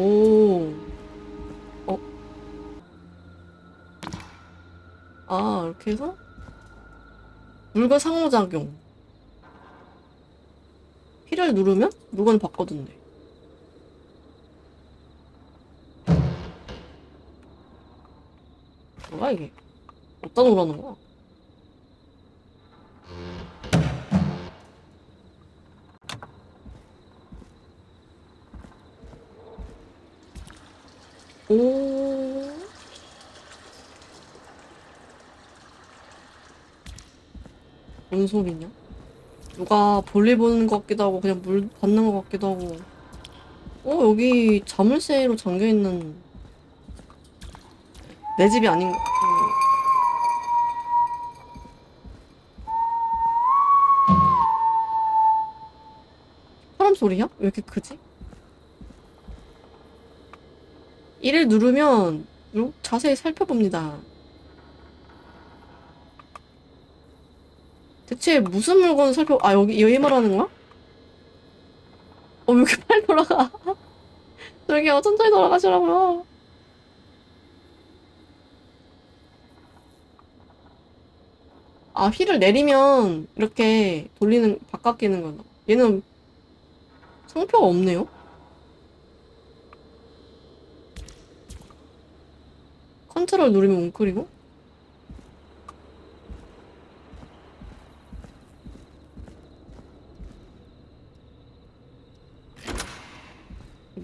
오. 어? 아, 이렇게 해서? 물건 상호작용. P를 누르면 물건을 바꿔둔대. 뭐야, 이게? 어디다 놓으라는 거야? 오. 뭔 소리냐? 누가 볼일 보는 것 같기도 하고 그냥 물 받는 것 같기도 하고. 여기 자물쇠로 잠겨있는 내 집이 아닌가? 사람 소리야? 왜 이렇게 크지? 1을 누르면 자세히 살펴봅니다. 대체 무슨 물건을 여기 말하는 거야? 왜 이렇게 빨리 돌아가? 저기요, 천천히 돌아가시라고요. 아, 휠을 내리면 이렇게 바꿔끼는 거다. 얘는 상표가 없네요? 컨트롤 누르면 웅크리고?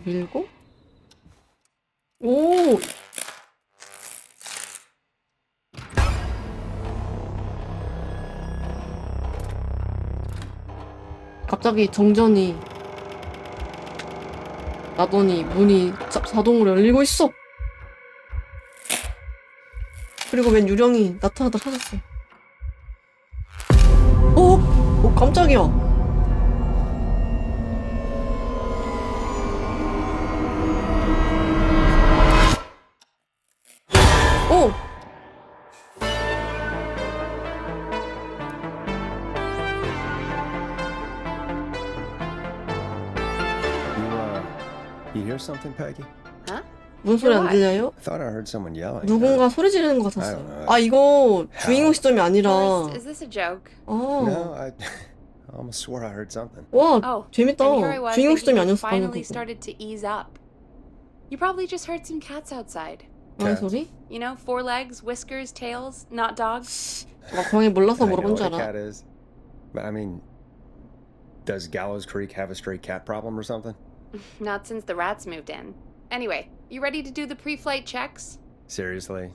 밀고? 오! 갑자기 정전이 나더니 문이 자동으로 열리고 있어! 그리고 웬 유령이 나타나다 사졌어. 깜짝이야. 오! You hear something, Peggy? Huh? 무슨 소리 안 들려요? I thought I heard someone yelling. 누군가 소리 지르는 것 같았어요. 아, 이거 주인공 시점이 아니라. Is this a joke? No, I almost swore I heard something. 와, Oh, 재밌다. and here I was 주인공 thinking 시점이 you 아니었어. finally started to ease up. You probably just heard some cats outside. 무슨 소리? You know, 4 legs, whiskers, tails, not dogs. 나 고양이 몰라서 I know 물어본 줄 what a 알아. cat is, but I mean, does Gallows Creek have a stray cat problem or something? Not since the rats moved in. Anyway, you ready to do the pre-flight checks? Seriously,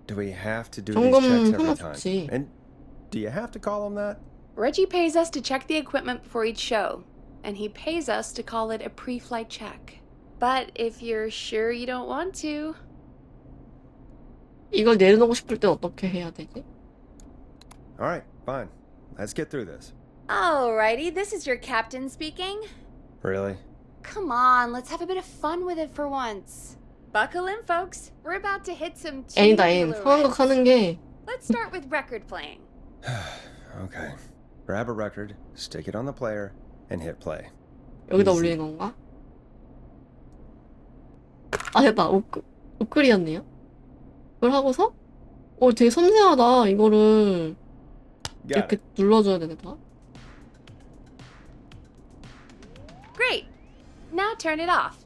do we have to do these 점검 checks every 해놨지. time? And do you have to call them that? Reggie pays us to check the equipment before each show, and he pays us to call it a pre-flight check. But if you're sure you don't want to... 이걸 내려놓고 싶을 땐 어떻게 해야 되지? All right, fine. Let's get through this. Alrighty, this is your captain speaking. Really? Come on, let's have a bit of fun with it for once. Buckle in, folks. We're about to hit some N이다, N. tubular 상황극 riffs. 하는 게. Let's start with record playing. Okay. Grab a record, stick it on the player, and hit play. 여기다 Easy. 올리는 건가? 아, 됐다. 우클이었네요. 그걸 하고서? 되게 섬세하다. 이거를 Got 이렇게 it. 눌러줘야 되겠다. Great. Now turn it off.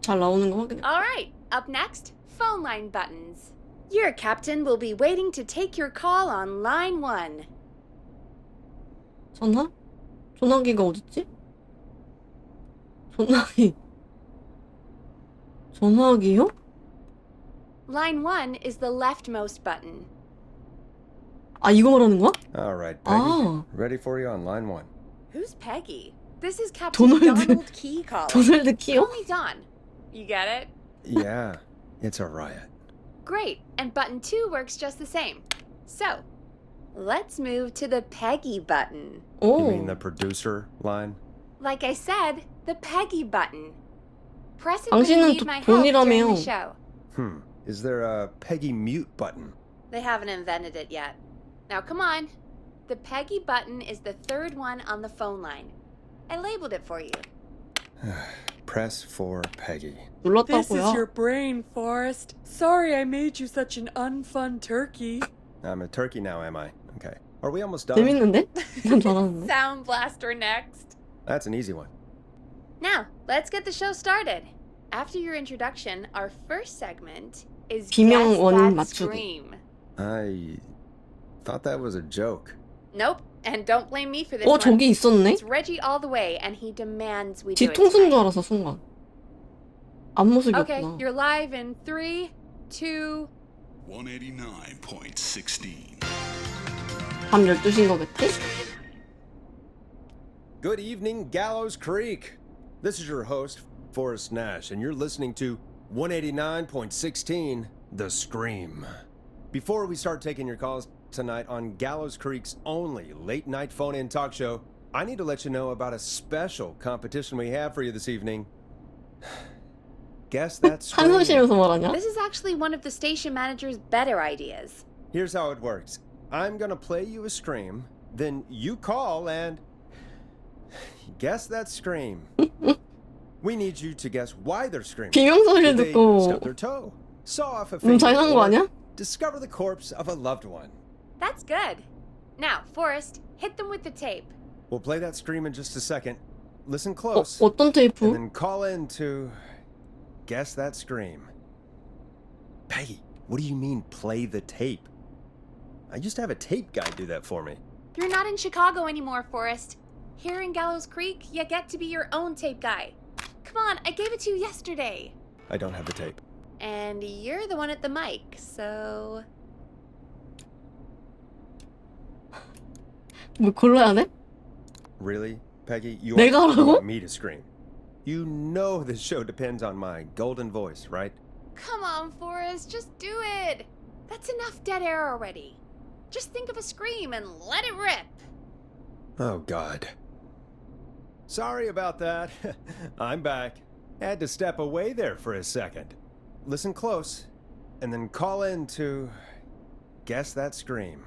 잘 나오는 거 확인해. Alright, up next, phone line buttons. Your captain will be waiting to take your call on line 1. 전화? 전화기가 어딨지? 전화기요? Line 1 is the leftmost button. 아, 이거 말하는 거야? All right, Peggy. 아. Ready for you on line 1. Who's Peggy? This is Captain 도널드. Donald Key calling. 도널드 키요? Call me Don. You get it? Yeah, it's a riot. Great, and button 2 works just the same. So, let's move to the Peggy button. You 오. mean the producer line? Like I said, the Peggy button. Press it when you 당신은 need my help during 돈이라며. the show. Is there a Peggy mute button? They haven't invented it yet. Now come on. The Peggy button is the 3rd one on the phone line. I labeled it for you. Press for Peggy. This is your 눌렀다고요? brain, Forrest. Sorry I made you such an unfun turkey. I'm a turkey now, am I? Okay. Are we almost done? 재밌는데? 난 잘하는데? Sound Blaster next. That's an easy one. Now, let's get the show started. After your introduction, our first segment is 비명 Guess 원인 That 맞추기. Scream. I thought that was a joke. Nope, and don't blame me for this 어, one. 저기 있었네? It's Reggie all the way, and he demands we do it 뒤통수인 줄 tonight. 알았어, 순간. Okay, 앞모습이었구나. you're live in 3, 2... 189.16. 밤 12시인 거겠지? Good evening, Gallows Creek. This is your host, Forrest Nash, and you're listening to 189.16, The Scream. Before we start taking your calls tonight on Gallows Creek's only late-night phone-in talk show, I need to let you know about a special competition we have for you this evening. Guess that 한숨 Scream. 쉬면서 말하냐? This is actually one of the station manager's better ideas. Here's how it works. I'm gonna play you a scream, then you call and guess that scream. We need you to guess why they're screaming. 비명 소리를 Did they 듣고 stub their toe, saw off a finger, 잘한 거 or 아니야? discover the corpse of a loved one. That's good. Now, Forrest, hit them with the tape. We'll play that scream in just a second. Listen 어, close, 어떤 and 테이프? then call in to guess that scream. Peggy, what do you mean play the tape? I used to have a tape guy do that for me. You're not in Chicago anymore, Forrest. Here in Gallows Creek, you get to be your own tape guy. Come on, I gave it to you yesterday. I don't have the tape. And you're the one at the mic, so... 뭐 골라야 돼? Really, Peggy? You 내가 want 하라고? me to scream? You know this show depends on my golden voice, right? Come on, Forrest, just do it. That's enough dead air already. Just think of a scream and let it rip. Oh, God. Sorry about that. I'm back. Had to step away there for a second. Listen close, and then call in to guess that scream.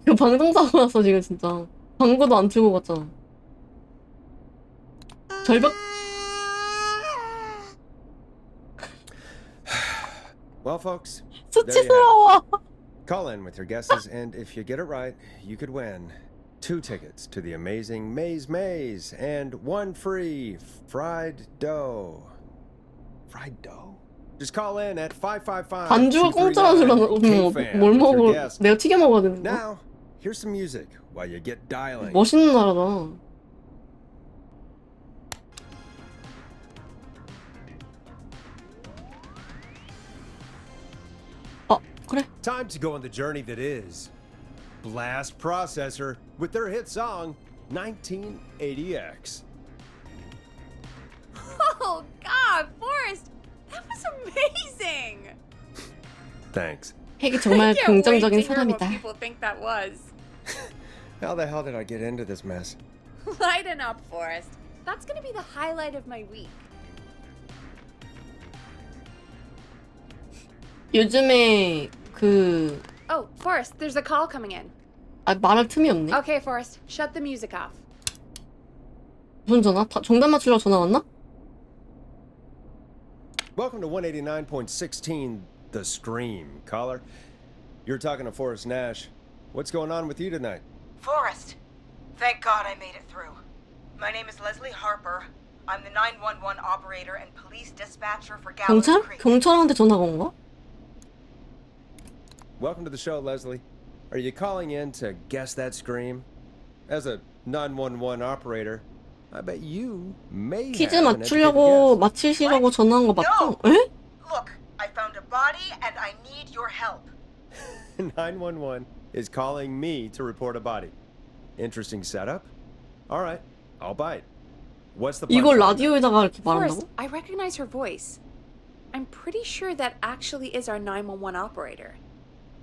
이거 방송사고 났어 지금 진짜. 광고도 안 틀고 갔잖아. 절벽 Well, folks, there you have it. 수치스러워. Call in with your guesses, and if you get it right, you could win 2 tickets to the amazing Maze and 1 free fried dough. Fried dough? Just call in at 555. 반주가 공짜라 주려면 뭘 먹어? 내가 튀겨 먹어야 되는 거야? Now, here's some music while you get dialing. 멋있는 나라다. 아 그래? Time to go on the journey that is Blast Processor with their hit song 1980X. Oh, God, Forrest, that was amazing. Thanks. 핵이 정말 I can't wait to 긍정적인 hear what 사람이다. people think that was. How the hell did I get into this mess? Lighten up, Forrest. That's gonna be the highlight of my week. 요즘에 그 Oh, Forrest, there's a call coming in. 말할 틈이 없네. Okay, Forrest, shut the music off. 무슨 전화? 정답 맞추려고 전화 왔나? Welcome to 189.16 The Scream, caller. You're talking to Forrest Nash. What's going on with you tonight? Forrest! Thank God I made it through. My name is Leslie Harper. I'm the 911 operator and police dispatcher for Gallows 경찰? Creek. 경찰한테 전화가 온 거야? Welcome to the show, Leslie. Are you calling in to guess that scream? As a 911 operator, I bet you may 퀴즈 have an educated 맞추려고 guess. 맞히시려고 전화한 거 맞죠? 에? Look, I found a body and I need your help. 911 is calling me to report a body. Interesting setup. All right, I'll bite. What's the 이걸 punchline? 라디오에다가 이렇게 Forrest, 말한다고? I recognize her voice. I'm pretty sure that actually is our 911 operator.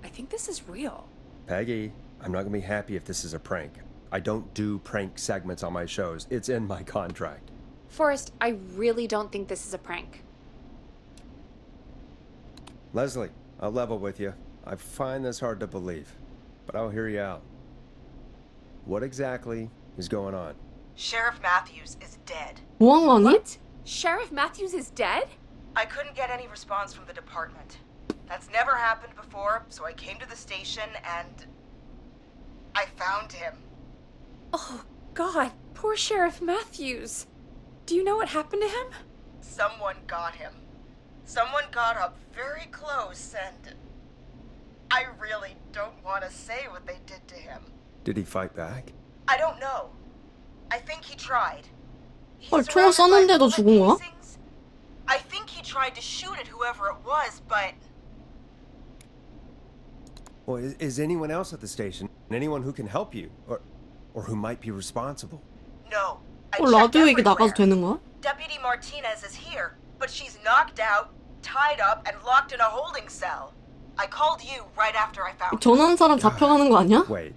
I think this is real. Peggy, I'm not gonna be happy if this is a prank. I don't do prank segments on my shows. It's in my contract. Forrest, I really don't think this is a prank. Leslie, I'll level with you. I find this hard to believe, but I'll hear you out. What exactly is going on? Sheriff Matthews is dead. 보안관이? What? Sheriff Matthews is dead? I couldn't get any response from the department. That's never happened before, so I came to the station and I found him. Oh, God. Poor Sheriff Matthews. Do you know what happened to him? Someone got him. Someone got up very close and I really don't want to say what they did to him. Did he fight back? I don't know. I think he tried. He's 헐, 총을 surrounded by 쐈는데도 bullet 죽은 거야? casings. I think he tried to shoot at whoever it was, but Well, is anyone else at the station? Anyone who can help you? Or who might be responsible? no. I 라디오 checked 얘기 나가도 everywhere. 되는 거야? Deputy Martinez is here, but she's knocked out, tied up, and locked in a holding cell. I called you right after I found her. 전화한 사람 잡혀가는 거 아니야? Wait.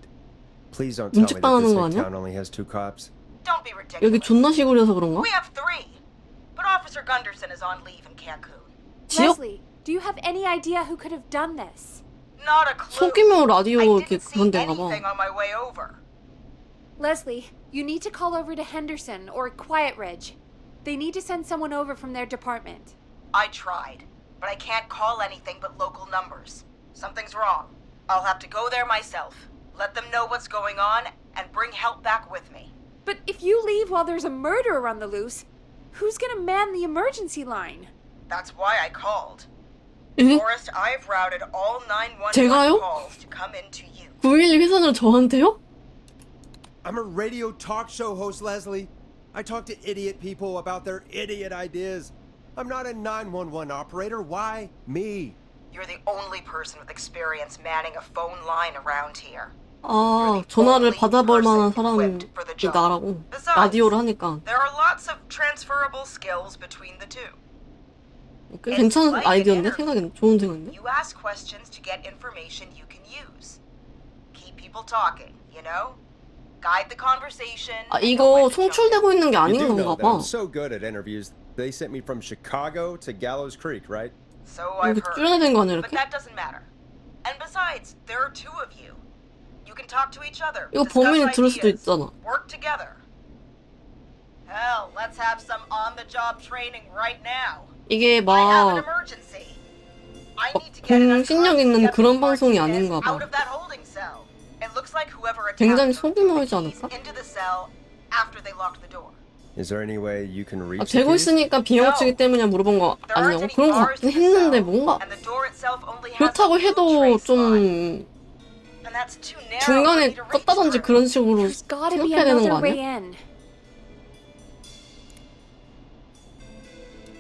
Please don't tell me that 뭉직당하는 this 거 hick 아니야? town only has 2 cops. Don't be 여기 ridiculous. 존나 시골이어서 그런가? We have 3, but Officer Gunderson is on leave in Cancun. 지역 Leslie, do you have any idea who could have done this? Not a clue. 소규모 라디오 I 이렇게 didn't see 그런 데인가 봐. anything on my way over. Leslie, you need to call over to Henderson or Quiet Ridge. They need to send someone over from their department. I tried, but I can't call anything but local numbers. Something's wrong. I'll have to go there myself, let them know what's going on, and bring help back with me. But if you leave while there's a murderer on the loose, who's gonna man the emergency line? That's why I called. 에? Forrest, I've routed all 911 제가요? calls to come into you. 911 회선을 저한테요? I'm a radio talk show host, Leslie. I talk to idiot people about their idiot ideas. I'm not a 911 operator. Why me? You're the only person with experience manning a phone line around here. 아, 전화를 받아볼 만한 사람이 나라고. 라디오를 하니까. There are lots of transferable skills between the two. 꽤 괜찮은 아이디어인데? 생각엔 좋은 생각인데? You ask questions to get information you can use. Keep people talking, you know? Guide the conversation. 아, 이거 송출되고 있는 게 You 아닌 do 건가 know that 봐. I'm so good at interviews. They sent me from Chicago to Gallows Creek, right? So I've 이렇게 heard. 줄여야 되는 거 아니야, But 이렇게? that doesn't matter. And besides, there are 2 of you. You can talk to each other. 이거 discuss 범인이 들을 수도 ideas, 있잖아. Work together. Hell, let's have some on-the-job training right now. 이게 I have an 막 emergency. I need to get an 공신력 있는 unconscious 그런 방송이 Martinez 아닌가 봐. out of that holding cell. It looks like whoever attacked 굉장히 her threw the 소규모이지 keys 않을까? into the cell after they locked the door. Is there any way you can reach 아, the 되고 keys? 있으니까 비용치기 때문이냐 물어본 거 There aren't 아니냐고? any 그런 거 bars 같긴 to the cell, 했는데 뭔가 and the door itself only has 그렇다고 a little 해도 trace 좀 line. And that's too narrow for 중간에 me to reach 껐다든지 through. 그런 식으로 There's gotta be 생각해야 되는 거 another way 아니야? in.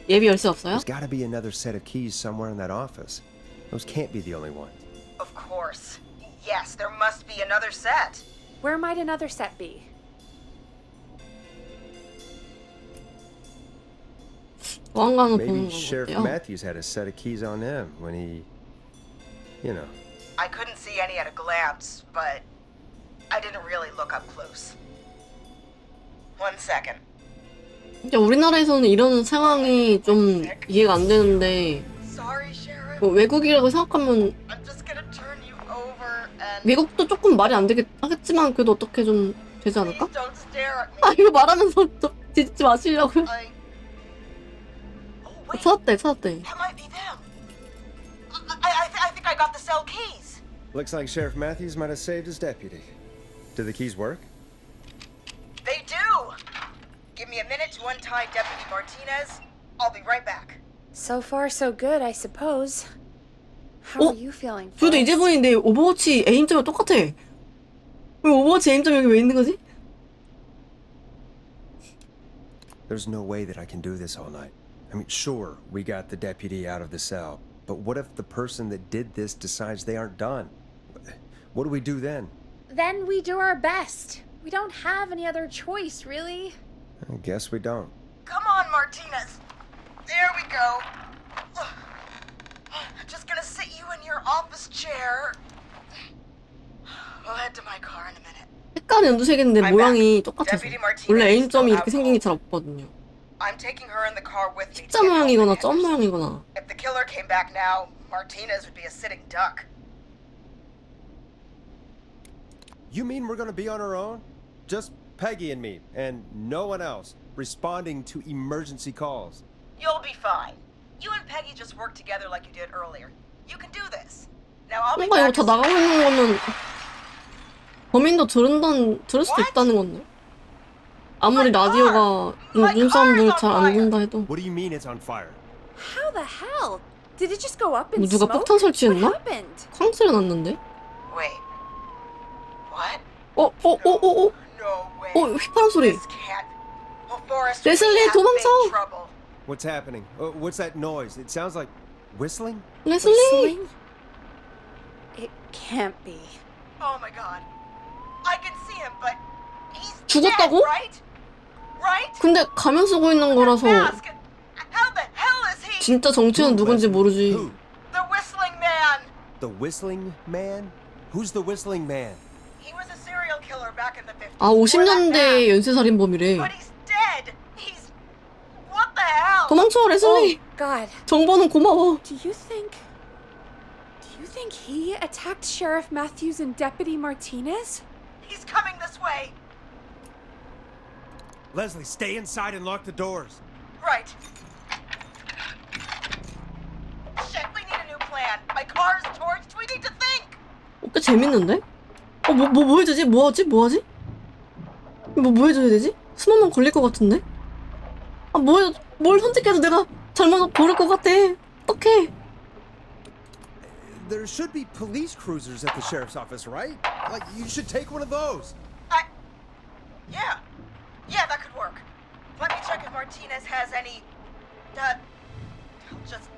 예비 열쇠 없어요? There's got to be another set of keys somewhere in that office. Those can't be the only ones. Of course. Yes, there must be another set. Where might another set be? 보안관을 보는 Maybe 건 Sheriff 어때요? Matthews had a set of keys on him when he, you know. I couldn't see any at a glance, but I didn't really look up close. 1 second. 진짜 우리나라에서는 이런 상황이 좀 이해가 안 되는데 Sorry, Sheriff. 뭐 외국이라고 생각하면 I'm just gonna turn you over and 미국도 조금 말이 안 하겠지만 그래도 어떻게 좀 되지 않을까? please don't stare at me. 아 이거 말하면서 좀 뒤집지 마시려고요. Oh wait, 찾았대. that might be them. I think I got the cell keys. Looks like Sheriff Matthews might have saved his deputy. Do the keys work? They do. Give me a minute to untie Deputy Martinez. I'll be right back. So far, so good, I suppose. How 어? are you feeling? 저도 이제 Forrest? 보니 내 오버워치 에임점이 똑같아. 왜 오버워치 에임점이 여기 왜 있는 거지? There's no way that I can do this all night. I mean, sure, we got the deputy out of the cell, but what if the person that did this decides they aren't done? What do we do then? Then we do our best. We don't have any other choice, really. I guess we don't. Come on, Martinez. There we go. Just gonna sit you in your office chair. We'll head to my car in a minute. 색깔이 연두색인데 모양이 똑같아서 원래 에임점이 이렇게 생긴 게 잘 없거든요. I'm taking her in the car with me. to 십자 get home 모양이거나 to 점 Henderson. 모양이거나. If the killer came back now, Martinez would be a sitting duck. You mean we're gonna be on our own? Just Peggy and me, and no one else, responding to emergency calls. You'll be fine. You and Peggy just work together like you did earlier. You can do this. Now I'll be 뭔가 이거 back 다 as soon 나가고 as 있는 거는 범인도 들을 수도 있다는 건데. 아무리 라디오가 눈사람들 잘 안 된다 해도. What do you mean it's on fire? How the hell? Did it just go up in 누가 smoke? 폭탄 설치했나? What happened? 광수를 났는데? Wait. What? 어? No way. 휘파람 소리. This can't. Well, Forrest, we 레슬리, have 도망쳐! big trouble. What's happening? What's that noise? It sounds like whistling? 레슬리! Whistling? It can't be. Oh my god. I can see him, but he's 죽었다고? dead, right? Right? 근데 가면 쓰고 있는 거라서 Mask. How the hell is he? 진짜 정체는 누군지 모르지. Who? The whistling man. The whistling man? Who's the whistling man? He was a serial killer back in the 50s. 아, Wore that 50년대 mask. 연쇄살인범이래. But he's dead. He's what the hell? 도망쳐, 레슬리! Oh, God. 정보는 고마워. Do you think he attacked Sheriff Matthews and Deputy Martinez? He's coming this way. Leslie, stay inside and lock the doors. Right. Shit, we need a new plan. My car's torched. We need to think. 꽤 재밌는데? 뭐 해주지? 뭐하지? 뭐 해줘야 되지? 수만만 걸릴 것 같은데? 아, 뭘 선택해도 내가 잘못 고를 것 같아. 어떡해. There should be police cruisers at the sheriff's office, right? Like, you should take one of those. Yeah, that could work. Let me check if Martinez has any. I'll just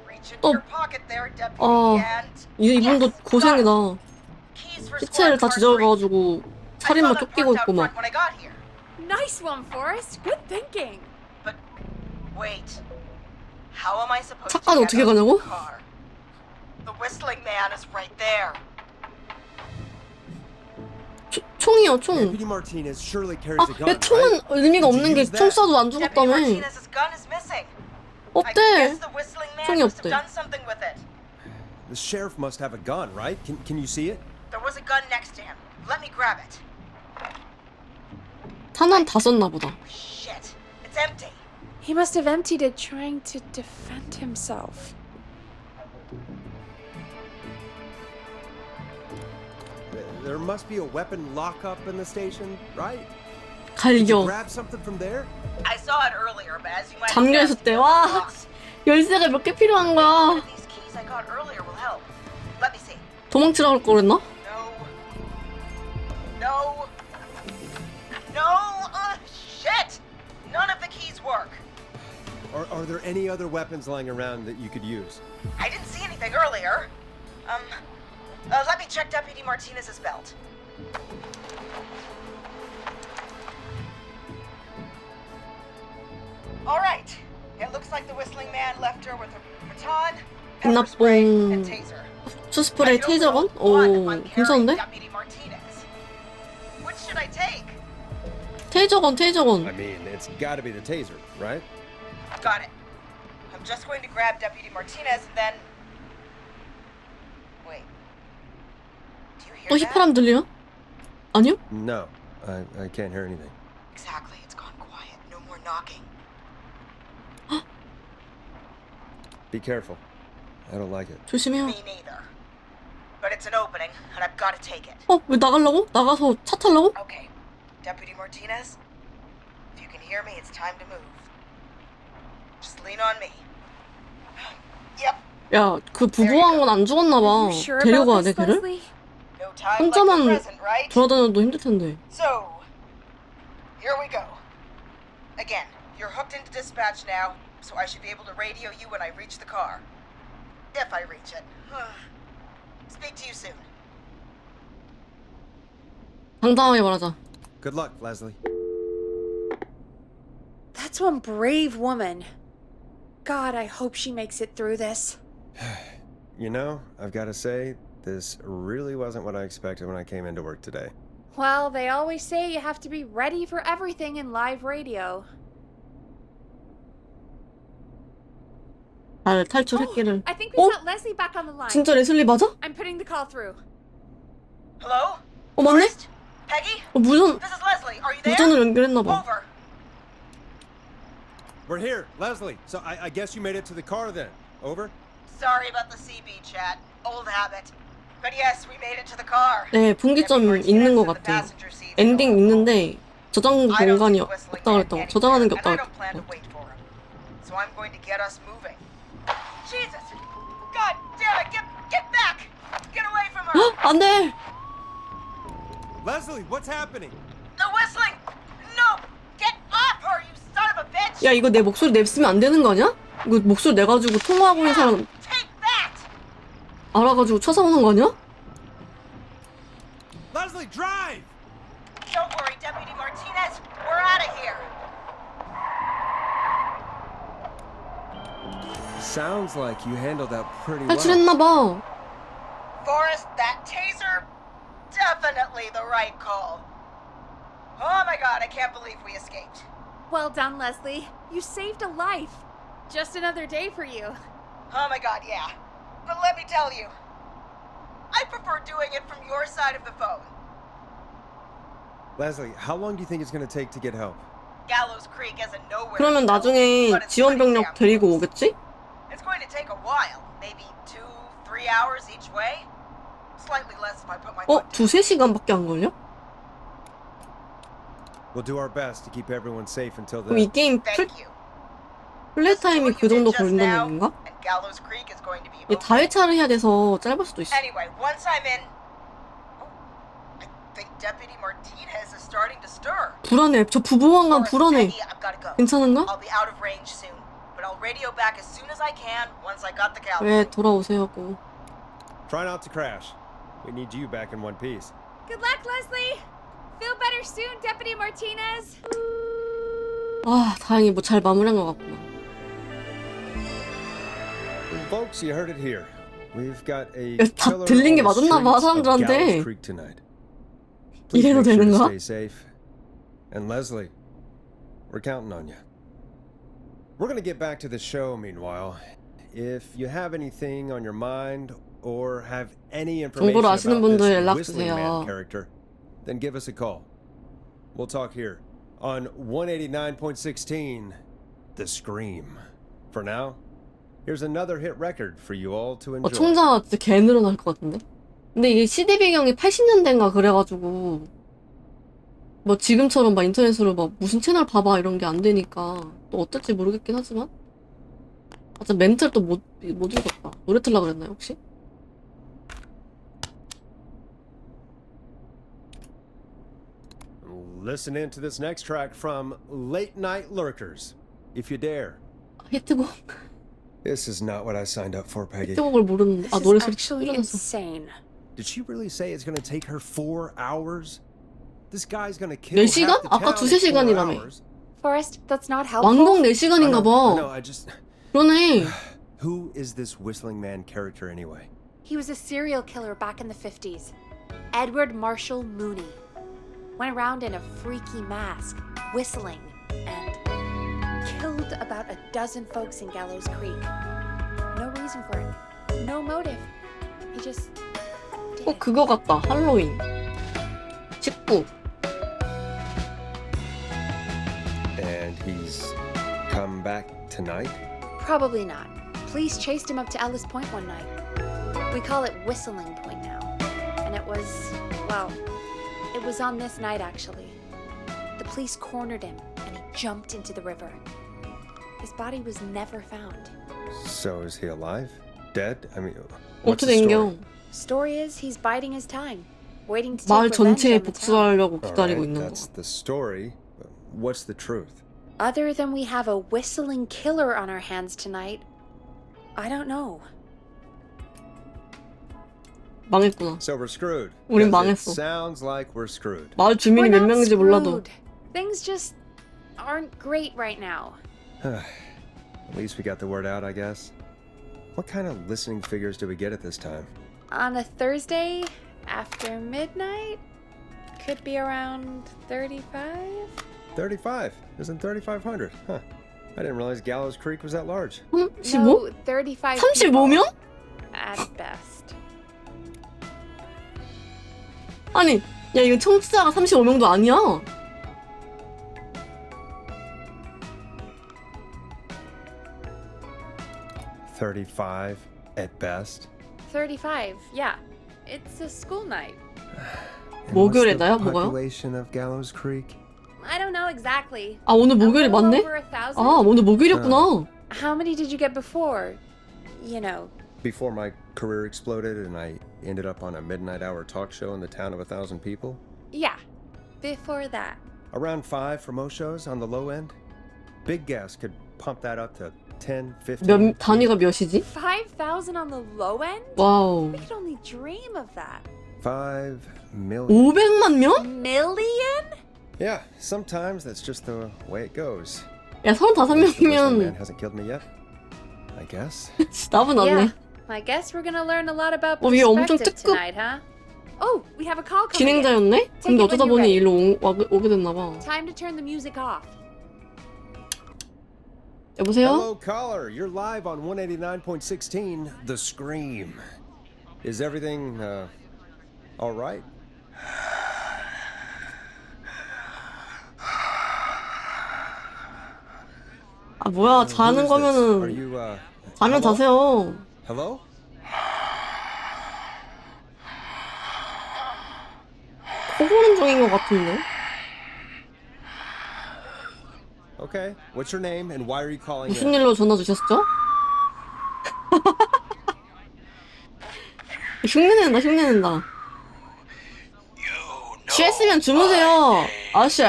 reach into your pocket there, deputy, and 이분도 고생이다. keys for 시체를 다 squad car 3. 지져가지고 살인마 I saw that 쫓기고 parked out 있고 막. front when I got here. Nice one, Forrest. Good thinking. But wait, how am I supposed 차까지 to 어떻게 get out of 가냐고? the car? The whistling man is right there. 총이요, 총. Deputy Martinez surely carries 아, a gun, 야, 총은 right? 의미가 Did you 없는 게 use 총 that? 쏴도 안 Deputy 죽었다며. Martinez's gun is missing. I 없대. guess the whistling man 총이 must have 없대. done something with it. The sheriff must have a gun, right? Can you see it? There was a gun next to him. Let me grab it. 탄환 다 썼나 보다. Shit, it's empty. He must have emptied it trying to defend himself. There must be a weapon lockup in the station, right? Did you 갈겨. grab something from there? I saw it earlier, but as you might have 잠겨 guessed, 있었대. it 와, was locked. 열쇠가 몇 개 필요한 One 거야. of these keys I got earlier will help. Let me see. 도망치라고 할 거랬나? No. Shit! None of the keys work. Are there any other weapons lying around that you could use? I didn't see anything earlier. Let me check Deputy Martinez's belt. All right. It looks like the whistling man left her with a baton, pepper spray, and taser. 수스프레이 테이저건? 오, 괜찮은데? Deputy Martinez. Which should I take? 테이저건. I mean, it's got to be the taser, right? Got it. I'm just going to grab Deputy Martinez and then. Wait. Do you hear 또 that? 휘파람 들리나? 아니요? No, I can't hear anything. Exactly. It's gone quiet. No more knocking. Be careful. I don't like it. 조심해요. Me neither. But it's an opening, and I've got to take it. 왜 나가려고? 나가서 차 타려고? Okay, Deputy Martinez, if you can hear me, it's time to move. Just lean on me. Yep. 야, 그 부부한 건 안 죽었나 봐. Are you sure 데려가야 about 돼, this, 걔를? Leslie? No time like the 혼자만 present, right? 돌아다녀도 힘들 텐데. So, here we go. Again, you're hooked into dispatch now, so I should be able to radio you when I reach the car. If I reach it. Speak to you soon. 당당하게 말하자. Good luck, Leslie. That's one brave woman. God, I hope she makes it through this. You know, I've got to say, this really wasn't what I expected when I came into work today. Well, they always say you have to be ready for everything in live radio. 잘 탈출했기를. I think we 어? got Leslie back on the line. 진짜 레슬리 맞아? I'm putting the call through. Hello? 맞네? Forrest? Peggy? 무전 This is Leslie. Are you there? 무전을 연결했나봐. Over. We're here, Leslie. So I guess you made it to the car then. Over? Sorry about the CB chat. Old habit. But yes, we made it to the car. 네, 분기점 있는 것 같아. 엔딩 있는데 저장 공간이 없다 그랬다고. 저장하는 게 없다 그랬다고. So I'm going to get us moving. Jesus! God damn it! Get back! Get away from her! 안 돼! Leslie, what's happening? The whistling! No! Get off her, you son of a bitch! 야, 이거 내 목소리 냈으면 안 되는 거 아니야? 이거 목소리 내가지고 통화하고 있는 사람 Take that! 알아가지고 쳐서오는 거 아니야? Leslie, drive! Don't worry, Deputy Martinez. We're out of here. Sounds like you handled that pretty well. 탈출했나봐. Forrest, that taser? Definitely the right call. Oh my god, I can't believe we escaped. Well done, Leslie. You saved a life. Just another day for you. Oh my god, yeah. But let me tell you, I prefer doing it from your side of the phone. Leslie, how long do you think it's going to take to get help? Gallows Creek isn't nowhere. 그러면 나중에 but it's 지원 pretty 병력 damn 데리고 close. 오겠지? It's going to take a while, maybe 2-3 hours each way. Slightly less if I put my foot down. 두세 시간밖에 안 걸려? We'll do our best to keep everyone safe until 그럼 이 then. 게임 Thank you. 플레이 타임이 그 정도 걸린다는 얘기인가? And Gallows Creek is going to be 이 다회차를 해야 돼서 짧을 수도 있어. Anyway, once I'm in, I think Deputy Martinez is starting to stir. 불안해. 저 부부왕관 불안해. Peggy, I've got to go. 괜찮은가? I'll be out of range soon, but I'll radio back as soon as I can once I got the Gallows. 왜 돌아오세요고. Try not to crash. We need you back in one piece. Good luck, Leslie. Feel better soon, Deputy Martinez. 아, 다행히 뭐 잘 마무리한 것 같구나. Folks, you heard it here. We've got a 다 killer 들린 게 on the 맞았나 봐, streets of 사람들한테. Gallows Creek tonight. Please 이래도 make sure 되는 to 거야? stay safe. And Leslie, we're counting on you. We're going to get back to the show meanwhile. If you have anything on your mind or have any information 정보를 about 아시는 분들 this 연락 Whistling 주세요. Man character, then give us a call. We'll talk here on 189.16 The Scream. For now, here's another hit record for you all to enjoy. 청자 진짜 개 늘어날 것 같은데? 근데 이게 CD 배경이 80년대인가 그래가지고 뭐 지금처럼 막 인터넷으로 막 무슨 채널 봐봐 이런 게 안 되니까 또 어떨지 모르겠긴 하지만 아, 진짜 멘트를 또 못 읽었다. 노래 틀려고 그랬나요 혹시? Listen in to this next track from Late Night Lurkers, if you dare. 히트곡 This is not what I signed up for, Peggy. 히트곡을 모르는데 아 This 노래 is 소리 actually 틀려서 insane. Did she really say it's going to take her 4 hours? This guy's going to kill 4시간? half the 아까 town 두세 in 4 시간이라며. hours. Forrest, that's not helpful. 왕복 I 4시간인가 know, 봐. I just... 그러네. Who is this Whistling Man character anyway? He was a serial killer back in the 50s. Edward Marshall Mooney. Went around in a freaky mask, whistling, and killed about a dozen folks in Gallows Creek. No reason for it. No motive. He just did 꼭 it. 그거 같다. 할로윈. 19. And he's come back tonight? Probably not. Police chased him up to Ellis Point one night. We call it Whistling Point now. And it was, well, it was on this night actually. The police cornered him and he jumped into the river. His body was never found. So is he alive? Dead? I mean, what's 어떻게 the 된 story? 겨? Story is he's biding his time, waiting to 마을 take revenge 전체에 on the town. 복수하려고 All 기다리고 right, 있는 거. that's the story. But what's the truth? Other than we have a whistling killer on our hands tonight, I don't know. 망했구나. So we're screwed. 우린 'Cause it 망했어. sounds like we're screwed. 마을 주민이 We're 몇 not 명인지 몰라도 screwed. Things just aren't great right now. At least we got the word out, I guess. What kind of listening figures do we get at this time? On a Thursday after midnight, could be around 35? 35. Isn't 3,500? Huh. I didn't realize Gallows Creek was that large. 35? No, 35 35명? at best. 아니 야 이거 청취자가 35명도 아니야. 35 at best. 35, yeah. It's a school night. And what's the 목요일에다요? 뭐가요? population of Gallows Creek? I don't know exactly. 아 오늘 목요일이 A little 맞네? over 1,000. 아 오늘 목요일이었구나. How many did you get before? You know. Before my career exploded and I ended up on a midnight hour talk show in the town of 1,000 people? Yeah. Before that. Around 5 for most shows on the low end. Big gas could pump that up to 10, 15. 몇 단위가 몇이지? 5,000 on the low end? 와우. We could only dream of that. 5 million. 500만 명? Million? Yeah, sometimes that's just the way it goes. 야 At least the Whistling Man 35명이면 hasn't killed me yet. I guess. 답은 Yeah. 없네. I guess we're gonna learn a lot about 얘 엄청 perspective 특급 tonight, huh? Oh, we have a call coming in. 진행자였네? 근데 it 어쩌다 when you're 보니 ready. 일로 오게 됐나봐. Time to turn the music off. 여보세요? Hello, caller. You're live on 189.16, The Scream. Is everything, all right? 아 뭐야 Who 자는 is this? Are 거면은 you, 자면 hello? 자세요. Hello? 코 고는 중인 것 같은데? Okay. What's your name and why are you calling 무슨 in? 일로 전화 주셨죠? 흉내낸다 흉내낸다. 취했으면 주무세요 아저씨.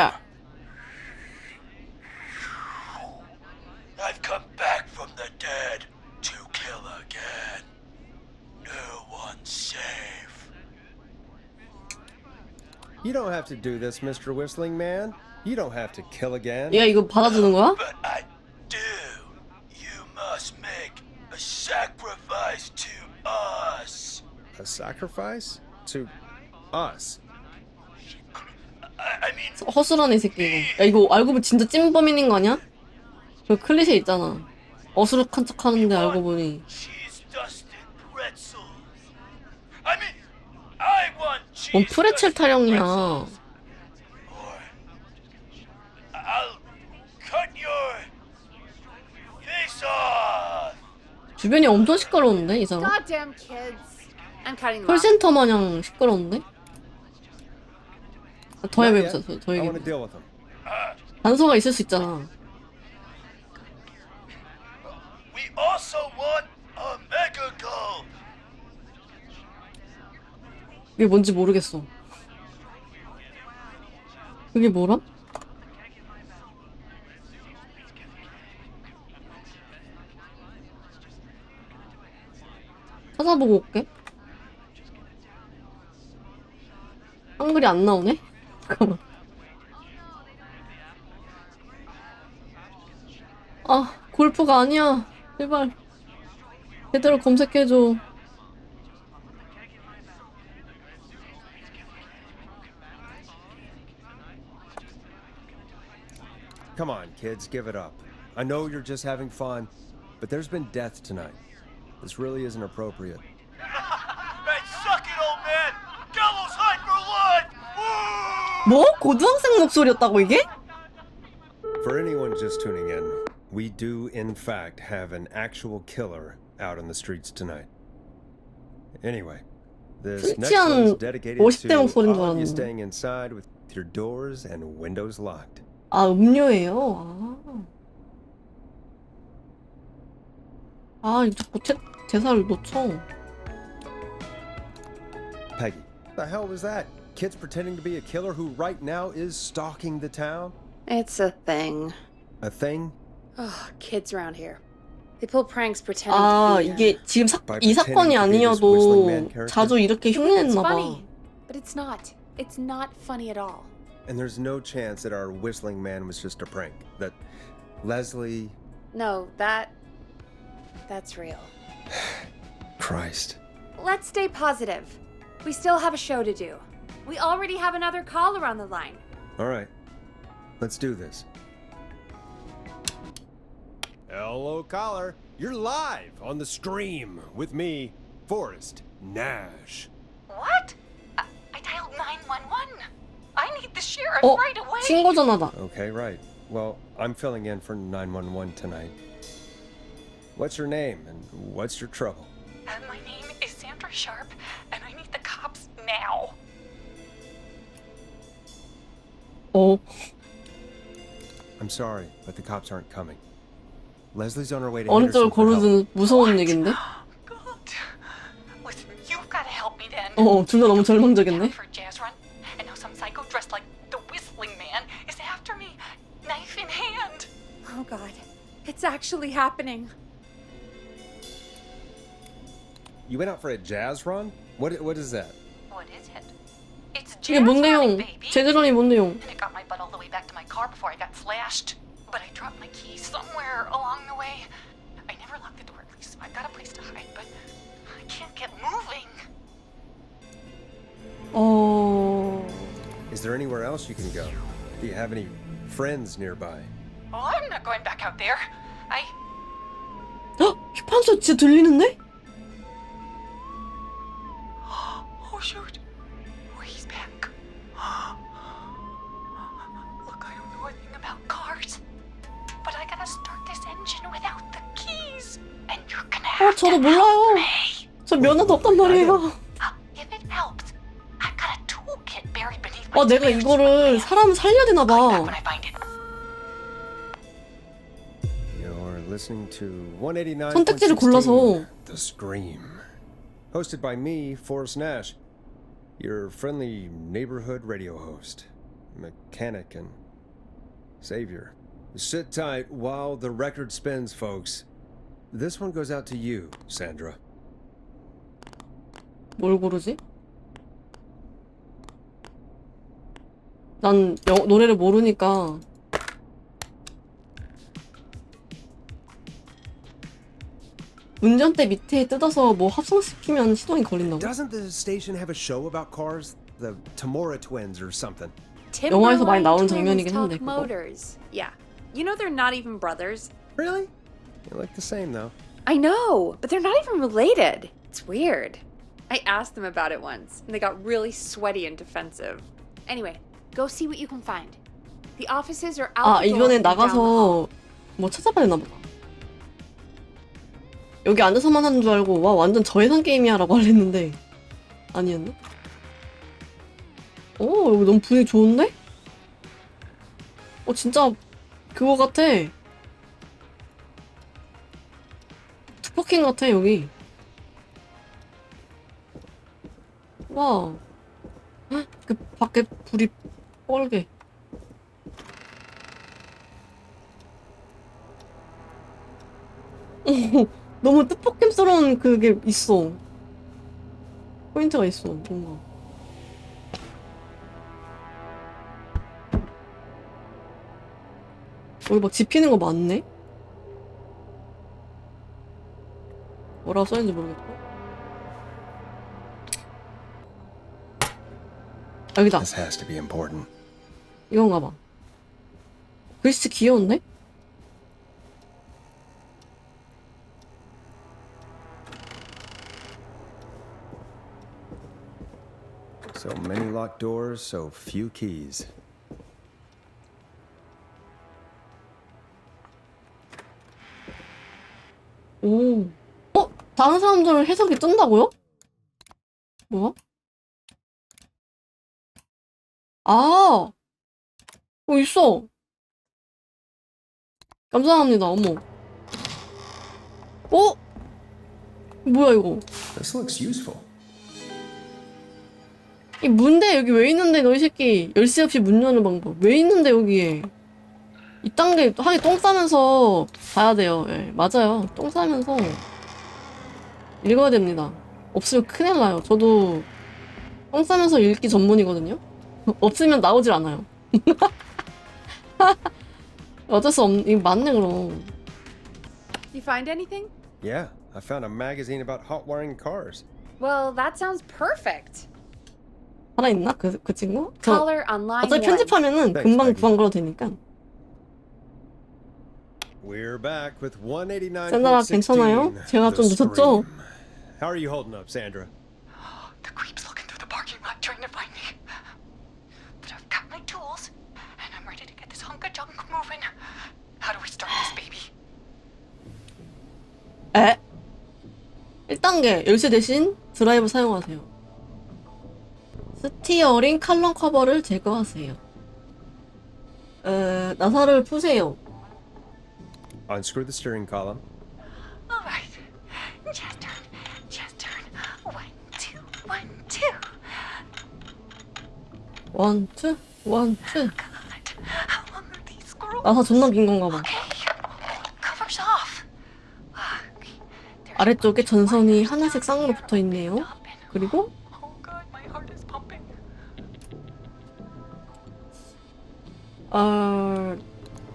I've come back from the dead to kill again. No one's safe. You don't have to do this, Mr. Whistling Man. You don't have to kill again. 얘가 이거 받아주는 거야? But I do. You must make a sacrifice to us. A sacrifice? To us? I mean, 허술하네 이 새끼 이거. 야 이거 알고 보면 진짜 찐범인인 거 아니야? 그 클리셰 있잖아. 어수룩한 척 하는데 알고 보니 cheese dusted pretzels. I mean, I want 뭔 cheese. 프레첼 타령이야. Or I'll cut your face off. 주변이 엄청 시끄러운데 이 사람? Goddamn kids. I'm cutting them off. 콜센터 마냥 시끄러운데? 더 Not 해보자 yet. 더 I want to 얘기해. deal with him. 단서가 있을 수 있잖아. We also want a mega gulp. 이게 뭔지 모르겠어. 그게 뭐람? 찾아보고 올게. 한글이 안 나오네? 잠깐만. 아, 골프가 아니야. 제발. 제대로 검색해줘. Come on, kids, give it up. I know you're just having fun, but there's been death tonight. This really isn't appropriate. Hey, suck it, old man. Gallows high for life. Woo! 뭐? 고등학생 목소리였다고 이게? For anyone just tuning in, we do in fact have an actual killer out on the streets tonight. Anyway, this next 한 one's dedicated 50대 to 목소리인 줄 all of you 알았는데. staying inside with your doors and windows locked. 아, 음료예요? 아, 자꾸 대사를 놓쳐. Peggy, the hell was that? Kids pretending to be a killer who right now is stalking the town? It's a thing. A thing? Oh, kids around here. They pull pranks pretending 아, to be them. 이게 지금 By 이 사건이 pretending to be this whistling man 아니어도 character? 자주 이렇게 It's 흉내냈나 봐. funny, but it's not. It's not funny at all. And there's no chance that our whistling man was just a prank. That Leslie... No, that's real. Christ. Let's stay positive. We still have a show to do. We already have another caller on the line. All right, let's do this. Hello, caller. You're live on the stream with me, Forrest Nash. What? I dialed 911. the sheriff 어? right away. 신고 전화다. Okay, right. Well, I'm filling in for 911 tonight. What's your name and what's your trouble? My name is Sandra Sharp, and I need the cops now. 어. I'm sorry, but the cops aren't coming. Leslie's on her way to 어느 쪽을 Henderson for help. 고르든 무서운 얘긴데? God. Listen, you've got to help me then. 둘 다 너무 절망적인데? For a jazz run, and now some psycho dressed like the whistling man is after me, knife in hand. Oh God, it's actually happening. You went out for a jazz run? What is that? What is it? It's 이게 jazz 뭔 running, 내용? baby. 제대로니 뭔 내용? And it got my butt all the way back to my car before I got slashed. But I dropped my keys somewhere along the way. I never locked the door at least, so I've got a place to hide, but I can't get moving. Is there anywhere else you can go? Do you have any friends nearby? Oh, I'm not going back out there. 헉! 휘판소 진짜 들리는데? Oh shoot. Oh, he's back. Look, I don't know a thing about cars, but I gotta start this engine without the keys. And you're gonna have 저도 to 몰라요. help me. 저 면허도 없단 말이에요. If it helps, I've got a toolkit buried beneath my 내가 stairs 이거를 사람을 살려야 되나 back 봐. when I find it. You're listening to 189.16 선택지를 골라서. The Scream. Hosted by me, Forrest Nash, your friendly neighborhood radio host, mechanic and savior. Sit tight while the record spins, folks. This one goes out to you, Sandra. 뭘 고르지? 난 노래를 모르니까. 운전대 밑에 뜯어서 뭐 합성시키면 시동이 걸린다고? Doesn't the station have a show about cars? The Tamora twins or something? 영화에서 많이 나오는 Timberline 장면이긴 twins 한데, talk 그거. motors. Yeah. You know they're not even brothers. Really? You look the same, though. I know, but they're not even related. It's weird. I asked them about it once, and they got really sweaty and defensive. Anyway, go see what you can find. The offices are out the door 이번에 and down the hall. 나가서 뭐 찾아봐야 되나 보다. 여기 앉아서만 하는 줄 알고 와 완전 저예산 게임이야 라고 하랬는데 아니었나? 여기 너무 분위기 좋은데? 진짜 그거 같아. 투퍼킹 같아 여기. 와. 헉, 그 밖에 불이 뻘게. 너무 뜻밖임스러운 그게 있어. 포인트가 있어, 뭔가. 여기 막 집히는 거 많네? 뭐라고 써있는지 모르겠고. 여기다. This has to be important. 이건가 봐. 글씨 귀여운데? So many locked doors, so few keys. 오. 다른 사람들은 해석이 뜬다고요? 뭐야? 있어. 감사합니다, 어머. 뭐야, 이거? This looks useful. 이 문대 여기 왜 있는데, 너 이 새끼. 열쇠 없이 문 여는 방법. 왜 있는데, 여기에. 이딴 게, 하긴 똥 싸면서 봐야 돼요. 예, 맞아요. 똥 싸면서 읽어야 됩니다. 없으면 큰일 나요. 저도 똥 싸면서 읽기 전문이거든요. 없으면 나오질 않아요. 어쩔 수 없, 이거 맞네, 그럼. You find anything? Yeah, I found a magazine about hot wiring cars. Well, that sounds perfect. 살아있나? 그 친구? Caller on line 어차피 1. 편집하면은 Thanks, 금방 Maggie. 구한 거로 되니까. We're back with 189.16. 샌드라 괜찮아요? 제가 좀 The 늦었죠? Scream. How are you holding up, Sandra? The creep's looking through the parking lot trying to find me. But I've got my 1단계 열쇠 대신 드라이브 사용하세요. 스티어링 칼럼 커버를 제거하세요. 나사를 푸세요. Unscrew the steering column. All right. Just turn. Just turn. 1, 2, 1, 2. 1, 2, 1, 2. God. How long are these screws? 나사 존나 긴 건가 봐. Okay. Cover's off. There's 아래쪽에 전선이 하나씩 쌍으로 붙어 있네요. 그리고 Oh God, my heart is pumping.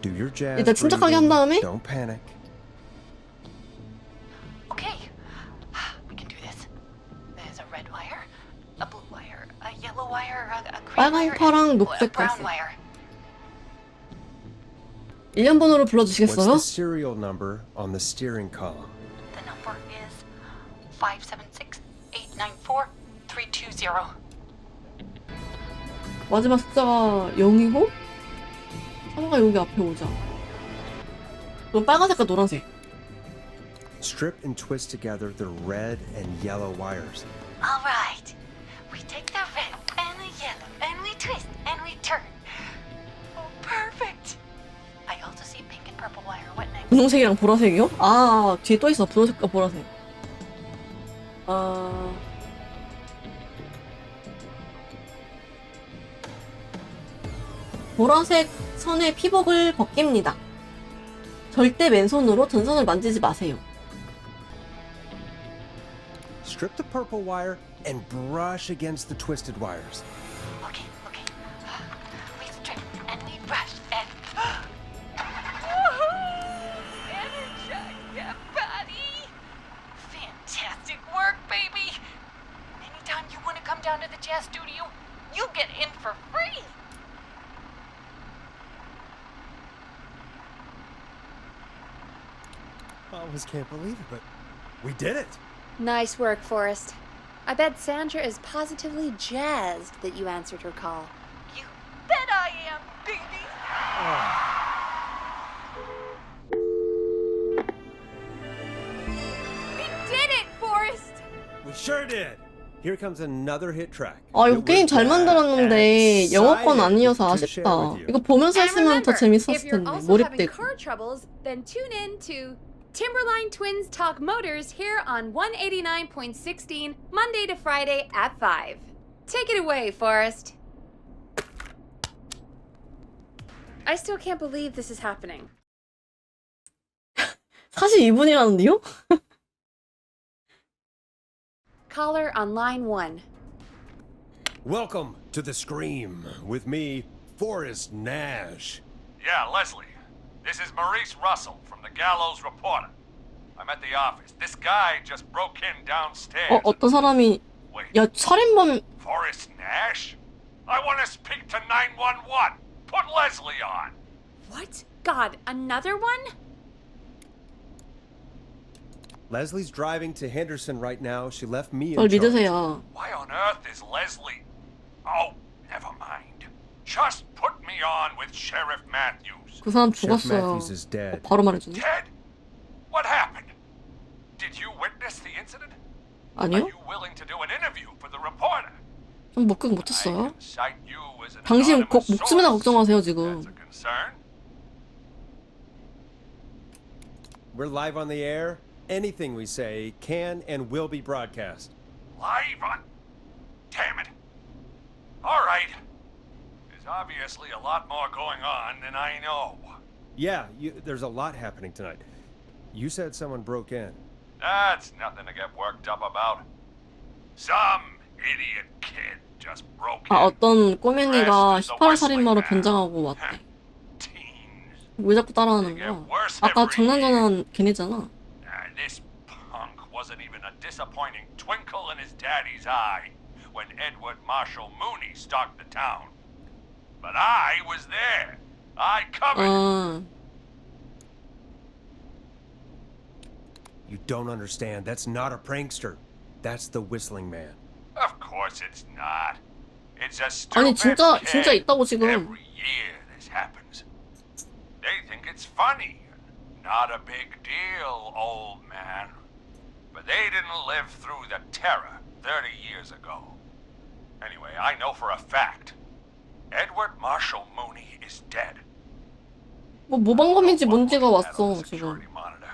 Do your jazz. 일단 침착하게 한 다음에 Don't panic. Okay. We can do this. There's a red wire, a blue wire, a yellow wire, a green 빨간, wire, 파랑, and 녹색, a brown 갈색. wire. 1년 번호를 What's 불러주시겠어요? the serial number on the steering column? The number is 576-894-320. 마지막 숫자가 0이고 3가 여기 앞에 오자. 그럼 빨간색과 노란색. Strip and twist together the red and yellow wires. All right. We take the red and the yellow and we twist and we turn. Oh, perfect. I also see pink and purple wire. What next? 분홍색이랑 보라색이요? 아, 뒤에 또 있어. 분홍색과 보라색. 보라색 선의 피복을 벗깁니다. 절대 맨손으로 전선을 만지지 마세요. Strip the purple wire and brush against the twisted wires. Okay, okay. We strip and we brush and energize that body. Fantastic work, baby. Anytime you want to come down to the jazz studio, you get in for free. I almost can't believe it, but we did it. Nice work, Forrest. I bet Sandra is positively jazzed that you answered her call. You bet I am, baby. We did it, Forrest! We sure did. Here comes another hit track. 아, 이거 that 게임 we're 잘 glad 만들었는데 and 영어권 excited 아니어서 to share 아쉽다. with you. 이거 보면서 And 했으면 더 remember, if 재밌었을 you're 텐데. also having 몰입되고. car troubles, then tune in to Timberline Twins Talk Motors here on 189.16 Monday to Friday at 5. Take it away, Forrest. I still can't believe this is happening. 42분이라는데요? Caller on line 1. Welcome to the Scream with me, Forrest Nash. Yeah, Leslie. This is Maurice Russell from the Gallows Reporter. I'm at the office. This guy just broke in downstairs. 어떤 사람이 Wait, 야, 살인범 Forrest Nash? I want to speak to 911. Put Leslie on. What? God, another one? Leslie's driving to Henderson right now. She left me in 절 charge. 믿으세요. Why on earth is Leslie? Oh, never mind. Just put me on with Sheriff Matthews. 그 사람 Sheriff 죽었어요. Matthews is dead. 바로 말해주네. Dead? What happened? Did you witness the incident? Are 아니요? you willing to do an interview for the reporter? 좀 목격 I 못했어요. can cite you as an 당신 anonymous 목숨이나 source. 걱정하세요 지금. That's a concern. We're live on the air. Anything we say can and will be broadcast. Live on? Damn it. All right. There's obviously a lot more going on than I know. Yeah, there's a lot happening tonight. You said someone broke in. That's nothing to get worked up about. Some idiot kid just broke in. 아, 어떤 꼬맹이가 18살 살인마로 변장하고 왔대. Teens. 왜 자꾸 따라하는 거야? 아까 장난전한 걔네잖아. This punk wasn't even a disappointing twinkle in his daddy's eye when Edward Marshall Mooney stalked the town. But I was there. I covered it. 아, You don't understand. That's not a prankster. That's the whistling man. Of course it's not. It's a 아니 stupid 진짜 kid. 있다고 지금. Every year this happens. They think it's funny. Not a big deal, old man. but they didn't live through the terror 30 years ago. Anyway, I know for a fact Edward Marshall Mooney is dead. 뭐 모방검인지 뭔지가 What was that on 왔어 the 지금. security monitor?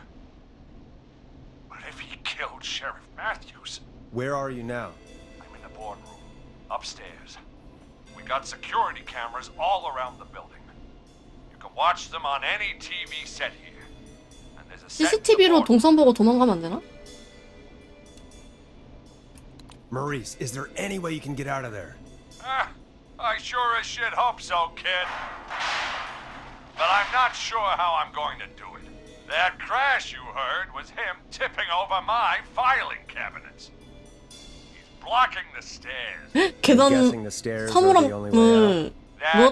But if he killed Sheriff Matthews, Where are you now? I'm in the boardroom, upstairs. We got security cameras all around the building. You can watch them on any TV set here. And there's a set in the CCTV로 boardroom. 동선 보고 도망가면 안 되나? Maurice, is there any way you can get out of there? I sure as shit hope so, kid. But I'm not sure how I'm going to do it. That crash you heard was him tipping over my filing cabinets. He's blocking the stairs. 계단 Guessing the stairs are the only way out.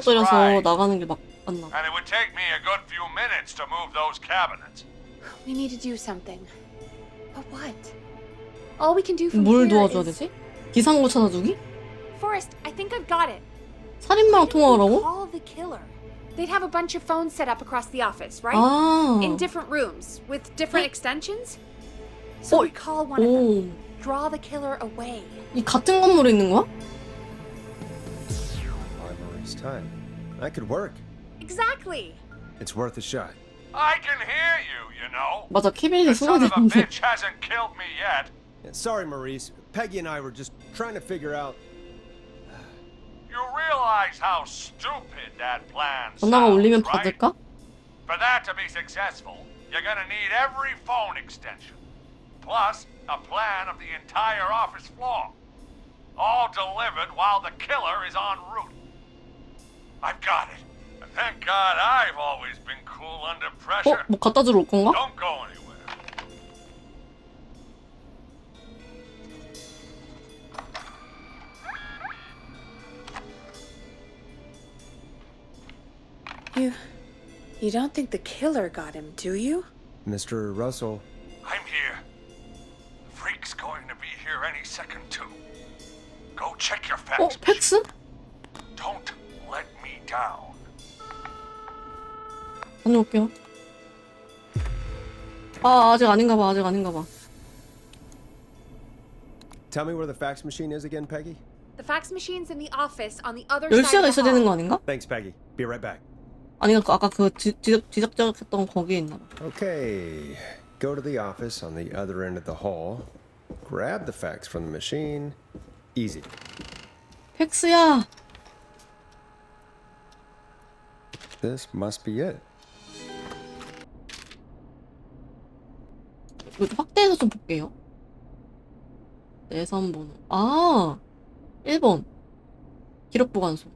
사물함을 무너뜨려서 나가는 게 맞나? And it would take me a good few minutes to move those cabinets. We need to do something. But what? All we can do from 뭘 here 도와줘야 is... 되지? 비상구 찾아주기? Forrest, I think I've got it. 살인마랑 통화하라고? Call the killer. They'd have a bunch of phones set up across the office, right? 아. In different rooms with different extensions. So we call one of them. 오. Draw the killer away. 이 같은 건물에 있는 거야? Buy Maurice time. That could work. Exactly. It's worth a shot. I can hear you, you know. 맞아, 케빈이 The son of a 숨어있는데. bitch hasn't killed me yet. Sorry, Maurice. Peggy and I were just trying to figure out. You realize how stupid that plan 전화가 울리면 sounds, right? 받을까? For that to be successful, you're gonna need every phone extension, plus a plan of the entire office floor, all delivered while the killer is en route. I've got it. And thank God I've always been cool under pressure. 뭐 갖다 주러 올 건가? Don't go anywhere. You don't think the killer got him, do you? Mr. Russell, I'm here. The freak's going to be here any second too. Go check your facts. 팩스? Don't let me down. 다녀올게요. 아, 아직 아닌가 봐. tell me where the fax machine is again, Peggy? The fax machine's in the office on the other 10시가 side of the 있어야 되는 거 hall. 아닌가? Thanks, Peggy. Be right back. 아니, 아까 그 뒤적뒤적했던 거기에 있나 봐. Okay, go to the office on the other end of the hall. Grab the fax from the machine. Easy. 팩스야. This must be it. 이거 좀 확대해서 좀 볼게요. 내선 번호. 아, 1번. 기록 보관소.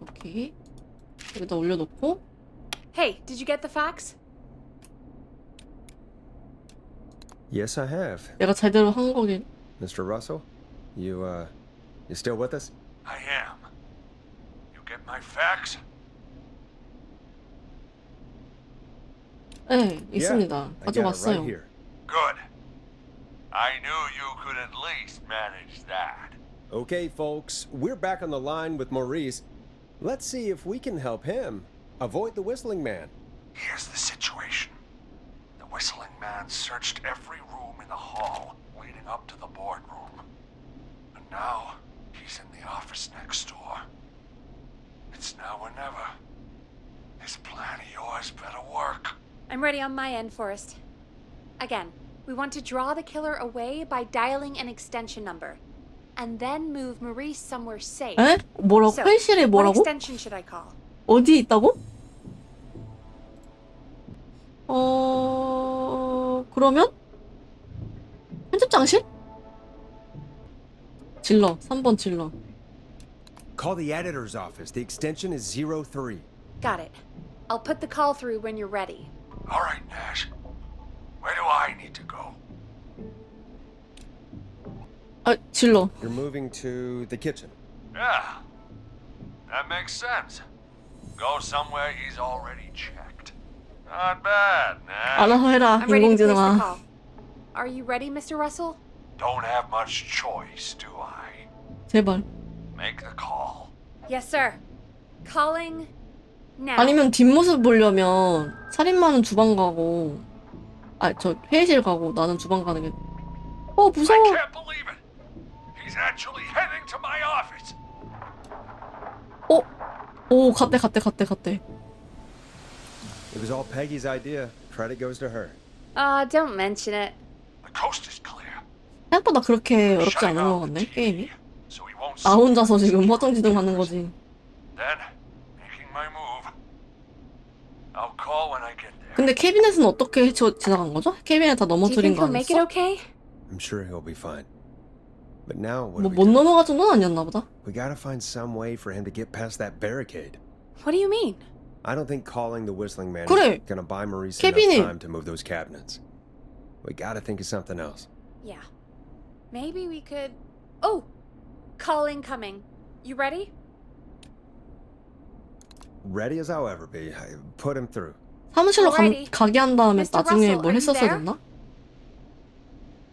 오케이. 여기다 올려놓고. Hey, did you get the fax? Yes, I have. 내가 제대로 한 거긴. Mr. Russell, you still with us? I am. You get my fax? 네, 있습니다. Yeah, I got it 가져왔어요. right here. Good. I knew you could at least manage that. Okay, folks, we're back on the line with Maurice. Let's see if we can help him avoid the Whistling Man. Here's the situation. The whistling man searched every room in the hall leading up to the boardroom. And now he's in the office next door. It's now or never. This plan of yours better work. I'm ready on my end, Forrest. Again, we want to draw the killer away by dialing an extension number. And then move Maurice somewhere safe. 에? 뭐라고? So, 회실에 what 뭐라고? extension should I call? 어디에 있다고? 그러면? 편집장실? 질러. 3번 질러. Call the editor's office. The extension is 03. Got it. I'll put the call through when you're ready. All right, Nash. Where do I need to go? 아, 질러. You're moving to the kitchen. Yeah. That makes sense. Go somewhere he's already checked. Not bad, Nash. 알아서 해라, I'm ready to place the 인공지능아. call. Are you ready, Mr. Russell? Don't have much choice, do I? 제발. Make the call. Yes, sir. Calling now. 아니면 뒷모습 보려면 살인마는 주방 가고, 저 회의실 가고 나는 주방 가는 게 어 I 무서워. can't believe it. He's actually heading to my office. 오 갔대. It was all Peggy's idea. Credit goes to her. Don't mention it. The coast is clear. 생각보다 그렇게 어렵지 Shutting 않은 것 off the 같네 게임이. TV, so he won't 나 see 혼자서 me. 지금 허둥지둥 하는 거지. Then, making my move. I'll call when I get there. 근데 캐비넷은 어떻게 지나간 거죠? 캐비넷 다 Do you 넘어뜨린 think 거 he'll make it 아니었어? okay? I'm sure he'll be fine. But now what 뭐 do we 못 do? 넘어가 정도는 아니었나 보다. We gotta find some way for him to get past that barricade. What do you mean? I don't think calling the whistling man 그래. is gonna buy Maurice 케빈이. enough time to move those cabinets. We gotta think of something else. Yeah. Maybe we could. Oh! Call incoming. You ready? Ready as I'll ever be. Put him through. 사무실로 Alrighty. 가게 한 다음에 Mr. 나중에 Russell, 뭘 are you 했었어야 there? 됐나?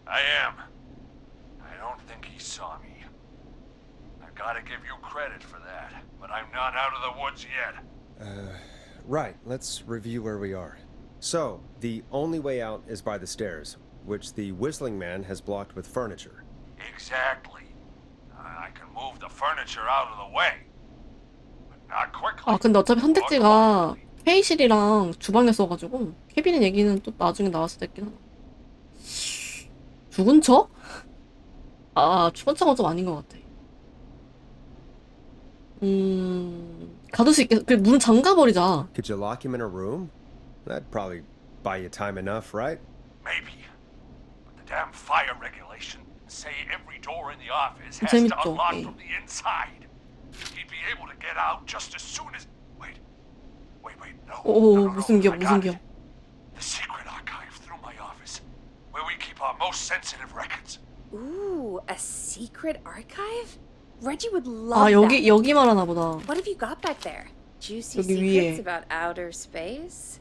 I am. I don't think he saw me. I've got to give you credit for that, but I'm not out of the woods yet. Right, let's review where we are. So, the only way out is by the stairs, which the whistling man has blocked with furniture. Exactly. I can move the furniture out of the way, but not quickly. 아 근데 어차피 or 선택지가 quietly. 회의실이랑 주방에 써가지고 케빈의 얘기는 또 나중에 나왔을 때 있긴 하다. 죽은 척? 아 죽은 척은 좀 아닌 것 같아. 가둘 수 있겠. 그 문 잠가버리자. Could you lock him in a room? That'd probably buy you time enough, right? Maybe. But the damn fire regulations say every door in the office has 재밌죠, to unlock 게임. from the inside. He'd be able to get out just as soon as. Wait, no. 오 no, 무슨 기억 I 무슨 got 기억. it. The secret archive through my office, where we keep our most sensitive records. Ooh, a secret archive? Reggie would love 아 여기 that. 여기 말하나 보다. What have you got back there? Juicy 여기 secrets 위에. about outer space?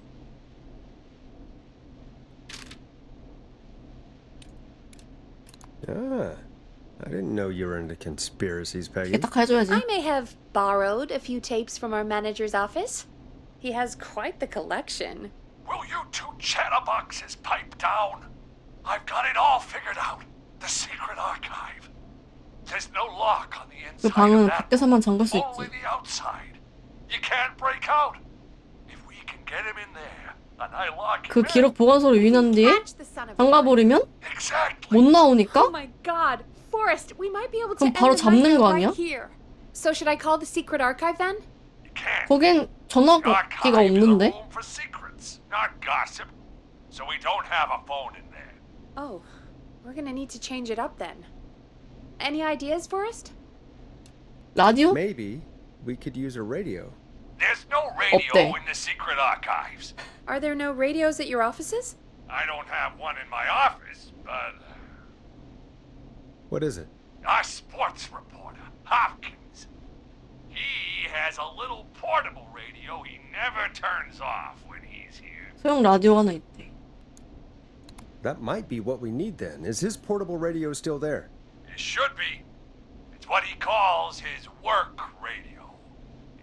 Ah, I didn't know you were into conspiracies, Peggy. 이게 딱 해줘야지. I may have borrowed a few tapes from our manager's office. He has quite the collection. Will you two chatterboxes pipe down? I've got it all figured out. The secret archive. There's no lock on the 그 inside of 방은 that. 밖에서만 잠글 수 Only 있지. the outside. You can't break out. If we can get him in there, and I lock him 그 in. 기록 보관소를 유인한 뒤에 Catch the son of a gun. 잠가버리면 Exactly. 못 나오니까 Oh my god, Forrest, we might be able to 그럼 end 바로 the 잡는 nightmare 거 right 아니야? here. So should I call the secret archive then? You can't. 거긴 전화기가 Archive is a 없는데. room for secrets, not gossip. So we don't have a phone in there. Oh, we're gonna need to change it up then. Any ideas, Forrest? 라디오? Maybe we could use a radio. There's no radio 없대. in the secret archives. Are there no radios at your offices? I don't have one in my office, but What is it? our sports reporter, Hopkins, he has a little portable radio he never turns off when he's here. 소형 라디오 하나 있대. That might be what we need then. Is his portable radio still there? It should be. It's what he calls his work radio.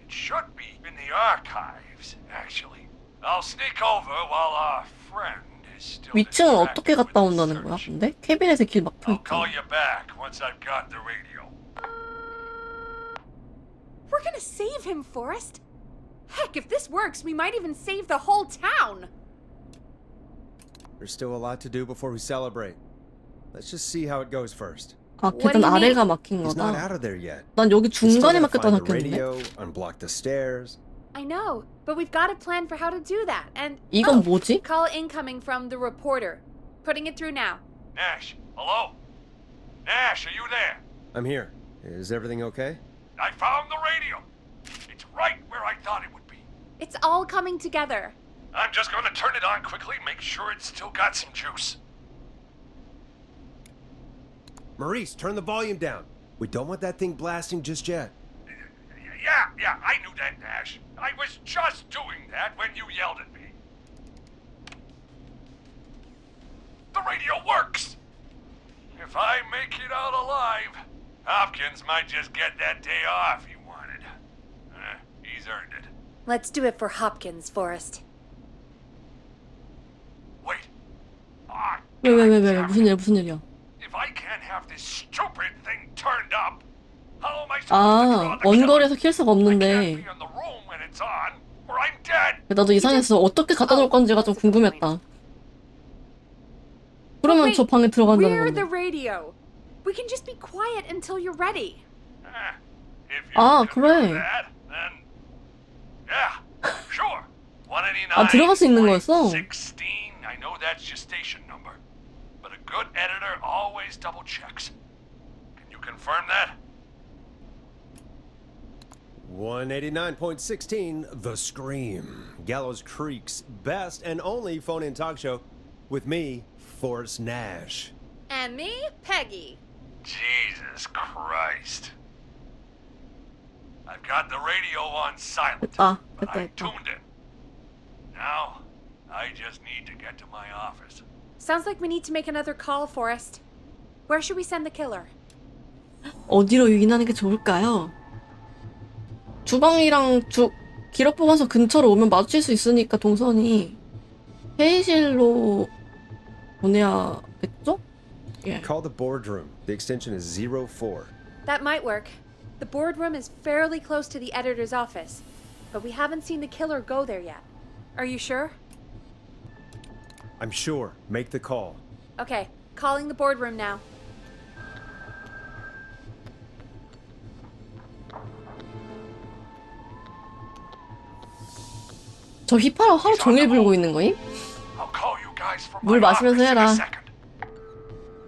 It should be in the archives, actually. I'll sneak over while our friend is still 위층은 distracted 어떻게 with 갔다 his 온다는 거야? search. 근데 캐비넷에 길 막혀 I'll call 있잖아. you back once I've got the radio. We're gonna save him, Forrest. Heck, if this works, we might even save the whole town. There's still a lot to do before we celebrate. Let's just see how it goes first. 아 What 계단 do you mean? 아래가 막힌 He's not 거다. out of there yet. 난 여기 We still 중간에 gotta 막혔다 find the 생각했는데. radio, unblock the stairs. I know, but we've got a plan for how to do that. And 이건 뭐지? call incoming from the reporter. Putting it through now. Nash, hello? Nash, are you there? I'm here. Is everything okay? I found the radio. It's right where I thought it would be. It's all coming together. I'm just going to turn it on quickly, make sure it's still got some juice. Maurice, turn the volume down. We don't want that thing blasting just yet. Yeah, I knew that, Nash. I was just doing that when you yelled at me. The radio works! If I make it out alive, Hopkins might just get that day off he wanted. He's earned it. Let's do it for Hopkins, Forrest. Wait. Ah, 왜 God damn it. 무슨 일이야? If this stupid thing turned up. How am I supposed to 아, draw the killer? 원거리에서 킬 수가 I can't 없는데. be in the room when it's on, or I'm dead. 나도 이상해서 어떻게 갖다 놓을 건지가 좀 궁금했다. 그러면 저 방에 들어간다는 We're the 건데. radio. We can just be quiet until you're ready. If you 아, can do 그래. that, then yeah, sure. 189. 아, 들어갈 수 있는 거였어? 16. I know that's your station number, but a good editor always double checks. Can you confirm that? 189.16, The Scream. Gallows Creek's best and only phone-in talk show with me, Forrest Nash. And me, Peggy. Jesus Christ. I've got the radio on silent, 됐다, but 됐다, I 됐다. tuned in. Now, I just need to get to my office. Sounds like we need to make another call, Forrest. Where should we send the killer? 어디로 유인하는 게 좋을까요? 주방이랑 기록 보관소 근처로 오면 마주칠 수 있으니까 동선이 회의실로 보내야겠죠? 예. Call the boardroom. The extension is 04. That might work. The boardroom is fairly close to the editor's office, but we haven't seen the killer go there yet. Are you sure? I'm sure. Make the call. Okay, calling the boardroom now. 저 휘파람 하루 종일 불고 있는 거임? I'll call you guys from 물 my 마시면서 office in a 해라. second.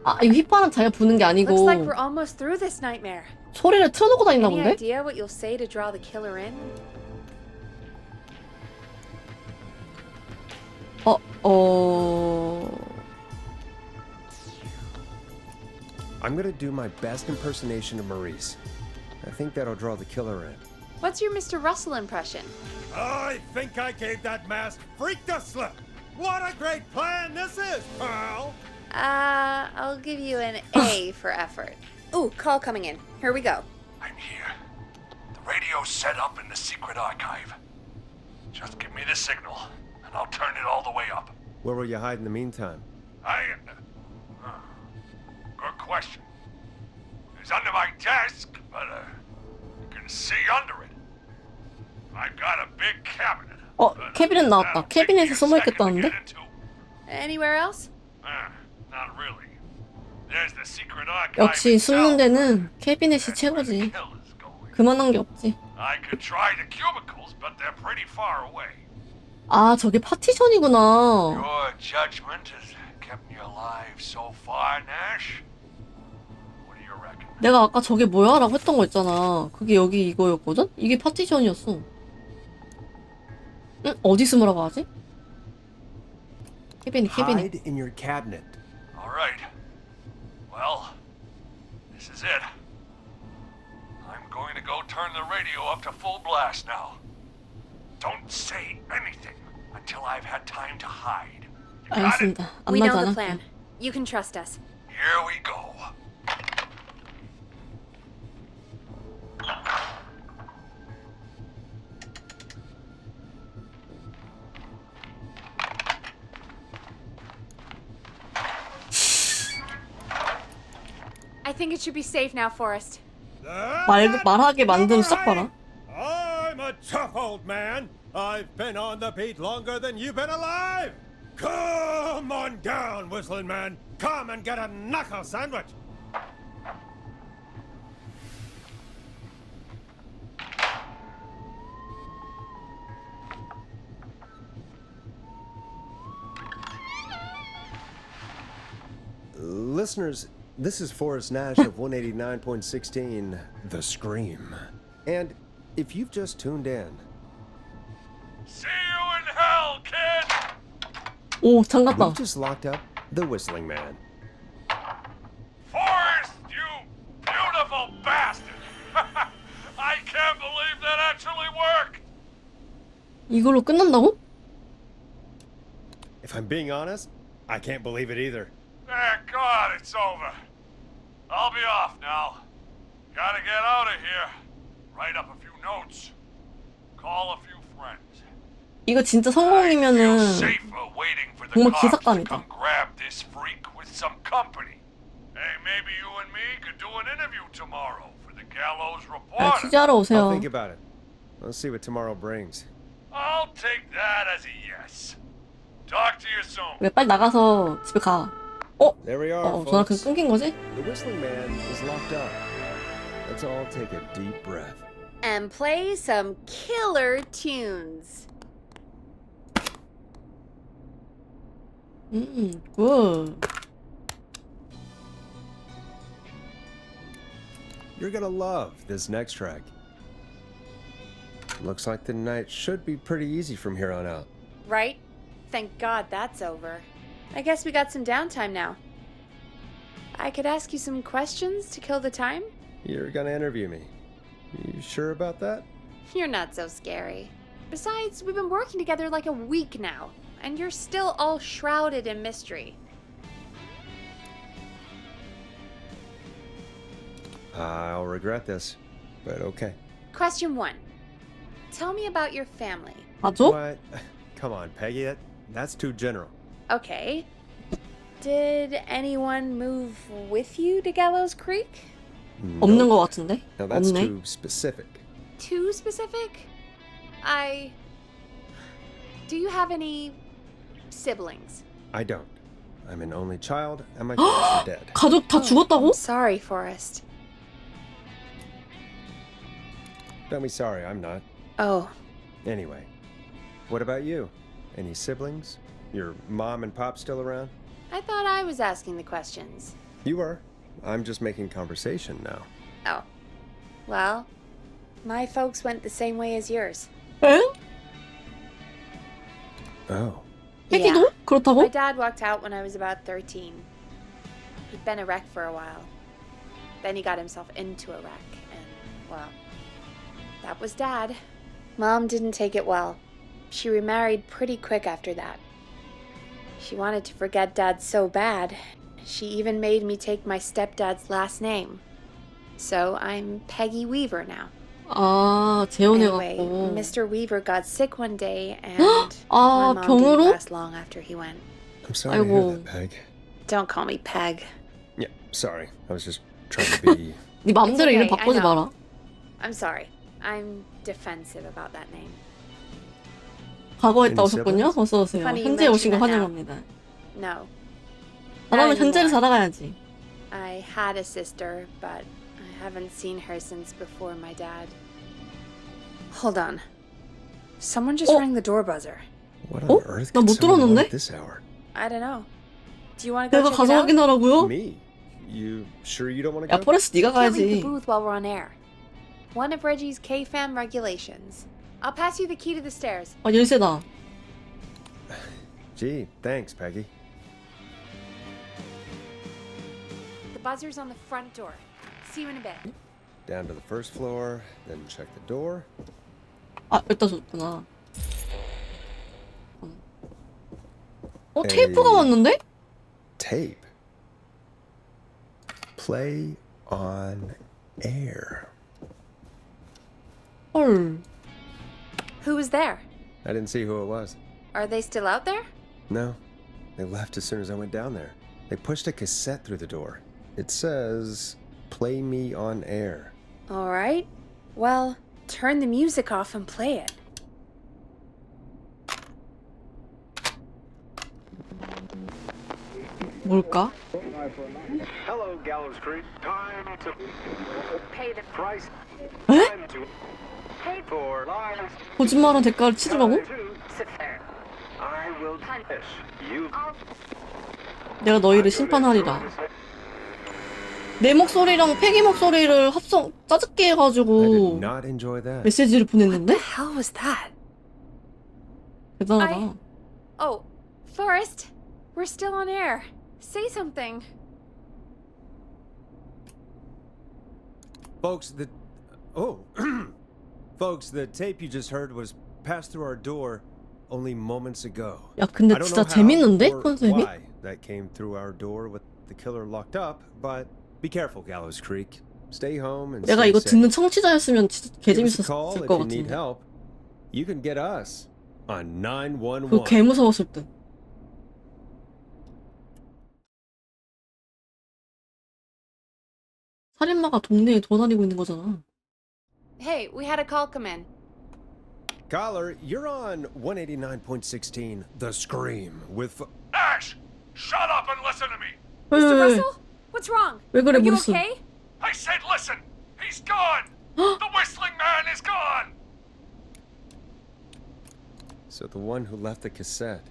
아, 이 휘파람 자기가 부는 게 아니고 Looks like we're almost through this nightmare. 소리를 틀어놓고 다니나 Any 본데? idea what you'll say to draw the killer in? I'm gonna do my best impersonation of Maurice. I think that'll draw the killer in. What's your Mr. Russell impression? I think I gave that masked freak the slip. What a great plan this is, pal! I'll give you an A for effort. Ooh, call coming in. Here we go. I'm here. The radio's set up in the secret archive. Just give me the signal, and I'll turn it all the way up. Where will you hide in the meantime? Good question. It's under my desk, but you can see under it. I've got a big cabinet. 캐비넷 나왔다. 캐비넷에 숨어 있겠다는데? Anywhere else? Not really. There's the secret archive. 역시 숨는 itself. 데는 캐비넷이 최고지. 그만한 게 없지. I could try the cubicles, but they're pretty far away. 아, 저게 파티션이구나. Your judgment has kept me alive so far, Nash. What do you reckon? 내가 아까 저게 뭐야? 라고 했던 거 있잖아. 그게 여기 이거였거든? 이게 파티션이었어. 응? 어디 숨으라고 하지? 캐비넷. Hide in your cabinet. All right. Well, this is it. I'm going to go turn the radio up to full blast now. Don't say anything until I've had time to hide. You got it? 알겠습니다. 안 We know 나지 the 않아? plan. You can trust us. Here we go. I think it should be safe now, Forrest. 말하게 만드는 싹 봐라. I'm a tough old man. I've been on the beat longer than you've been alive. Come on down, whistling man. Come and get a knuckle sandwich. Listeners, this is Forrest Nash of 189.16, The Scream. And if you've just tuned in, See you in hell, kid! 오, 장갑다. we've just locked up the Whistling Man. Forrest, you beautiful bastard! I can't believe that actually worked! 이걸로 끝난다고? If I'm being honest, I can't believe it either. Thank God it's over. I'll be off now. Gotta get out of here. Write up a few notes. Call a few friends. 이거 진짜 I feel 성공이면은 safer waiting for the 정말 cops to 기사감이다. come grab this freak with some company. Hey, maybe you and me could do an interview tomorrow for the Gallows 야, Report. 취재하러 I'll 오세요. think about it. Let's see what tomorrow brings. I'll take that as a yes. Talk to you soon. 왜 빨리 나가서 집에 가. There we are, 전화 그 folks. 끊긴 거지? The whistling man is locked up. Let's all take a deep breath. And play some killer tunes. 굿. You're gonna love this next track. Looks like the night should be pretty easy from here on out. Right? Thank God that's over. I guess we got some downtime now. I could ask you some questions to kill the time? You're gonna interview me. You sure about that? You're not so scary. Besides, we've been working together like a week now, and you're still all shrouded in mystery. I'll regret this, but okay. Question 1. Tell me about your family. 가족? What? Come on, Peggy. That's too general. Okay. Did anyone move with you to Gallows Creek? 없는 거 같은데? Now that's 없네. too specific. Too specific? Do you have any siblings? I don't. I'm an only child, and my parents are dead. 가족 다 죽었다고? I'm sorry, Forrest. Don't be sorry, I'm not. Oh, Anyway, what about you? Any siblings? Your mom and pop still around? I thought I was asking the questions. You were. I'm just making conversation now. Oh. Well, my folks went the same way as yours. 에? Oh. 패기도? My 그렇다고? dad walked out when I was about 13. He'd been a wreck for a while. Then he got himself into a wreck, and, well, that was Dad. Mom didn't take it well. She remarried pretty quick after that. She wanted to forget Dad so bad, she even made me take my stepdad's last name. So I'm Peggy Weaver now. 아, Anyway, 재혼해갖고. Mr. Weaver got sick one day, and my 아, mom 병으로? didn't last long after he went. I'm sorry to hear 아이고. that, Peg. Don't call me Peg. Yeah, sorry. I was just trying to be... 네 맘대로 It's 이름 okay, 바꾸지 I know. 마라. I'm sorry. I'm defensive about that name. 과거에 있다 Any 오셨군요. siblings? 어서 오세요. Funny you 현재에 오신 거 mention that 환영합니다. No. 사람은 Not 현재를 anymore. 살아가야지. I had a sister, but I haven't seen her since before my dad. Hold on. Someone just Oh. rang the door buzzer. What Oh? on earth 나 could 못 someone want 들었는데? at this hour? I don't know. Do you want to go 내가 check 가서 it out? 확인하라고요? Me? You sure you don't want to 야, go? 포레스트 네가 Can't leave 가야지. the booth while we're on air. One of Reggie's K-Fam regulations. I'll pass you the key to the stairs. 아, 열쇠다. Gee, thanks, Peggy. The buzzer's on the front door. See you in a bit. Down to the first floor, then check the door. 아, 여기다 줬구나. 테이프가 에이. 왔는데? Tape. Play on air. 헐. Who was there? I didn't see who it was. Are they still out there? No, they left as soon as I went down there. They pushed a cassette through the door. It says, "Play me on air." All right. Well, turn the music off and play it. 뭘까? Hello, Gallows Creek. Time to Pay the price. 에? Time to pay for lives. 거짓말한 대가를 치르라고? sit there. I will punish you. 내가 너희를 심판하리라. 내 목소리랑 패기 목소리를 합성 짜증게 I did 해가지고 not enjoy that. 메시지를 보냈는데? The hell was that? 대단하다. Oh, Forrest, we're still on air. Say something. Folks, folks, the tape you just heard was passed through our door only moments ago. 야, 근데 I don't 진짜 know how 재밌는데? or 컨셉이? why that came through our door with the killer locked up, but be careful, Gallows Creek. Stay home and 내가 stay 이거 safe. 듣는 청취자였으면 진짜 Give us a call 개재밌었을 if 것 you need 같은데. help. You can get us on 911. 그거 개무서웠을 듯. 살인마가 동네에 돌아다니고 있는 거잖아. Hey, we had a call come in. Caller, you're on 189.16 The Scream with. Ash! Shut up and listen to me! Mr. Russell? What's wrong? 왜 그래, Are you 무슨. okay? I said listen! He's gone! The whistling man is gone! So the one who left the cassette,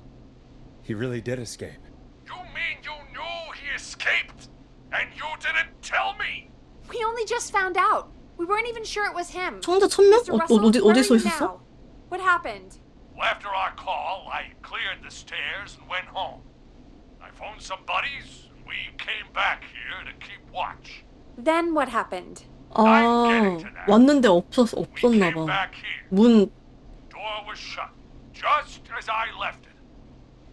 he really did escape. You mean you knew he escaped? And you didn't tell me? We only just found out. We weren't even sure it was him. 청자 1000명? Mr. Russell, 어디 where are 써 you 있었어? now? What happened? Well, after our call, I cleared the stairs and went home. I phoned some buddies, and we came back here to keep watch. Then what happened? 아, 왔는데 We 없었나 came 봐. back here. 문 Door was shut, just as I left it.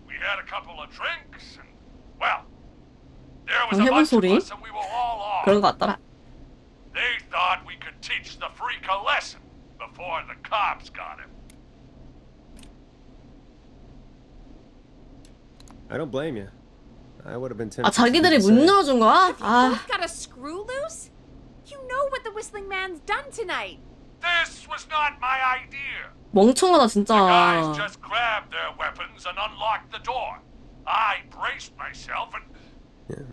We had a couple of drinks, and, well, there was a 해본 bunch of 소리? us, and we were all 그런 armed. 거 같더라. They thought we could teach the freak a lesson before the cops got him. I don't blame you. I would have been tempted. 아, 자기들이 to 문 say. 열어준 거야? Have you 아, both got a screw loose? You know what the whistling man's done tonight. This was not my idea. 멍청하다 The guys 진짜. just grabbed their weapons and unlocked the door. I braced myself and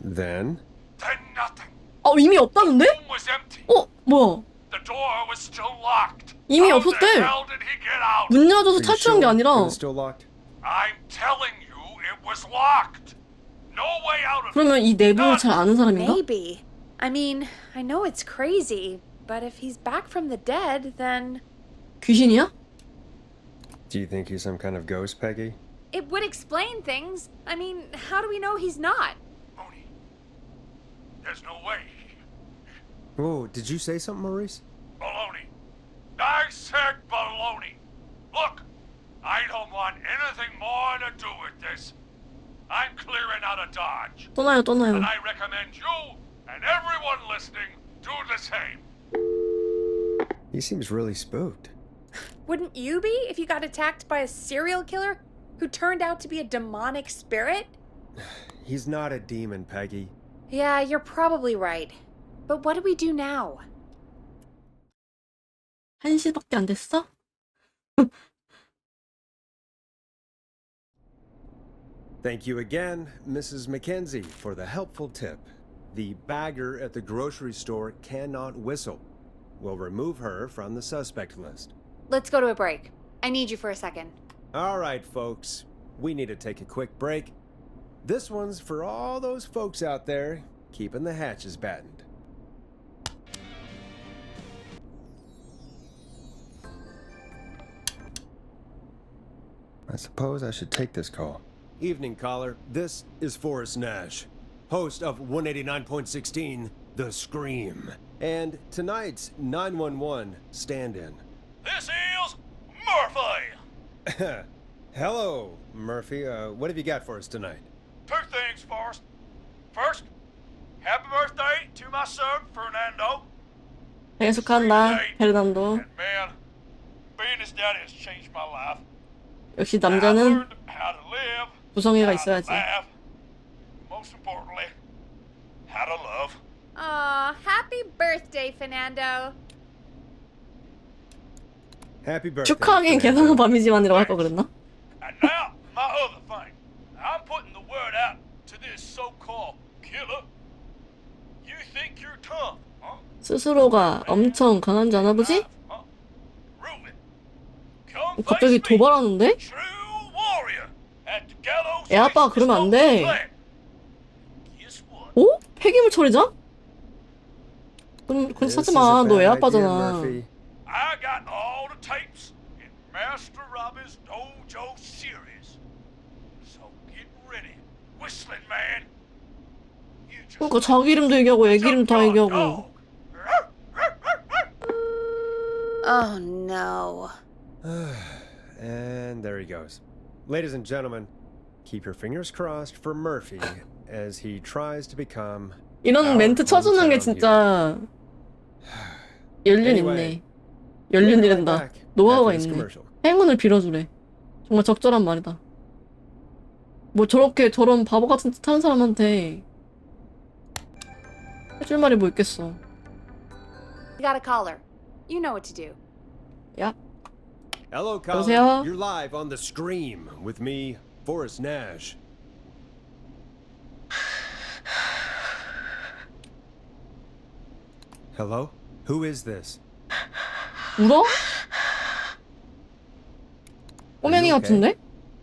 Then? then nothing. 이미 없다는데? Room was empty. 뭐야? The door was still locked. 이미 How 없었대. the hell did he get out? 문 열어줘서 Are you 탈출한 게 sure 아니라. it was still locked? I'm telling you, it was locked. No way out of it. 그러면 이 내부를 잘 아는 사람인가? Maybe. I mean, I know it's crazy, but if he's back from the dead, then 귀신이야? Do you think he's some kind of ghost, Peggy? it would explain things. I mean, how do we know he's not? Mooney, there's no way. Whoa, did you say something, Maurice? Baloney. I said baloney. Look, I don't want anything more to do with this. I'm clearing out of Dodge. 떠나요. And I recommend you and everyone listening do the same. He seems really spooked. Wouldn't you be if you got attacked by a serial killer who turned out to be a demonic spirit? He's not a demon, Peggy. Yeah, you're probably right. But what do we do now? 1시밖에 안 됐어? Thank you again, Mrs. Mackenzie, for the helpful tip. The bagger at the grocery store cannot whistle. We'll remove her from the suspect list. Let's go to a break. I need you for a second. All right, folks. We need to take a quick break. This one's for all those folks out there keeping the hatches battened. I suppose I should take this call. Evening, caller. This is Forrest Nash, host of 189.16 The Scream, and tonight's 911 stand-in. This is Murphy. Hello, Murphy. What have you got for us tonight? Two things, Forrest. First, happy birthday to my son, Fernando. 계속한다, 페르난도. And man, being his daddy has changed my life. 역시 I 남자는 learned how to live, 구성애가 how to 있어야지. laugh, most importantly, how to love. Aw, happy birthday, Fernando. Happy birthday. 축하하긴 Fernando. 개성은 밤이지만이라고 할 거 그랬나? And now, my other thing. I'm putting the word out to this so-called killer. You think you're tough, huh? 스스로가 엄청 강한 줄 아나 보지? Huh? Prove it. Come 갑자기 face me. 도발하는데? True warrior at the gallows 애 아빠가 races 그러면 안 of 돼. the land. Guess what? 오? 폐기물 처리자? 그럼 This 사지 is 마. a 너 애 bad idea, 아빠잖아. Murphy. I got all the tapes in Master Robbie's Dojo series. So get ready, whistling man. You just 그러니까 자기 이름도 얘기하고 애기 이름 다 took your 얘기하고. dog. Oh no. And there he goes. Ladies and gentlemen, keep your fingers crossed for Murphy as he tries to become 이런 our 멘트 쳐주는 게 hometown 진짜 연륜 Anyway, 있네. 연륜이란다. back 노하우가 after this 있네. commercial. 행운을 빌어주래. 정말 적절한 말이다. 뭐 저런 바보 같은 짓 하는 사람한테 해줄 말이 뭐 있겠어. You gotta call her. You know what to do. 야, Hello, Colin. 여보세요? You're live on the Scream with me, Forrest Nash. Hello? Who is this? 울어? Are 꼬맹이 you okay? 같은데?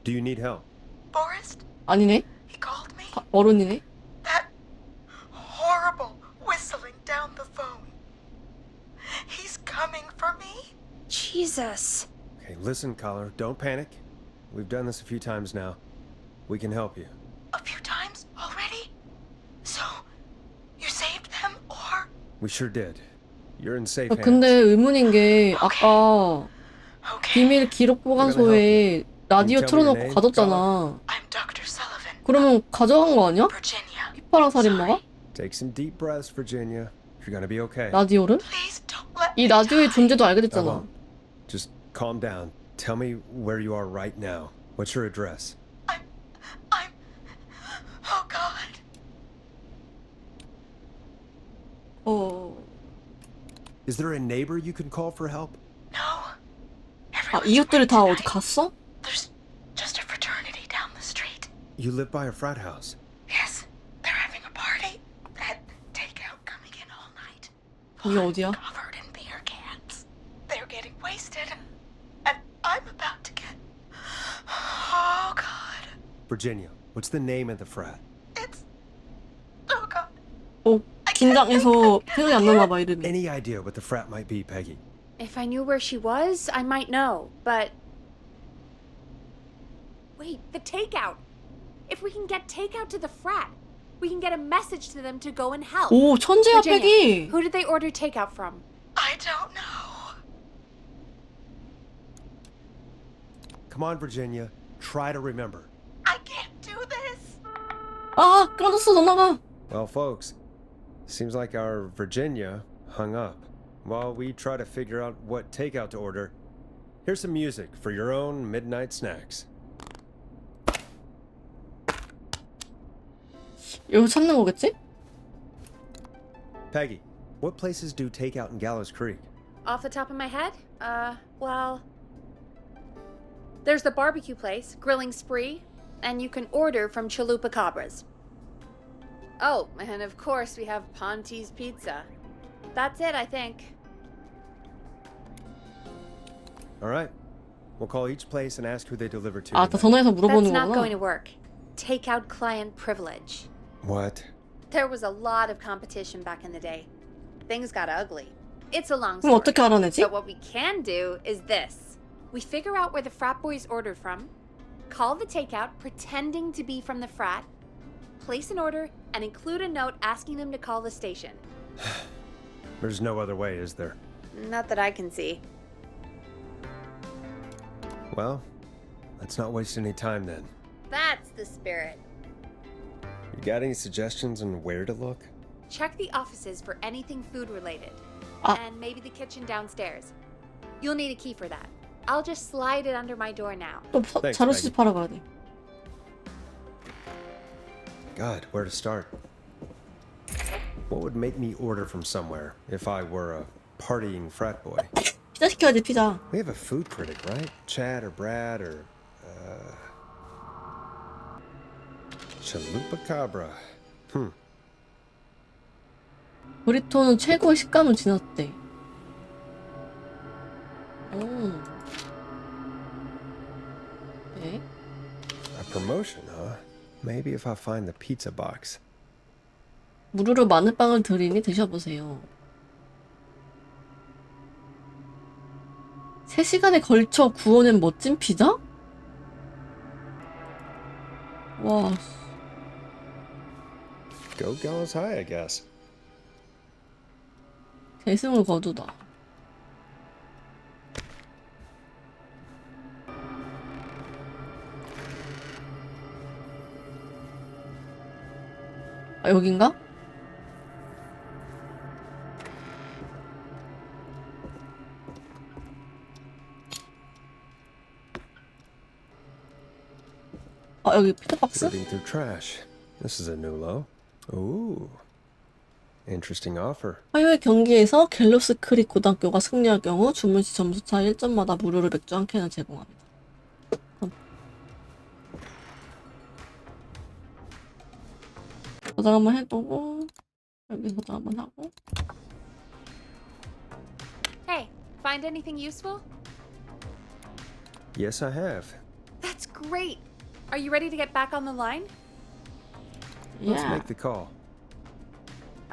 Do you need help? Forrest, 아니네. he called me. 어른이네. That horrible whistling down the phone. He's coming for me. Jesus. Okay, listen, Colin. Don't panic. We've done this a few times now. We can help you. A few times already? So, you saved them, or? We sure did. You're in safe 야, hands. 근데 의문인 게 아까 Okay. 비밀 기록 보관소에 라디오 Can you tell me your 틀어놓고 name, 가뒀잖아. I'm Dr. Sullivan. 그러면 가져간 거 아니야? Virginia. 휘파람 살인마가? Take some deep breaths, Virginia. You're gonna be okay. 라디오를? Please don't let 이 me 라디오의 die. 존재도 알게 I 됐잖아. won't. Just calm down. Tell me where you are right now. What's your address? Oh God. Is there a neighbor you can call for help? No. 아, Everyone's 이웃들이 away 다 어디 tonight. 갔어? There's just a fraternity down the street. You live by a frat house. Yes, they're having a party. Had takeout coming in all night. 이게 어디야? Covered in beer cans. They're getting wasted. And I'm about to get... Oh God. Virginia, what's the name of the frat? It's... Oh God. 긴장해서 생각이 안 나나 봐, 이름이. Any idea what the frat might be, Peggy? If I knew where she was, I might know, but... Wait, the takeout! If we can get takeout to the frat, we can get a message to them to go and help. 오, 천재야, Virginia, 패기! who did they order takeout from? I don't know. Come on, Virginia. Try to remember. I can't do this. 아, 끊어졌어, 전화가. Well, folks, seems like our Virginia hung up. While we try to figure out what takeout to order, here's some music for your own midnight snacks. 이거 찾는 거겠지? Peggy, what places do takeout in Gallows Creek? Off the top of my head? Well... There's the barbecue place, Grilling Spree, and you can order from Chalupa Cabras. Oh, and of course we have Ponte's Pizza. That's it, I think. All right. We'll call each place and ask who they deliver to. 아, 다 tonight. 전화해서 That's 물어보는 not going to 거구나. work. Takeout client privilege. What? There was a lot of competition back in the day. Things got ugly. It's a long 그럼 story. 어떻게 알아내지? But what we can do is this. We figure out where the frat boys ordered from, call the takeout pretending to be from the frat, place an order, and include a note asking them to call the station. There's no other way, is there? Not that I can see. Well, let's not waste any time then. That's the spirit. You got any suggestions on where to look? Check the offices for anything food related. Ah. And maybe the kitchen downstairs. You'll need a key for that. I'll just slide it under my door now. 또 Thanks, 자료 Maggie. 수집하러 가야 돼. God, where to start? What would make me order from somewhere if I were a partying frat boy? 피자 시켜야지, 피자. We have a food critic, right? Chad or Brad or Chalupa Cabra. 브리토는 최고의 식감을 지났대. 네. A promotion, huh? Maybe if I find the pizza box. 무료로 마늘빵을 드리니 드셔보세요. 3시간에 걸쳐 구워낸 멋진 피자? 와, Go Gallows High, I guess. 대승을 거두다. 아, 여긴가? 아, 여기 피자 박스? Rooting through trash. This is a new low. Ooh. Interesting offer. 화요일 경기에서 갤로스 크릭 고등학교가 승리할 경우 주문 시 점수차 1점마다 무료로 맥주 한 캔을 제공합니다. 저장 한번 해보고 여기 저장 한번 하고. Hey, find anything useful? Yes, I have. That's great. Are you ready to get back on the line? Let's Yeah. make the call.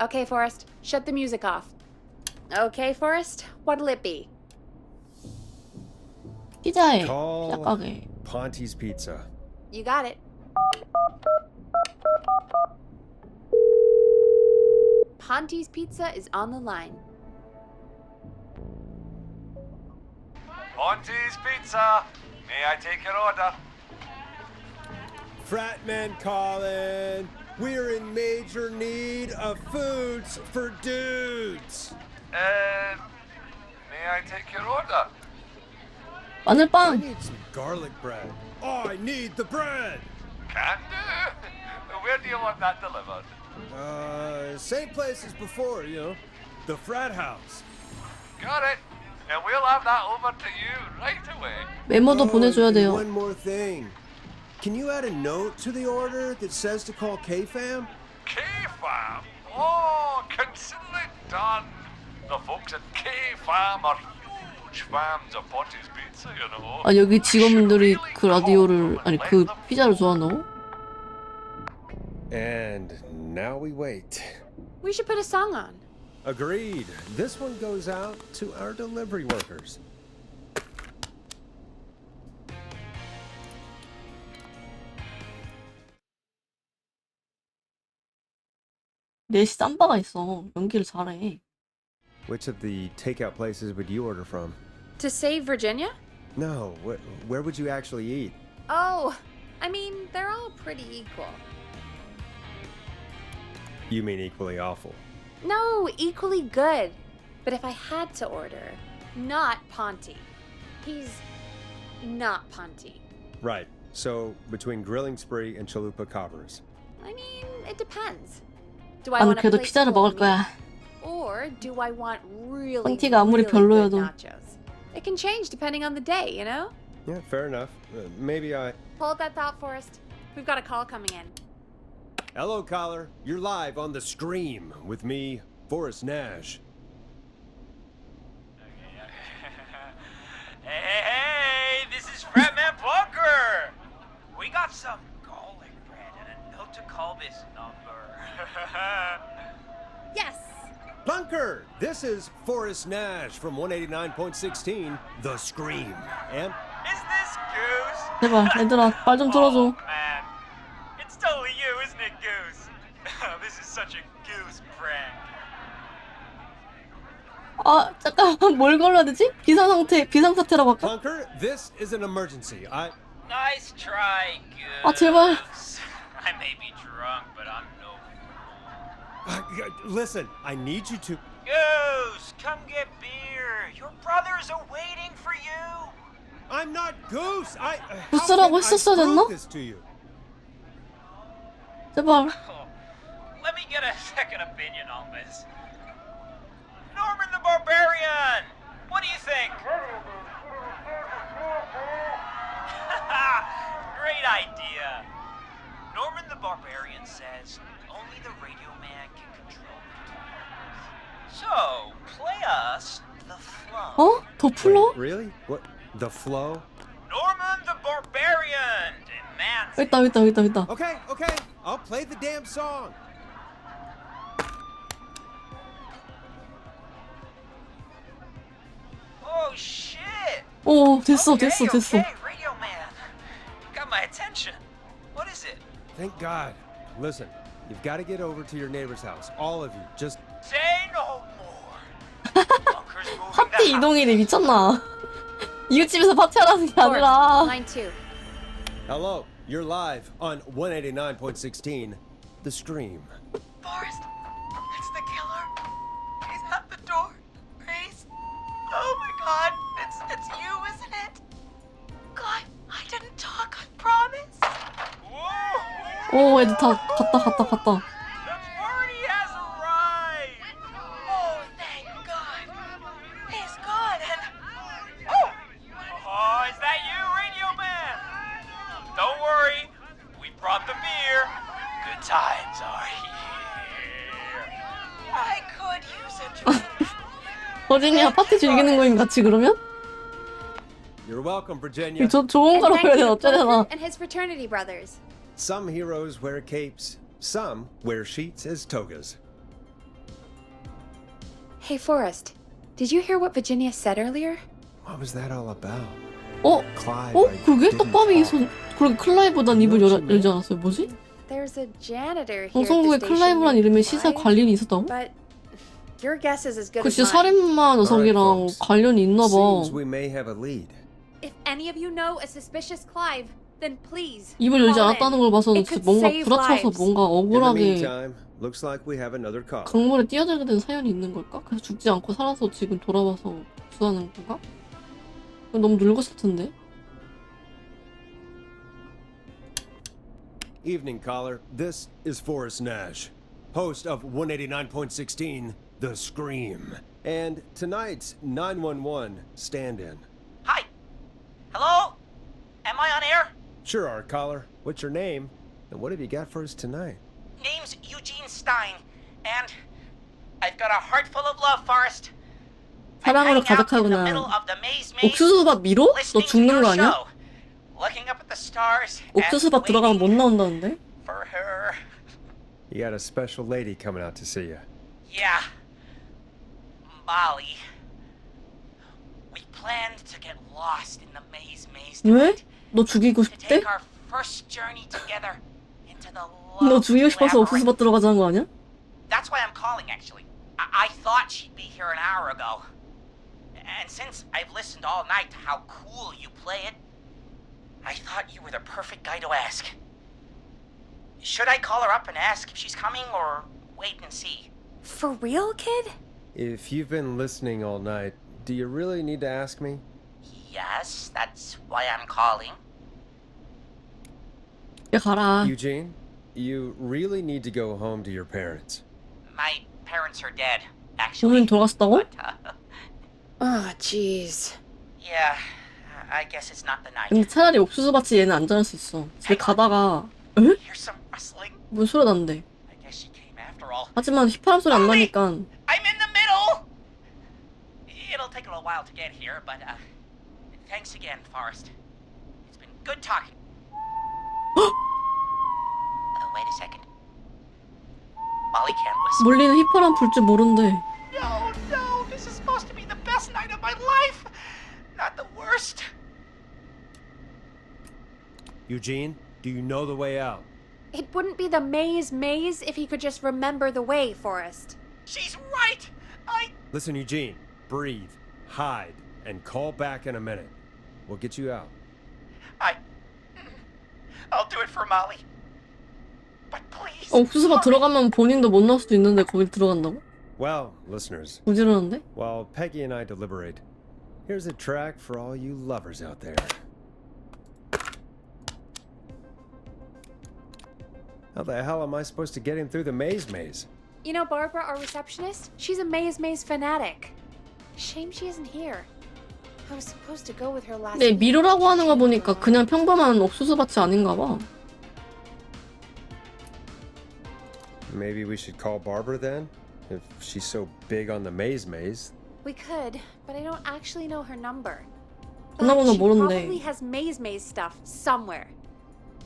Okay, Forrest, shut the music off. Okay, Forrest, what'll it be? 피자에 Call 피자 가게. Ponte's Pizza. You got it. Ponte's Pizza is on the line. Ponte's Pizza. May I take your order? Fratman calling. We're in major need of foods for dudes. May I take your order? I 마늘빵. need some garlic bread. I need the bread. Can do. Where do you want that delivered? Same place as before, you know, the frat house. Got it. And we'll have that over to you right away. 메모도 보내줘야 and 돼요. one more thing. Can you add a note to the order that says to call K-Fam? K-Fam? Oh, consider it done. The folks at K-Fam are huge fans of Ponte's Pizza, you know. 아 여기 직원분들이 그 라디오를 아니 그 피자를 좋아한다고? And now we wait. We should put a song on. Agreed. This one goes out to our delivery workers. 넷이 쌈바가 있어. 연기를 잘해. Which of the takeout places would you order from? To save Virginia? No, where would you actually eat? Oh, I mean, they're all pretty equal. You mean equally awful. No, equally good. But if I had to order, not Ponte. He's not Ponte. Right. So between Grilling Spree and Chalupa Cabras. I mean, it depends. Do I 나는 want a 그래도 plate 피자를 full 먹을 of 거야. meat, or do I want really, ponte가 아무리 really good 별로여도. nachos? It can change depending on the day, you know? Yeah, fair enough. Maybe I... Hold that thought, Forrest. We've got a call coming in. Hello, caller. You're live on the Scream with me, Forrest Nash. Hey, this is Fratman Bunker. We got some garlic bread and a note to call this number. Yes! Bunker, this is Forrest Nash from 189.16, The Scream. And Is this Goose? 제발 얘들아 말 좀 들어줘. Oh, man. It's totally you, isn't it, Goose? This is such a Goose prank. 아 잠깐 뭘 걸러야 되지? 비상사태라고 할까? Bunker, this is an emergency. Nice try, Goose. 아 제발. I may be drunk, but I'm no fool. Listen, I need you to... Goose, come get beer. Your brothers are waiting for you. I'm not Goose. 부스라고 How can I 했었어야 prove 됐나? this to you? 제발. Oh, let me get a second opinion on this. Norman the Barbarian! What do you think? Great idea. Norman the Barbarian says only the radio man can control it. So, play us the flow. 어? 더 풀러? Wait, really? What? The flow? Norman the Barbarian! And man, 있다. Okay. I'll play the damn song. oh shit! 오 됐어. Okay, radio man. Got my attention. What is it? Thank God. Listen, you've got to get over to your neighbor's house. All of you. Just Say no more. Bunker's moving 파티 the house. 이동이래 미쳤나? 이웃집에서 파티하라는 게 Forrest, 아니라. line 2. hello. You're live on 189.16, The Scream. Forrest, it's the killer. He's at the door. Grace. Oh my God, it's you, isn't it? God, I didn't talk. I promise. Whoa! 오 애들 다 갔다. The party has arrived. rewards are here. I could use a drink. 버지니아 파티 즐기는 거임 같이 그러면? You're welcome, Virginia. 저 좋은 And 거로 thank 보여야 돼 you to 어쩌려나. Blofeld and his fraternity brothers. Some heroes wear capes, some wear sheets as togas. Hey, Forrest, did you hear what Virginia said earlier? What was that all about? 어? Clive, I 그게 didn't 떡밥이 talk. 그렇게 클라이브란 입을 열지 않았어요? 뭐지? There's a janitor here at the 방송국에 station 클라이브란 named 이름의 시사 Clive, 관련이 있었다고? but your guess is as good 그 as 진짜 mine. 살인마 녀석이랑 folks. 관련이 있나 봐. Seems we may have a lead. If any of you know a suspicious Clive, then please 입을 열지 call 않았다는 in. 걸 봐서는 It 진짜 could 뭔가 save 구라쳐서 lives. 뭔가 In the 억울하게 meantime, looks like we have another call. 강물에 뛰어들게 된 사연이 있는 걸까? 그래서 죽지 않고 살아서 지금 돌아와서 복수하는 건가? 너무 늙었을 텐데. Evening, caller. This is Forrest Nash, host of 189.16, The Scream. And tonight's 911 stand-in. Hi. Hello? Am I on air? Sure are, caller. What's your name? And what have you got for us tonight? Name's Eugene Stein, and I've got a heart full of love, Forrest. I'm 사랑으로 hanging out in the middle 가득하구나. of the maze maze, 옥수수밭 미로? 너 listening to 죽는 your 거 아니야? show, looking up at the stars, and 옥수수밭 들어가면 못 waiting 나온다는데? for her. You got a special lady coming out to see you. Yeah. Molly. We planned to get lost in the maze 왜? tonight. 너 죽이고 To 싶대? take our first journey together into the 너 love 죽이고 싶어서 labyrinth. 옥수수밭 들어가자는 거 아니야? That's why I'm calling, actually. I thought she'd be here an hour ago. And since I've listened all night to how cool you play it, I thought you were the perfect guy to ask. Should I call her up and ask if she's coming, or wait and see? For real, kid? If you've been listening all night, do you really need to ask me? Yes, that's why I'm calling. 야 가라. Eugene, you really need to go home to your parents. My parents are dead, actually. 부모님 돌아갔었다고? But, Oh, jeez. yeah, I guess it's not the night. 근데 차라리 옥수수밭이 얘는 안전할 수 있어. 집에 가다가 에? Here's some rustling. 뭔 소리 났는데. I guess she came after all. 하지만 휘파람 소리 안 나니까 I'm in the middle! It'll take a little while to get here, but thanks again, Forrest. It's been good talking. Wait a second. Molly can't whistle. 몰리는 휘파람 불 줄 모른대. No, no, this is supposed to be the best night of my life! Not the worst. Eugene, do you know the way out? It wouldn't be the maze if he could just remember the way, Forrest. She's right! Listen, Eugene, breathe, hide, and call back in a minute. We'll get you out. I'll do it for Molly. But please. 옥수수밭 들어가면 본인도 못 나올 수도 있는데 거길 들어간다고? Well, listeners, 부지런한데? while Peggy and I deliberate, here's a track for all you lovers out there. How the hell am I supposed to get him through the maze? You know Barbara, our receptionist? She's a maze fanatic. Shame she isn't here. I was supposed to go with her last 근데 week. 미로라고 하는 거 보니까 그냥 평범한 옥수수밭이 아닌가 봐. Maybe we should call Barbara then? If she's so big on the maze. We could, but I don't actually know her number. 전화번호 She 모르는데. probably has maze stuff somewhere.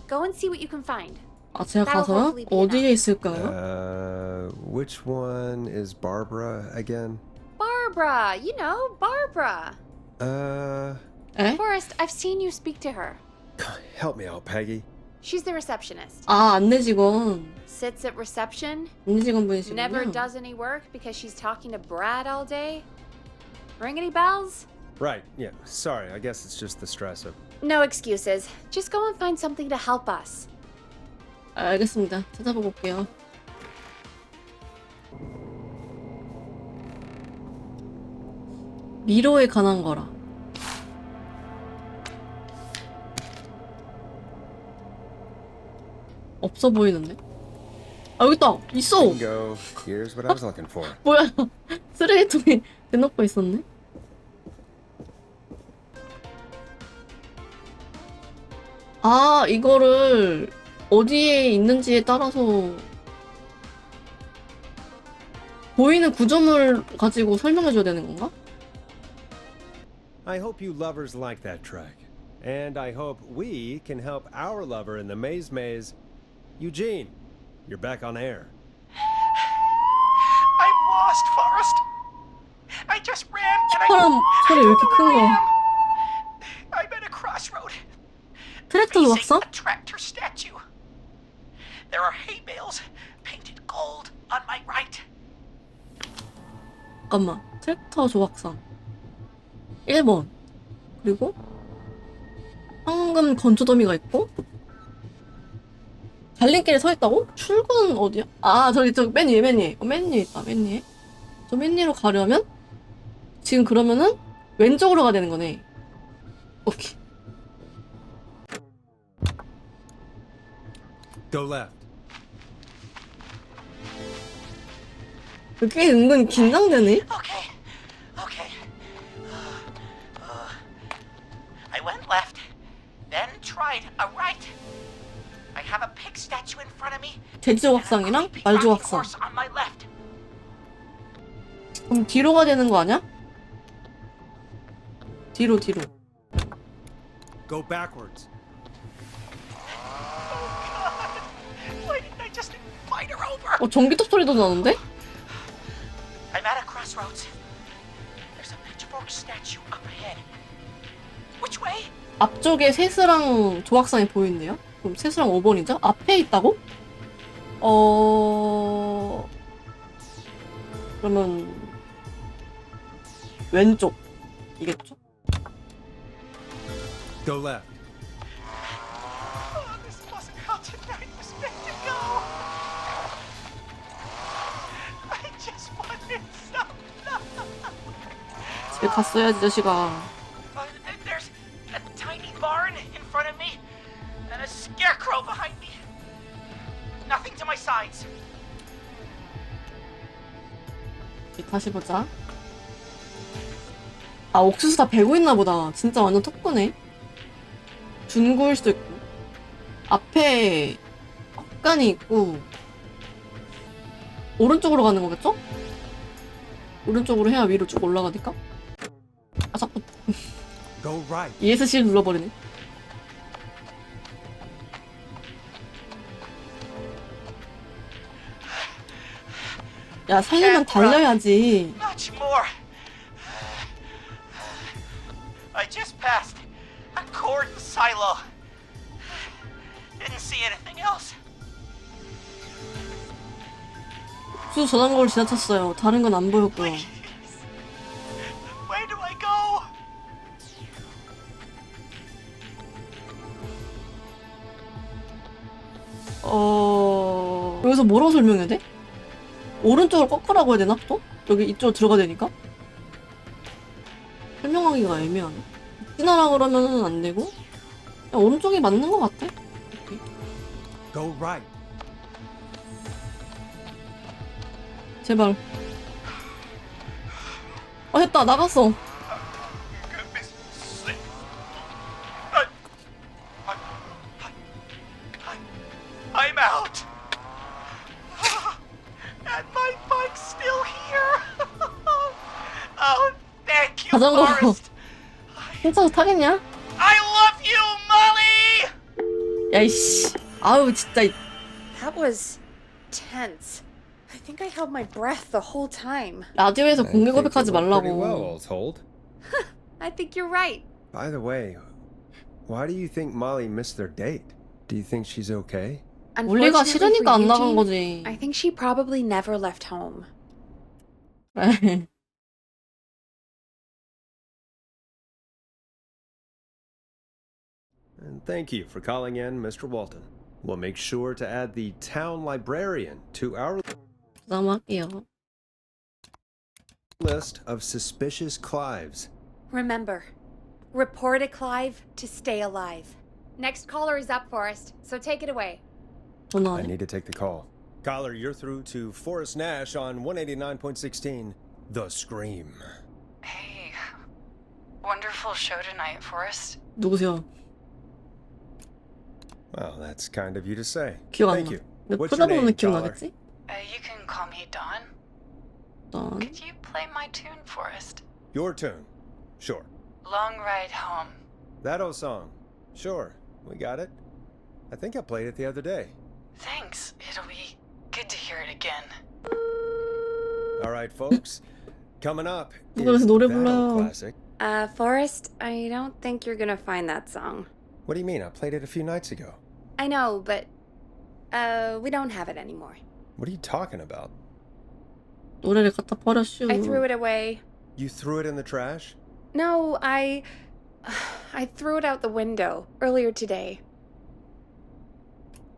Go and see what you can find. 아 제가 That'll 가서요? hopefully be 어디에 enough. 있을까요? Which one is Barbara again? Barbara! You know, Barbara! 에? Forrest, I've seen you speak to her. Help me out, Peggy. She's the receptionist. 아 안내 직원. Sits at reception. 안내 직원분이시군요. Never does any work because she's talking to Brad all day. Ring any bells? Right, yeah, sorry, I guess it's just the stress of... No excuses. Just go and find something to help us. 알겠습니다. 찾아보고 올게요. 미로에 관한 거라. 없어 보이는데? 아 여기 있다! 있어! Bingo, here's what I was looking for. 뭐야? 쓰레기통에 대놓고 있었네? 아 이거를 어디에 있는지에 따라서 보이는 구조물 가지고 설명해줘야 되는 건가? I hope you lovers like that track. And I hope we can help our lover in the maze maze. Eugene, you're back on air. I'm lost, Forrest. I just ran and 사람 소리 왜 이렇게 큰 거야? I'm at a crossroad. 트랙터 Facing 조각상? a tractor statue. There are hay bales painted gold on my right. 잠깐만. 트랙터 조각상 1번. 그리고 황금 건초더미가 있고 갈림길에 서 있다고? 출구는 어디야? 아 저기 맨 위에 맨 위에 맨 위에 있다 맨 위에. 저 맨 위로 가려면 지금 그러면은 왼쪽으로 가야 되는 거네. 오케이. Go left. 꽤 은근 긴장되네. Okay. I went left, then tried a right. I have a pig statue in front of me. 돼지 조각상이랑 말 조각상. Horse on my left. 그럼 뒤로 가야 되는 거 아니야? 뒤로. Go backwards. Why didn't I just invite her over? 전기톱 소리도 나는데? I'm at a crossroads. There's a pitchfork statue up ahead. Which way? 앞쪽에 세스랑 조각상이 보이는데요? 그럼 세스랑 5번이죠? 앞에 있다고? 그러면 왼쪽이겠죠? Go left. Oh, this wasn't how tonight was meant to go. I just wanted some love. 집에 갔어야지 자식아. There's a tiny barn in front of me and a scarecrow behind me. Nothing to my sides. 다시 보자. 아 옥수수 다 베고 있나 보다. 진짜 완전 턱구네. 준구일 수도 있고. 앞에 헛간이 있고 오른쪽으로 가는 거겠죠? 오른쪽으로 해야 위로 쭉 올라가니까. 아 자꾸 Go right. ESC를 눌러버리네. 야 살려면 달려야지. Much more. I just passed a corn silo. Didn't see anything else. 옥수수 저장고를 지나쳤어요. 다른 건 안 보였고요. Where do I go? 여기서 뭐라고 설명해야 돼? 오른쪽을 꺾으라고 해야 되나 또? 여기 이쪽으로 들어가야 되니까? 설명하기가 애매하네. 지나라 그러면은 안 되고 그냥 오른쪽이 맞는 것 같아. 오케이. Go right. 제발. 됐다 나갔어. I'm out. And my bike's still here. Oh, thank you, 자전거 Forrest. 진짜 타겠냐? I love you, Molly. 야이씨. 아우 진짜. That was tense. I think I held my breath the whole time. 라디오에서 I 공개 think 고백하지 it went pretty well, 말라고. all told. I think you're right. By the way, why do you think Molly missed their date? Do you think she's okay? 원리가 Unfortunately 싫으니까 for 안 나간 Eugene, 거지. I think she probably never left home. And thank you for calling in, Mr. Walton. We'll make sure to add the town librarian to our 부담할게요. list of suspicious Clives. Remember, report a Clive to stay alive. Next caller is up, Forrest, so take it away. I 전화하네. need to take the call. Caller, you're through to Forrest Nash on 189.16, The Scream. Hey. Wonderful show tonight, Forrest. 누구세요? Well, that's kind of you to say. 기억 안 Thank 나. you. 근데 What's your 쳐다보면 name, 기억 caller? 나겠지? You can call me Dawn. 일단. Could you play my tune, Forrest? Your tune. Sure. Long Ride Home. That old song. Sure. We got it. I think I played it the other day. Thanks. It'll be good to hear it again. All right, folks. Coming up 누가 is 그래서 노래 that old 불러요. classic. Forrest, I don't think you're gonna find that song. What do you mean? I played it a few nights ago. I know, but, we don't have it anymore. What are you talking about? 노래를 갖다 버렸슈. I threw it away. You threw it in the trash? No, I threw it out the window earlier today.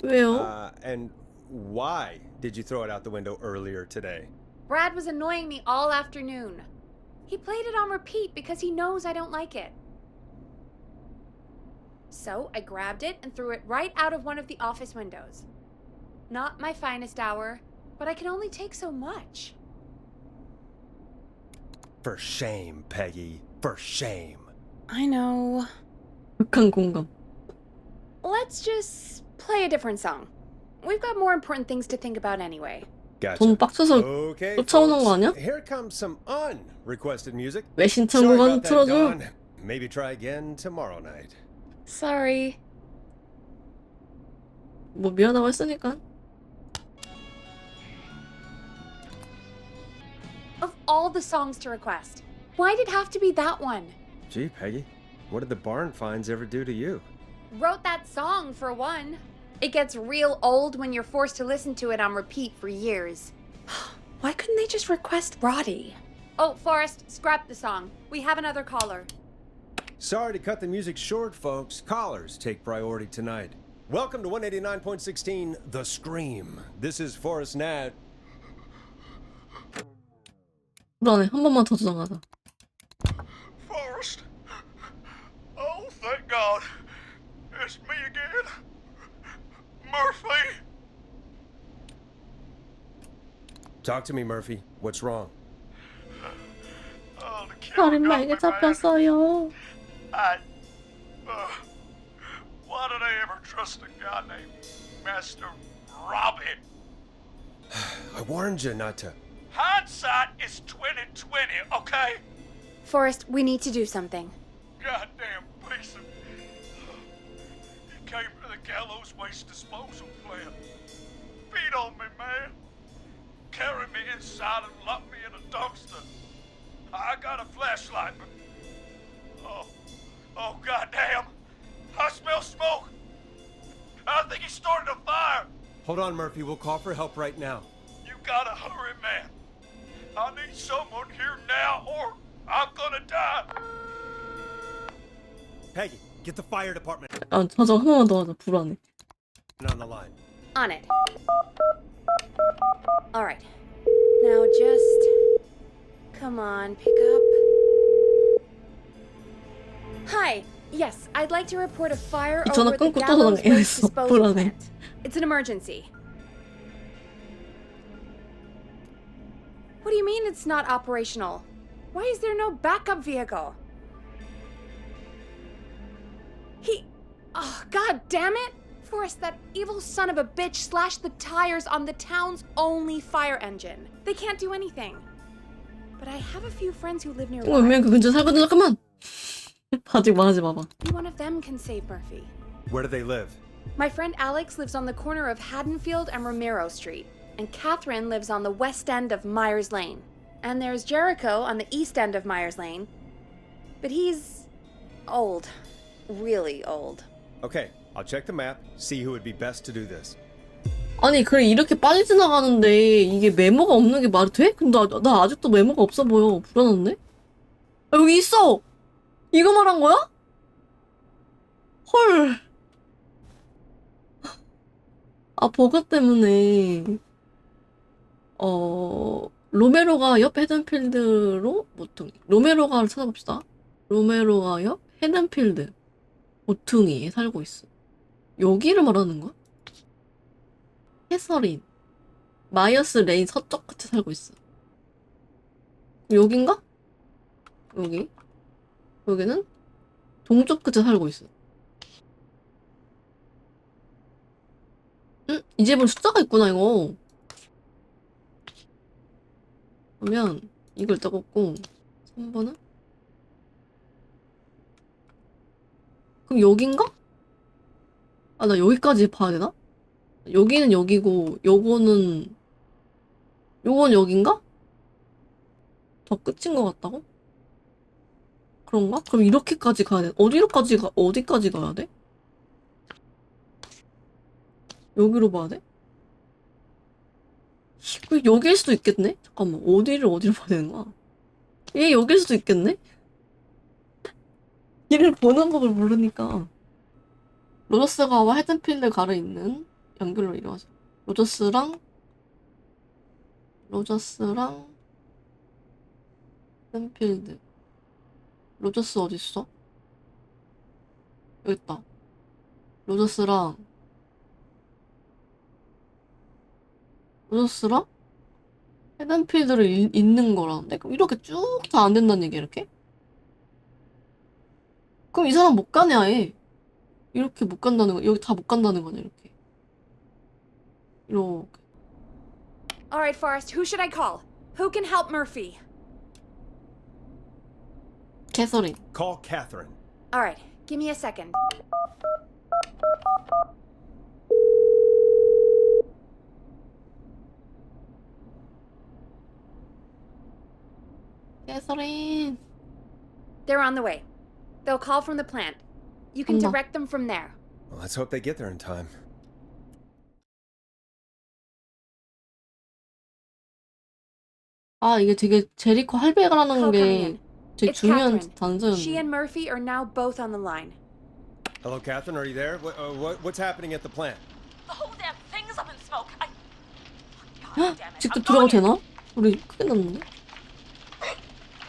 왜요? And why did you throw it out the window earlier today? Brad was annoying me all afternoon. He played it on repeat because he knows I don't like it. So I grabbed it and threw it right out of one of the office windows. Not my finest hour, but I can only take so much. For shame, Peggy. For shame. I know. 극한 공감. Let's just play a different song. We've got more important things to think about anyway. Gotcha. 돈 빡쳐서 Okay, 쫓아오는 거 folks, 아니야? here comes some unrequested music. 왜 Sorry 신청곡 안 about that, 틀어줘? Dawn. Maybe try again tomorrow night. Sorry. 뭐 미안하고 했으니까. Of all the songs to request, why'd it have to be that one? Gee, Peggy, what did the barn finds ever do to you? Wrote that song, for one. It gets real old when you're forced to listen to it on repeat for years. Why couldn't they just request Roddy? Oh, Forrest, scrap the song. We have another caller. Sorry to cut the music short, folks. Callers take priority tonight. Welcome to 189.16 The Scream. This is Forrest Nat. 불안해. 한 번만 더 저장하자. Forrest. Oh, thank God. It's me again. Murphy. Talk to me, Murphy. What's wrong? Oh, the killer 살인마에게 got me, man. 잡혔어요. Why did I ever trust a guy named Master Robin? I warned you not to. Hindsight is 2020, okay? Forrest, we need to do something. Goddamn piece of... He came to the gallows waste disposal plant. Beat on me, man. Carried me inside and locked me in a dumpster. I got a flashlight, but... Oh, goddamn. I smell smoke. I think he started a fire. Hold on, Murphy. We'll call for help right now. You gotta hurry, man. I need someone here now or I'm gonna die. Peggy, get the fire department 아, 저장 한 번만 더 하자. 불안해. on the line. On it. Alright. Now just... Come on, pick up. Hi. Yes, I'd like to report a fire 이 전화 over the 끊고 또 gallows waste 전화해야겠어. disposal 불안해. plant. It's an emergency. What do you mean it's not operational? Why is there no backup vehicle? Oh, god damn it! Forrest, that evil son of a bitch slashed the tires on the town's only fire engine. They can't do anything. But I have a few friends who live nearby. 왜 그 근처에 살거든. 잠깐만. 아직 말하지 마봐. Maybe one of them can save Murphy. Where do they live? My friend Alex lives on the corner of Haddonfield and Romero Street, and Catherine lives on the west end of Myers Lane. And there's Jericho on the east end of Myers Lane. But he's old. Really old. Okay, I'll check the map, see who would be best to do this. 아니 그래 이렇게 빨리 지나가는데 이게 메모가 없는 게 말이 돼? 근데 나 아직도 메모가 없어 보여. 불안한데? 아, 여기 있어! 이거 말한 거야? 헐. 아 버그 때문에 로메로가 옆 헤든필드로 모퉁이. 로메로가를 찾아봅시다. 로메로가 옆 헤든필드 모퉁이에 살고 있어. 여기를 말하는 거야? 캐서린 마이어스 레인 서쪽 끝에 살고 있어. 여긴가? 여기? 여기는 동쪽 끝에 살고 있어. 이 집은 숫자가 있구나 이거. 그러면 이걸 딱 꽂고 3번은? 그럼 여긴가? 아, 나 여기까지 봐야 되나? 여기는 여기고 요거는 여긴가? 더 끝인 것 같다고? 그런가? 그럼 이렇게까지 가야 돼. 어디까지 가야 돼? 여기로 봐야 돼? 여기일 수도 있겠네? 잠깐만, 어디로 봐야 되는 거야? 얘 여기일 수도 있겠네? 얘를 보는 법을 모르니까. 로저스가와 헤든필드 가르 있는 연결로 이루어져. 로저스랑 헤든필드. 로저스 어딨어? 여기 있다. 로저스랑 헤든필드를 잇는 거라는데? 그럼 이렇게 쭉 다 안 된다는 얘기야, 이렇게? 그럼 이 사람 못 가네, 아예. 이렇게 못 간다는 거, 여기 다 못 간다는 거냐, 이렇게. 이렇게. Alright, Forrest, who should I call? Who can help Murphy? 캐서린. Call Catherine. Alright, give me a second. 캐서린. They're on the way. They'll call from the plant. You can 간다. direct them from there. Well, let's hope they get there in time. 아, 이게 되게 제리코 할배가라는 Call coming 게 in. 되게 It's 중요한 Catherine. She 단서였네. and Murphy are now both on the line. Hello, Catherine. Are you there? What's happening at the plant? The whole damn thing's up in smoke. God damn it. 직접 I'm 들어가도 going in. 되나? 우리 크게 났는데?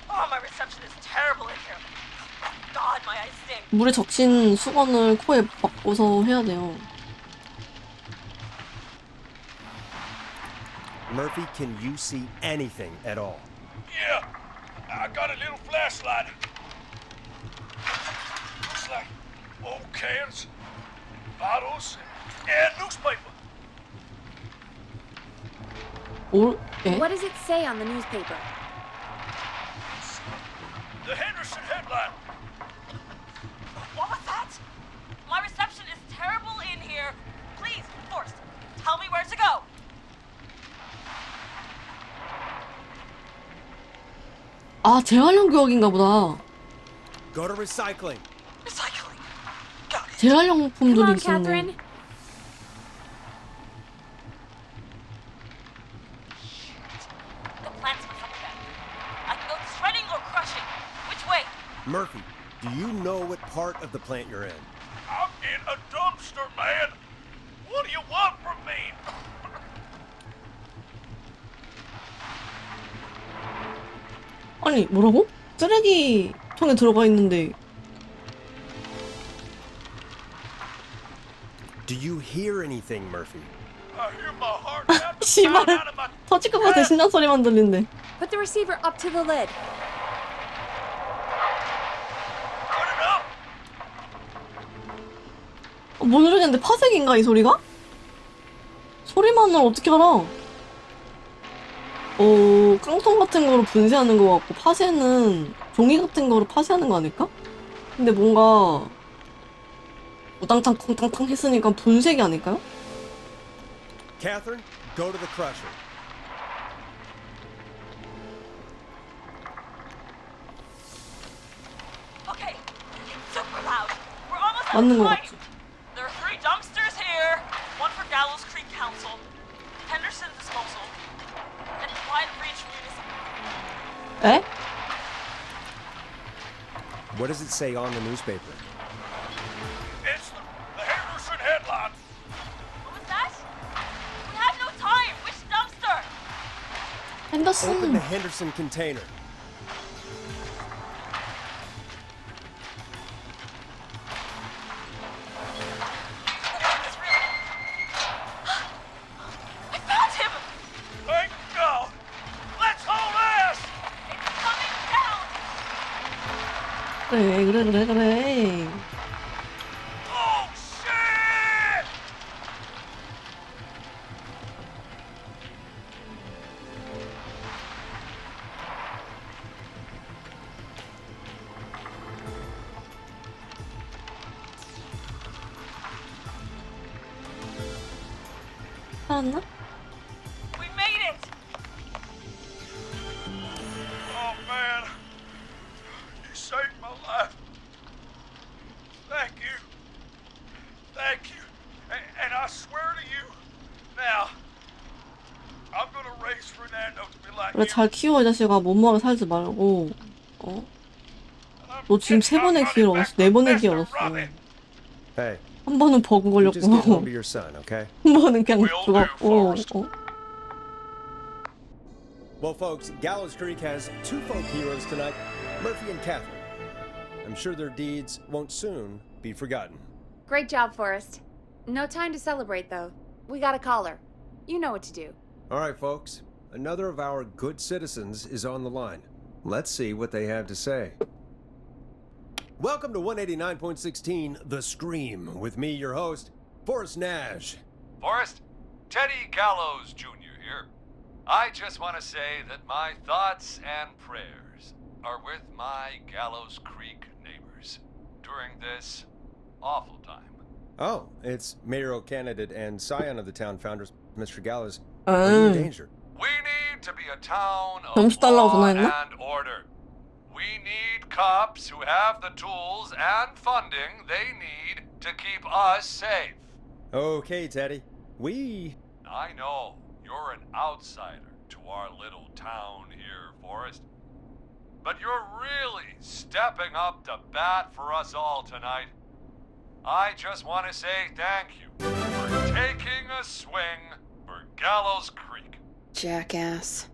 Oh, my reception is terrible in here. God, my eyes sting. 물에 적신 수건을 코에 막고서 해야 돼요. Murphy, can you see anything at all? Yeah, I got a little flashlight. Looks like old cans, bottles, and newspaper. 예? What does it say on the newspaper? The Henderson headline. What was that? My reception is terrible in here. Please, Forrest, tell me where to go. 아, 재활용 교육인가 보다. Go to recycling. Recycling. Got it. 재활용품들이 Come on, 있었네. Catherine. The plant's up again. I can go shredding or crushing. Which way? Murphy, do you know what part of the plant you're in? I'm in a dumpster, man. What do you want from me? 아니, 뭐라고? 쓰레기통에 들어가 있는데. Do you hear anything, Murphy? I hear my heart pounding 씨발. out of my 터질 것 같아. 심장 소리만 들린대. Put the receiver up to the lid. Put it up. 모르겠는데 파색인가 이 소리가? 소리만을 어떻게 알아? 깡통 같은 거로 분쇄하는 거 같고 파쇄는 종이 같은 거로 파쇄하는 거 아닐까? 근데 뭔가 우당탕 쿵탕탕 했으니까 분쇄기 아닐까요? Catherine, go to the crusher. Okay, it's super loud. We're almost at 맞는 the 거 point. 같지? There are 3 dumpsters here. One for Gallows Creek Council, Henderson Disposal, and Wide Reach Municipal. 에? What does it say on the newspaper? It's the Henderson headline. What was that? We have no time. Which dumpster? Open the 핸더슨. Henderson container. It's real. I found him. Thank God. Let's hold ass. It's coming down. 그래. Oh shit! 살았나? We made it! Oh man, you saved my life. Thank you. Thank you. And I swear to you, now, I'm gonna raise Fernando to be like 그래 you. 잘 키워 이 자식아. 못먹여 살지 말고. 어? 너 지금 3번의 기회를 얻었어. 4번의 기회를 얻었어. Hey, 한 번은 버그 you just get home 걸렸고 to your son, okay? 한 번은 그냥 죽었고. 어? Well, folks, Gallows Creek has 2 folk heroes tonight, Murphy and Catherine. I'm sure their deeds won't soon be forgotten. Great job, Forrest. No time to celebrate, though. We got a caller. You know what to do. All right, folks, another of our good citizens is on the line. Let's see what they have to say. Welcome to 189.16 The Scream, with me, your host, Forrest Nash. Forrest, Teddy Gallows Jr. here. I just want to say that my thoughts and prayers are with my Gallows Creek neighbors during this awful time. Oh, it's mayoral candidate and scion of the town founders, Mr. Gallows. Are you in danger? We need to be a town of 점수 달라고 law 전화했나? and order. We need cops who have the tools and funding they need to keep us safe. Okay, Teddy. I know you're an outsider to our little town here, Forrest. But you're really stepping up to bat for us all tonight. I just want to say thank you for taking a swing for Gallows Creek. Jackass.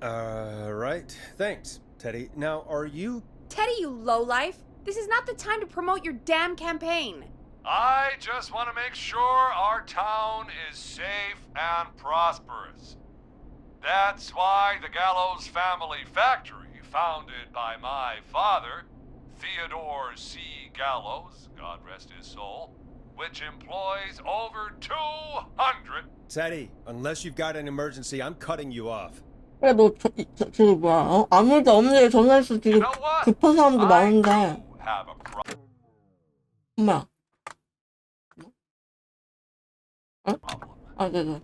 Right. Thanks, Teddy. Now, are you... Teddy, you lowlife! This is not the time to promote your damn campaign. I just want to make sure our town is safe and prosperous. That's why the Gallows Family Factory, founded by my father, Theodore C. Gallows, God rest his soul, which employs over 200. Teddy, unless you've got an emergency, I'm cutting you off. 그래 너 지금 뭐야? 어? 아무 일도 없는 데 전화해서 지금 You know what? 급한 사람도 I 많은데. do have a problem. 엄마. 어? 아 네네.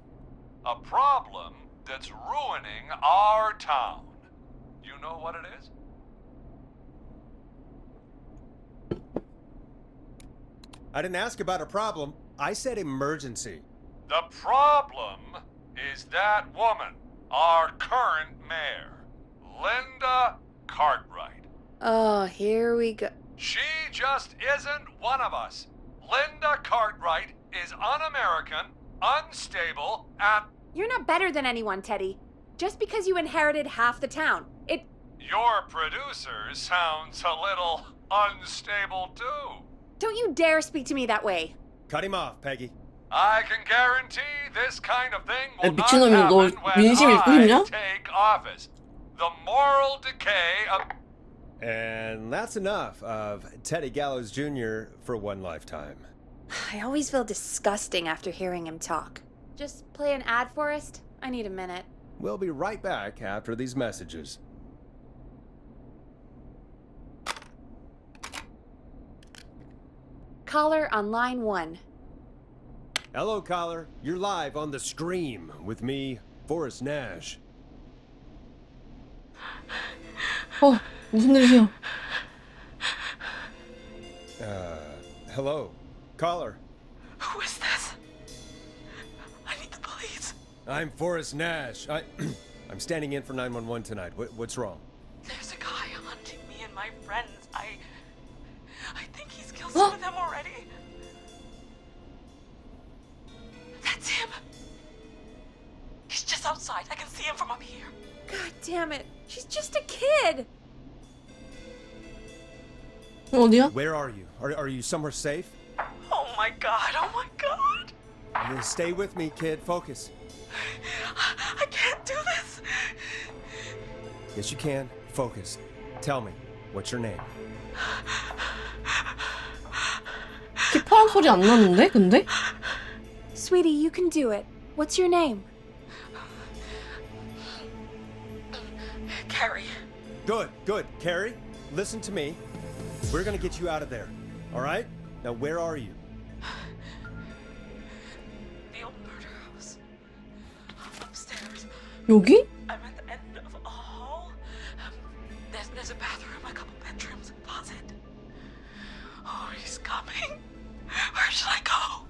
A problem that's ruining our town. You know what it is? I didn't ask about a problem. I said emergency. The problem is that woman, our current mayor, Linda Cartwright. Oh, here we go. She just isn't one of us. Linda Cartwright is un-American, unstable, and You're not better than anyone, Teddy. Just because you inherited half the town. your producer sounds a little unstable too. Don't you dare speak to me that way. Cut him off, Peggy. I can guarantee this kind of thing will not 미친놈이 너 happen when 민심 읽고 싶냐? I take office. The moral decay of... And that's enough of Teddy Gallows Jr. for one lifetime. I always feel disgusting after hearing him talk. Just play an ad, Forrest? I need a minute. We'll be right back after these messages. Caller on line 1. Hello, caller. You're live on The Scream with me, Forrest Nash. 무슨 일이야? Hello, caller. Who is this? I need the police. I'm Forrest Nash. I'm standing in for 911 tonight. What's wrong? There's a guy hunting me and my friends. I think he's killed some of them already. That's him. He's just outside. I can see him from up here. God damn it. She's just a kid. 어디야? Where are you? Are you somewhere safe? Oh my god. Oh my god. Stay with me, kid. Focus. I can't do this. Yes, you can. Focus. Tell me, what's your name? 킥파란 소리 안 나는데? 근데? Sweetie, you can do it. What's your name? Carrie. Good. Carrie, listen to me. We're gonna get you out of there. All right? Now, where are you? The old murder house. Upstairs. 여기? I'm at the end of a hall. There's a bathroom, a couple bedrooms, a closet. Oh, he's coming. Where should I go?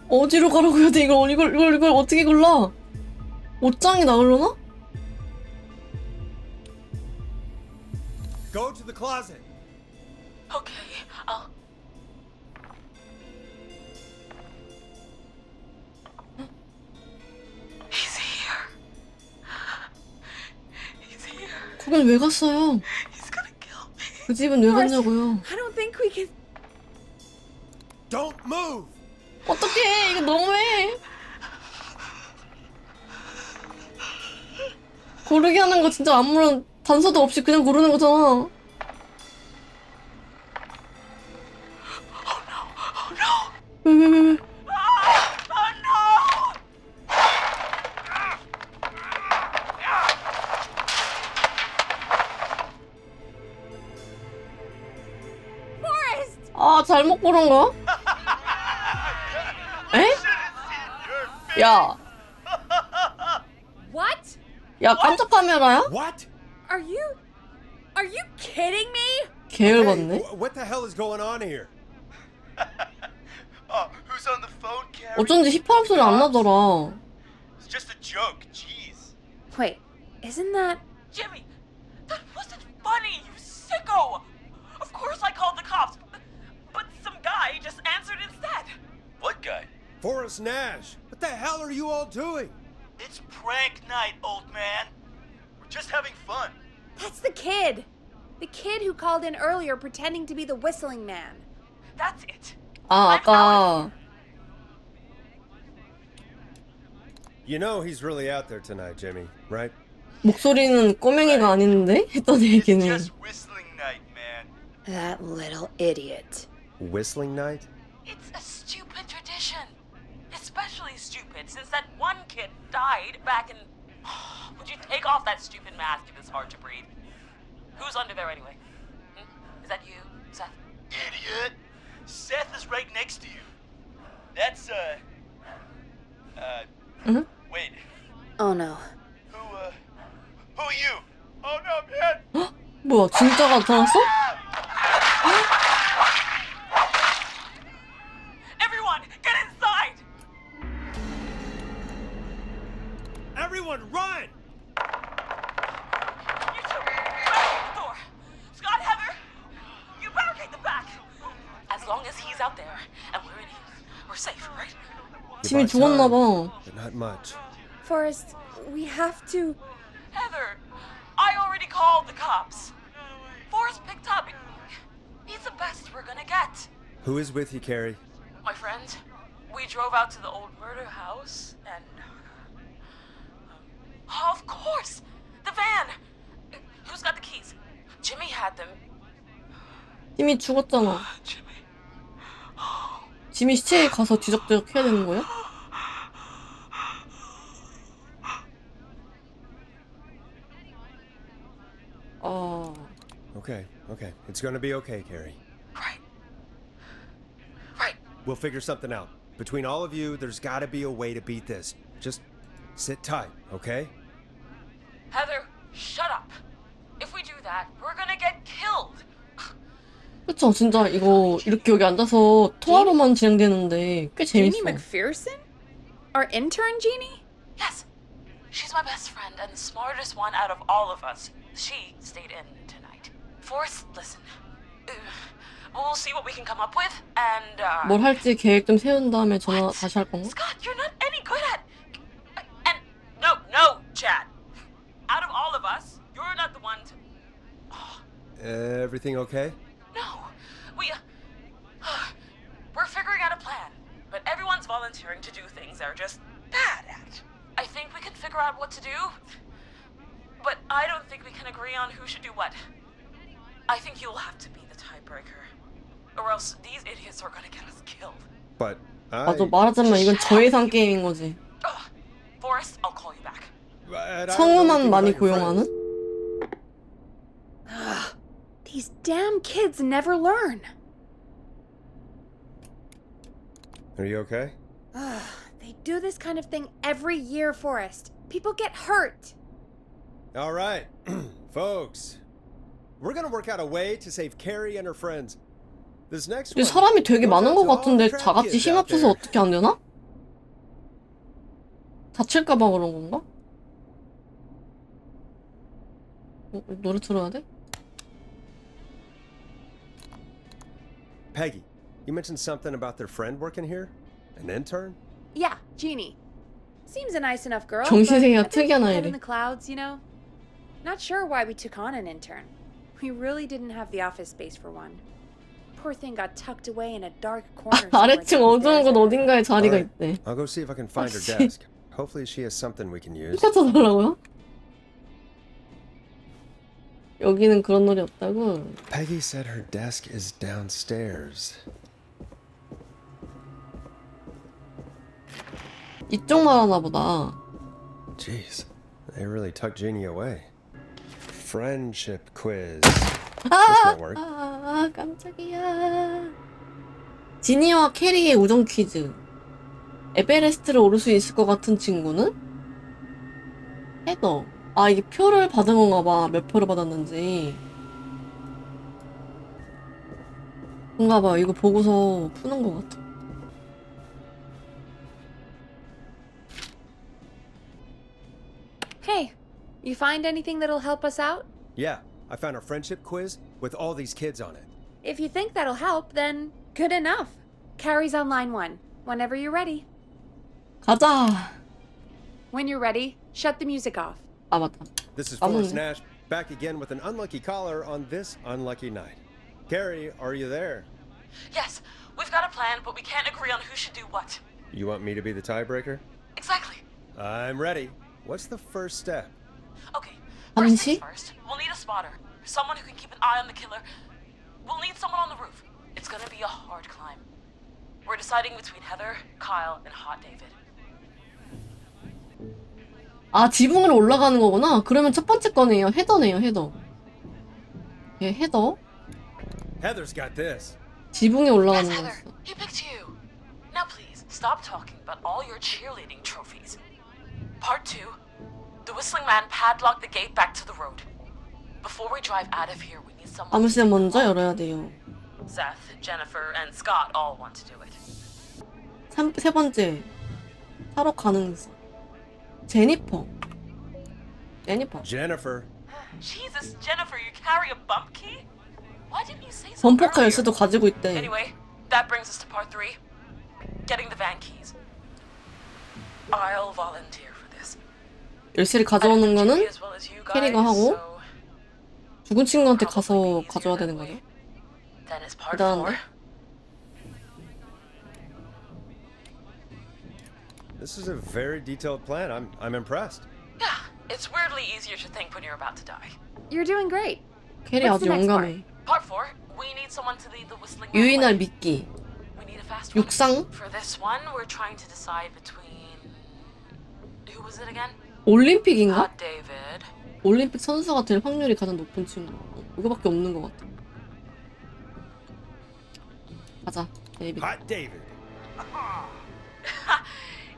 어디로 가라고 해야 돼? 이걸 어떻게 골라? 옷장이 나오려나? Go to the closet. Okay, I'll. He's here. He's here. 거긴 왜 갔어요? He's gonna kill me. 그 집은 왜 갔냐고요? I don't think we can. Don't move. 어떡해, 이거 너무해. 고르게 하는 거 진짜 아무런 단서도 없이 그냥 고르는 거잖아. 왜? 아, 잘못 고른 거야? 에? 야, What? 야, 깜짝 카메라야? What? Are you kidding me? 개열 같네. What the hell is going on here? Who's on the phone, Carrie? 어쩐지 힙합 소리 안 나더라. It's just a joke, jeez. Wait, isn't that? Jimmy, that wasn't funny, you sicko! Of course I called the cops, but some guy just answered instead. What guy? Forrest Nash. What the hell are you all doing? It's prank night, old man. We're just having fun. That's the kid. The kid who called in earlier pretending to be the whistling man. That's it. 아, 아까 You know he's really out there tonight, Jimmy, right? 목소리는 꼬맹이가 아닌데? 했던 It's 얘기는. just whistling night, man. That little idiot. Whistling night? It's a stupid tradition. Especially stupid since that one kid died back in... Would you take off that stupid mask if it's hard to breathe? Who's under there anyway? Is that you, Seth? Idiot. Seth is right next to you. That's, wait. Oh no. Who are you? Oh no, man. 뭐야, 진짜가 나타났어? Everyone, get inside! Everyone, run! You two, barricade the door. Scott, Heather, you barricade the back. As long as he's out there and we're in here, we're safe, right? 짐이 You bought 죽었나 time, 봐. but not much. Forrest, we have to. Heather, I already called the cops. Forrest picked up. He's the best we're gonna get. Who is with you, Carrie? My friend, we drove out to the old murder house and... Oh, of course! The van! Who's got the keys? Jimmy had them. 짐이 죽었잖아. Jimmy. 짐이 시체에 가서 뒤적뒤적 해야 되는 거야? Okay. It's gonna be okay, Carrie. Right. We'll figure something out. Between all of you, there's gotta be a way to beat this. Just sit tight, okay? Heather, shut up. If we do that, we're gonna get killed. 그쵸, 진짜 이거 이렇게 여기 앉아서 통화로만 진행되는데 꽤 재밌어. Jeannie McPherson? Our intern, Jeannie? Yes. She's my best friend and the smartest one out of all of us. She stayed in tonight. Forrest, listen. We'll see what we can come up with and 뭘 할지 계획 좀 세운 다음에 전화 다시 할 건가? Scott, you're not any good at... And no, Chad. Out of all of us, you're not the one to... Everything okay? No, we're figuring out a plan, but everyone's volunteering to do things they're just bad at. I think we can figure out what to do, but I don't think we can agree on who should do what. I think you'll have to be the tiebreaker, or else these idiots are gonna get us killed. But 맞아, 말하자면 이건 저예산 게임인 거지. Forrest, I'll call you back. I don't know 성우만 anything 많이 about your 고용하는? friends. These damn kids never learn. Are you okay? Ugh, they do this kind of thing every year, Forrest. People get hurt. All right, folks. We're gonna work out a way to save Carrie and her friends. This next 근데 one. 사람이 되게 goes 많은 out 것 to all 같은데 the 다 trap 같이 kids 힘 out 합쳐서 there. 어떻게 안 되나? 다칠까봐 그런 건가? 노래 틀어야 돼? Peggy, you mentioned something about their friend working here? An intern? Yeah, Jeannie. Seems a nice enough girl, but 정신세계가 a bit 특이한 head in 아이래. the clouds, you know? Not sure why we took on an intern. We really didn't have the office space for one. Poor thing got tucked away in a dark corner. 아래층 어두운 곳 어딘가에 자리가 Alright, 있대. I'll go see if I can find her 씨. desk. Hopefully she has something we can use. 찾아달라고요? 여기는 그런 놀이 없다고? Peggy said her desk is downstairs. 이쪽 말하나 보다. Jeez, they really tucked Jeannie away. Friendship quiz. This won't work. 깜짝이야. 지니와 캐리의 우정 퀴즈. 에베레스트를 오를 수 있을 것 같은 친구는? 헤더. 아, 이게 표를 받은 건가 봐. 몇 표를 받았는지. 그런가 봐. 이거 보고서 푸는 것 같아. Hey, you find anything that'll help us out? Yeah, I found a friendship quiz with all these kids on it. If you think that'll help, then good enough. Carrie's on line 1. Whenever you're ready. 가자. When you're ready, shut the music off. 아, 맞다. This is I'm Forrest on it. Nash, back again with an unlucky caller on this unlucky night. Carrie, are you there? Yes, we've got a plan, but we can't agree on who should do what. You want me to be the tiebreaker? Exactly. I'm ready. What's the first step? Okay, first things 암시? first, we'll need a spotter. Someone who can keep an eye on the killer. We'll need someone on the roof. It's gonna be a hard climb. We're deciding between Heather, Kyle, and Hot David. 아, 지붕으로 올라가는 거구나. 그러면 첫 번째 거네요. 헤더네요, 헤더. 예, 헤더. Heather's got this. 지붕에 Yes, 올라가는 Heather, 거였어. he picked you. Now please, stop talking about all your cheerleading trophies. Part 2. The whistling man padlocked the gate back to the road. Before we drive out of here, we need someone. 아무시나 먼저 열어야 돼요. Seth, Jennifer, and Scott all want to do it. 세 번째. 타로 가능성. 제니퍼. Jennifer. Jesus, Jennifer, you carry a bump key? Why didn't you say so 범퍼카 earlier? 열쇠도 가지고 있대. Anyway, that brings us to part 3. Getting the van keys. I'll volunteer for this. 열쇠를 가져오는 거는 캐리가 하고 죽은 친구한테 가서 가져와야 되는 거죠. Then it's part 대단한데? 4. This is a very detailed plan. I'm impressed. Yeah, it's weirdly easier to think when you're about to die. You're doing great. 캐리 What's 아주 the next 용감해. Part 4, we need someone to lead the whistling man 유인할 away. 미끼. We need a fast one. 육상. For this one, we're trying to decide between who was it again? 올림픽인가? Hot David. 올림픽 선수가 될 확률이 가장 높은 친구. 이거밖에 없는 것 같아. 가자, 데이비드. Hot David.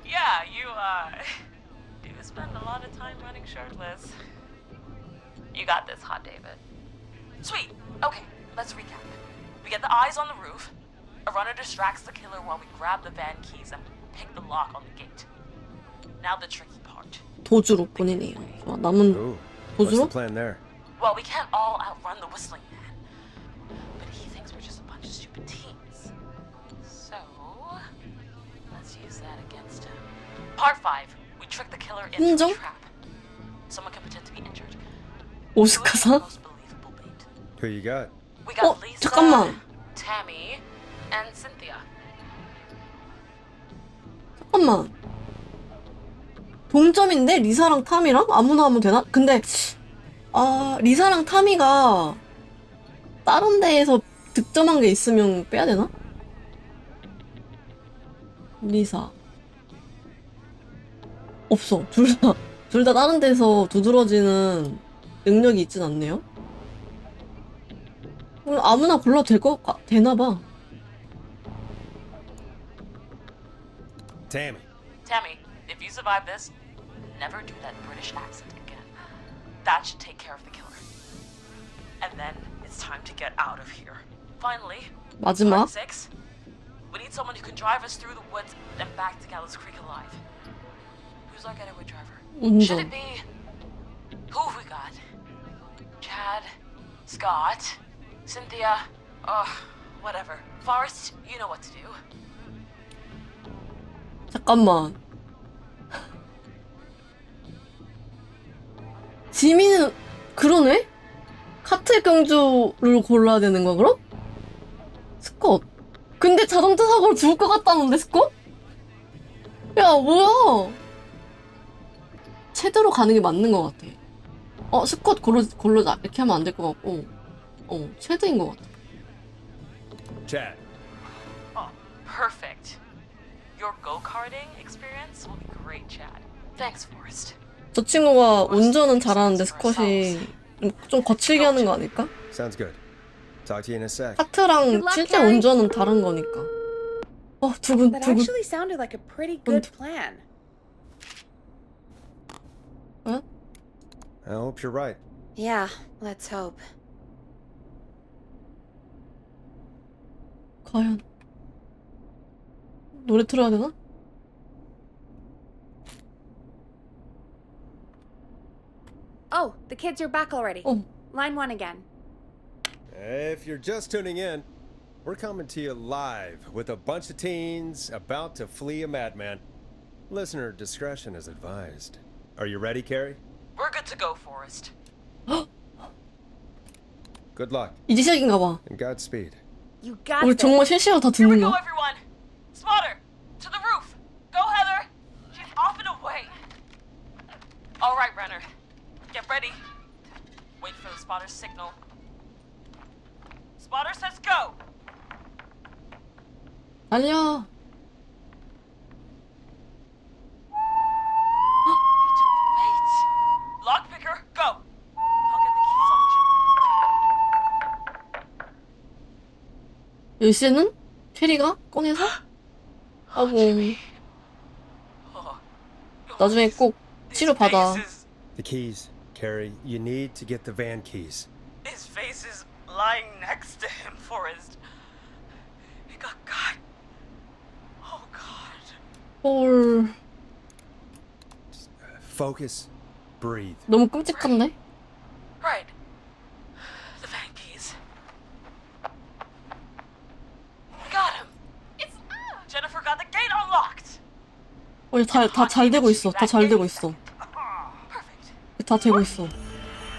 Yeah, you do spend a lot of time running shirtless. You got this, Hot David. Sweet. Okay, let's recap. We get the eyes on the roof. A runner distracts the killer while we grab the van keys and pick the lock on the gate. Now the tricky part. 도주로 보내네요. 좋아, 남은 Ooh, what's the 도주로? plan there? Well, we can't all outrun the whistling man. But he thinks we're just a bunch of stupid teens. So, let's use that against him. Part 5. We trick the killer into 인정? a trap. Someone can pretend to be injured. 오스카상? Most believable bait. Who you got? We got Lisa, 잠깐만. Tammy, and Cynthia. 잠깐만. 동점인데 리사랑 타미랑 아무나 하면 되나? 근데 아, 리사랑 타미가 다른 데에서 득점한 게 있으면 빼야 되나? 리사 없어. 둘 다 다른 데서 두드러지는 능력이 있진 않네요. 아무나 골라도 되나봐. Tammy. Tammy, if you survive this, never do that British accent again. That should take care of the killer. And then it's time to get out of here. Finally, 마지막. part 6. We need someone who can drive us through the woods and back to Gallows Creek alive. Who's our getaway driver? Should 운전. it be... Who have we got? Chad, Scott, Cynthia, whatever. Forrest, you know what to do. 잠깐만. 지민은 그러네? 카트 경주를 골라야 되는 거야 그럼? 스콧. 근데 자동차 사고로 죽을 것 같다는데 스콧? 야 뭐야? 체드로 가는 게 맞는 것 같아. 스콧 고르자 이렇게 하면 안 될 것 같고. 체드인 것 같아. Chad. Oh, perfect. Your go-karting experience will be great, Chad. Thanks, Forrest. 저 친구가 운전은 잘하는데 스콧이 좀 거칠게 하는 거 아닐까? Sounds good. Talk to you in a sec. 카트랑 실제 운전은 다른 거니까. 두근 That 두근. actually sounded like a pretty good plan. 어? I hope you're right. Yeah, let's hope. 과연 노래 틀어야 되나? Oh, the kids are back already. Line 1 again. If you're just tuning in, we're coming to you live with a bunch of teens about to flee a madman. Listener discretion is advised. Are you ready, Carrie? We're good to go, Forrest. Good luck 이제 시작인가 봐. and Godspeed. You got 우리 this. 정말 실시간 다 Here we 듣는 go, 거야? everyone. Spotter, to the roof. Go, Heather. She's off and away. All right, Renner. Get ready. Wait for the spotter's signal. Spotter says go. 달려. Wait. Lockpicker, go. I'll get the keys off Jimmy. 열쇠는 캐리가 꺼내서? 아이고. 나중에 꼭 치료 받아. The keys, Carrie. You need to get the van keys. His face is lying next to him, Forrest. He got cut. Oh, God. 헐. Focus. Breathe. 너무 끔찍한데? Right. The van keys. Got him. It's Jennifer got the gate unlocked. 다 잘 되고 있어. 다 잘 되고 있어. Perfect. 다 되고 있어.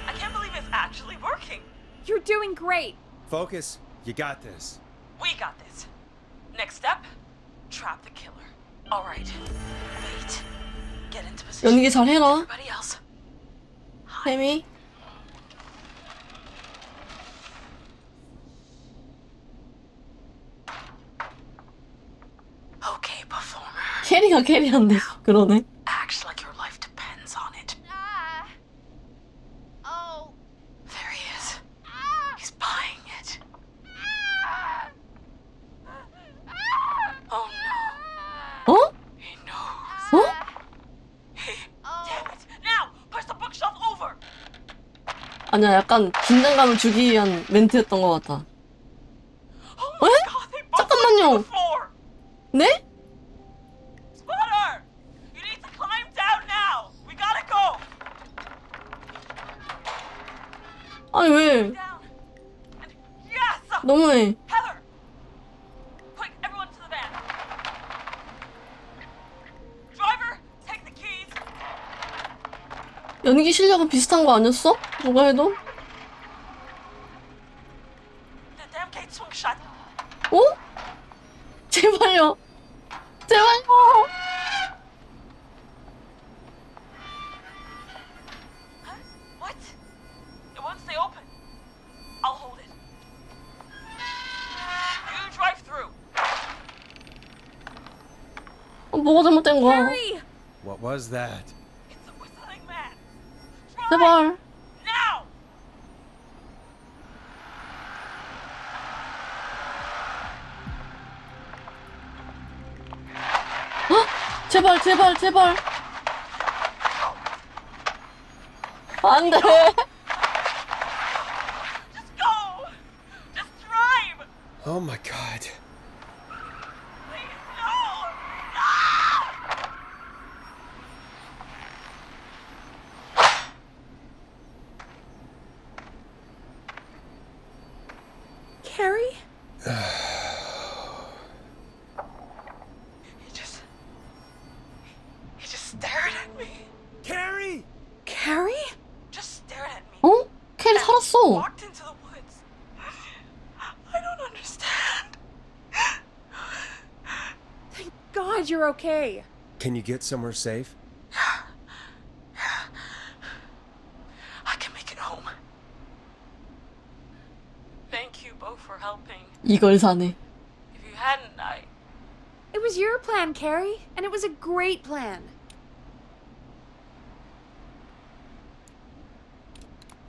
I can't believe it's actually working. You're doing great. Focus. You got this. We got this. Next step, trap the killer. All right. Wait. Get into position. 연기 잘 해라. Everybody else. 혜미. Okay, performer. 캐리가 캐리한데 그러네. Act like your life depends on it. Oh. There he is. He's buying it. Oh no. 어? He knows. 어? Damn it. Now, push the bookshelf over. 아니야, 약간 긴장감을 주기 위한 멘트였던 것 같아. Oh my 에? God, they both 잠깐만요. went to the floor. 네? Spotter! You need to climb down now. We gotta go. 아니 왜? Down. And yes. 너무해. Heather. Quick, everyone to the van. Driver, take the keys. 연기 실력은 비슷한 거 아니었어? 누가 해도? The damn gate swung shut. 어? 제발요. 제발요. Huh? What? It won't stay open. I'll hold it. You drive through. 뭐가 잘못된 거야? Hurry! What was that? It's the whistling man. 제발. Now. 제발 제발 제발. 안 돼. Just go! Just drive! Oh my god. Please, no! Carrie? He just stared at me. Carrie! Carrie? Just stared at me. 어? 캐리 살았어. Walked into the woods. I don't understand. Thank God you're okay. Can you get somewhere safe? I can make it home. Thank you both for helping. 이걸 사네. If you hadn't, It was your plan, Carrie, and it was a great plan.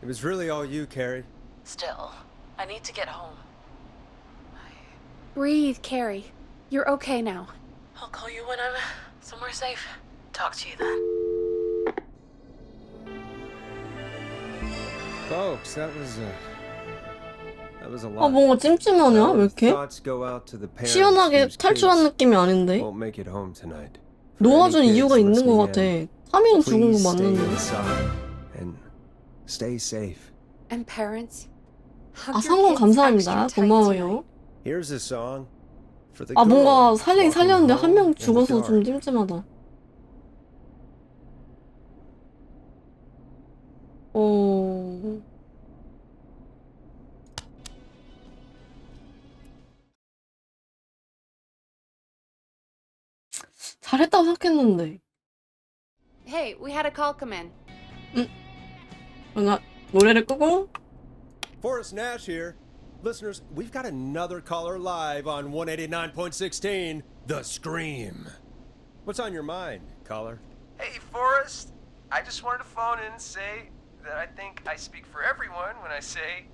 It was really all you, Carrie. Still, I need to get home. Breathe, Carrie. You're okay now. I'll call you when I'm somewhere safe. Talk to you then. Folks, that was a lot. 아 뭔가 찜찜하냐? 왜 이렇게? Thoughts go out to the parents 시원하게 whose 탈출한 kids 느낌이 아닌데? won't make it home tonight. For 놓아준 any 이유가 kids 있는 것 listening 같아. 3인 죽은 Please 거 stay 맞는데. inside and stay safe. And parents? Hug 아 your 상관 kids 감사합니다. extra tight 고마워요. Here's a song for the 아 girl 뭔가 살리긴 walking 살렸는데 한 home 명 in the 죽어서 좀 dark. 찜찜하다. 어... 잘했다고 생각했는데. Hey, we had a call come in. 나 노래를 끄고 Forrest Nash here. Listeners, we've got another caller live on 189.16, The Scream. What's on your mind, caller? Hey, Forrest. I just wanted to phone in and say that I think I speak for everyone when I say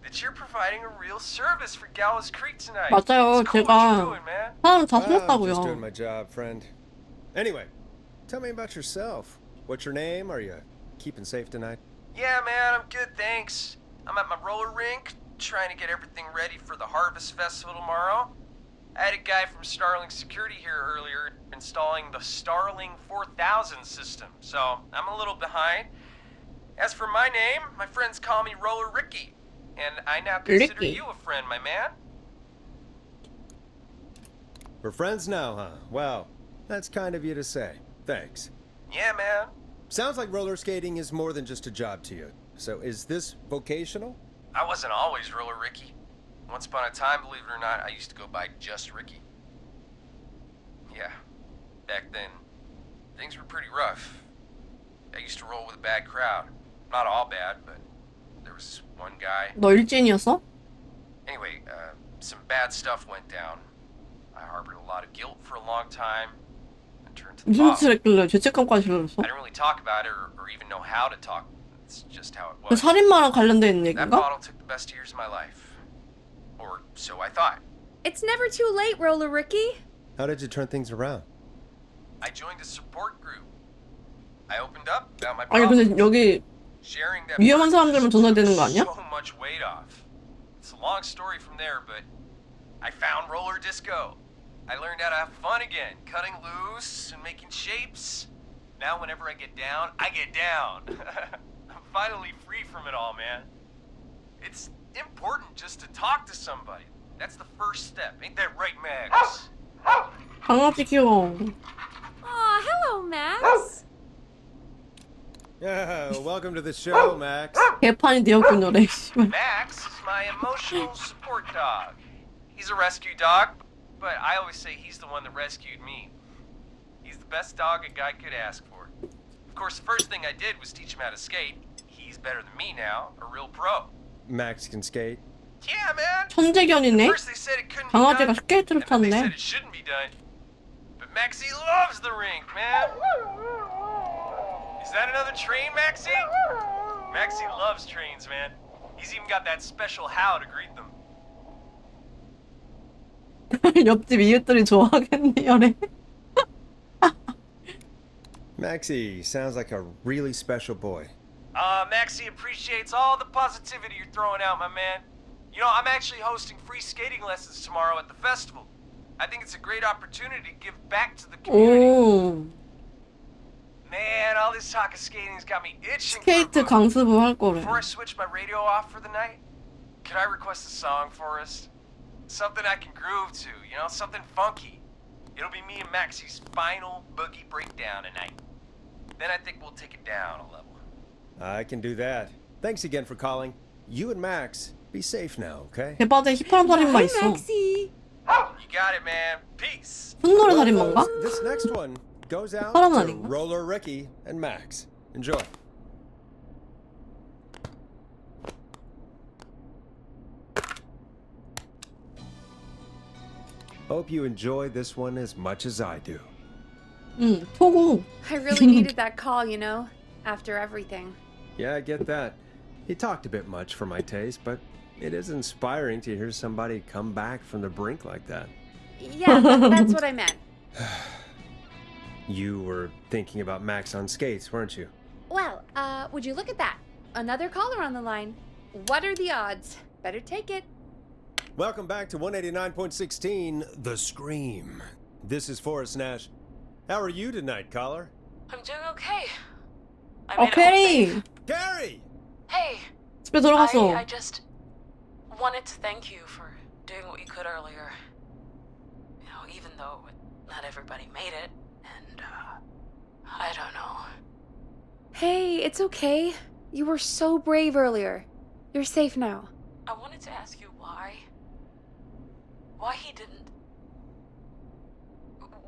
that you're providing a real service for Gallows Creek tonight. 맞아요. It's cool what 제가 you're doing, man. 사람 다 I'm just doing 살렸다고요. my job, friend. Anyway, tell me about yourself. What's your name? Are you keeping safe tonight? Yeah, man, I'm good, thanks. I'm at my roller rink, trying to get everything ready for the Harvest Festival tomorrow. I had a guy from Starling Security here earlier installing the Starling 4000 system, so I'm a little behind. As for my name, my friends call me Roller Ricky, and I now consider Ricky. you a friend, my man. We're friends now, huh? Well, that's kind of you to say. Thanks. Yeah, man. Sounds like roller skating is more than just a job to you. So is this vocational? I wasn't always Roller Ricky. Once upon a time, believe it or not, I used to go by just Ricky. Yeah, back then, things were pretty rough. I used to roll with a bad crowd. Not all bad, but there was one guy. 너 일진이었어? Anyway, some bad stuff went down. I harbored a lot of guilt for a long time and turned to the 무슨 bottom. 짓을 했길래 죄책감까지 들었어? I didn't really talk about it or even know how to talk. It's just how it 그 was. 살인마랑 관련돼 있는 That 얘기인가? bottle took the best years of my life. Or so I thought. It's never too late, Roller Ricky. How did you turn things around? I joined a support group. I opened up about my 아니 problems. 근데 여기 Sharing that 위험한 burden 사람들만 just 전화해야 took 되는 거 아니야? so much weight off. It's a long story from there, but I found roller disco. I learned how to have fun again, cutting loose and making shapes. Now whenever I get down, I get down. I'm finally free from it all, man. It's important just to talk to somebody. That's the first step. Ain't that right, Max? 강아지 귀여워. Aw, hello, Max. Yeah, welcome to the show, Max. 개판이 되었군 노래. Max is my emotional support dog. He's a rescue dog, but I always say he's the one that rescued me. He's the best dog a guy could ask for. Of course, the first thing I did was teach him how to skate. He's better than me now, a real pro. Max can skate. Yeah, man. 천재견이네. First they said it couldn't be 강아지가 done, 스케이트를 and then they said 탔네. it shouldn't be done. But Maxie loves the rink, man. Is that another train, Maxie? Maxie loves trains, man. He's even got that special how to greet them. 옆집 이웃들이 좋아하겠네요래. Maxie sounds like a really special boy. Maxie appreciates all the positivity you're throwing out, my man. You know, I'm actually hosting free skating lessons tomorrow at the festival. I think it's a great opportunity to give back to the community. 오. Man, all this talk of skating's got me itching 스케이트 for a move. 강습을 할 거래. Before I switch my radio off for the night, could I request a song for us? Something I can groove to, you know, something funky. It'll be me and Maxie's final boogie breakdown tonight. Then I think we'll take it down a level. I can do that. Thanks again for calling. You and Max, be safe now, okay? 대바대 힙합 살인마 Hi, 있어. Maxie. You got it, man. Peace. 흉노래 살인마인가? This next one goes out 사람 to 아닌가? Roller Ricky and Max. Enjoy. Hope you enjoy this one as much as I do. 응, 토고. I really needed that call, you know, after everything. Yeah, I get that. He talked a bit much for my taste, but it is inspiring to hear somebody come back from the brink like that. Yeah, that's what I meant. You were thinking about Max on skates, weren't you? Well, would you look at that? Another caller on the line. What are the odds? Better take it. Welcome back to 189.16, The Scream. This is Forrest Nash. How are you tonight, caller? I'm doing okay. I made it home 오케이. safe. Gary! Hey, 집에 돌아갔어. I just wanted to thank you for doing what you could earlier. You know, even though not everybody made it, and I don't know. Hey, it's okay. You were so brave earlier. You're safe now. I wanted to ask you why he didn't.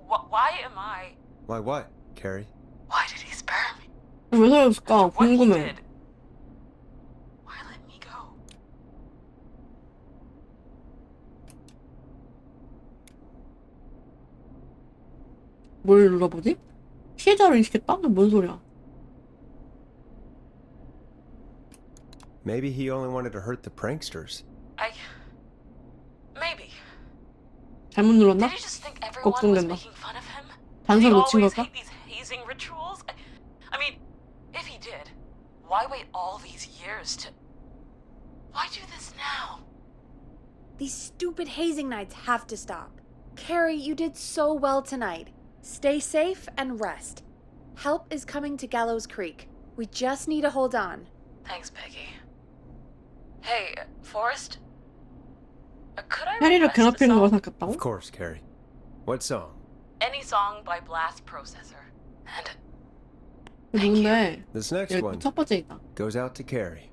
Why am I? Why what, Carrie? Why did he spare me? 왜 살았을까? What he 궁금해. did. Why let me go? 뭘 눌러보지? 피해자를 인식했다? 뭔 소리야? Maybe he only wanted to hurt the pranksters. Maybe. 잘못 눌렀나? Did he just think everyone was 걱정된다. making fun of him? Did 단서를 he 놓친 always 걸까? hate these hazing rituals? I mean, if he did, why wait all these years to... Why do this now? These stupid hazing nights have to stop. Carrie, you did so well tonight. Stay safe and rest. Help is coming to Gallows Creek. We just need to hold on. Thanks, Peggy. Hey, Forrest? Could I 해리를 request a 괴롭히는 걸 song? 생각했다고? Of course, Carrie. What song? Any song by Blast Processor. And 누군데? This next 여기 one 첫 번째 있다. goes out to Carrie.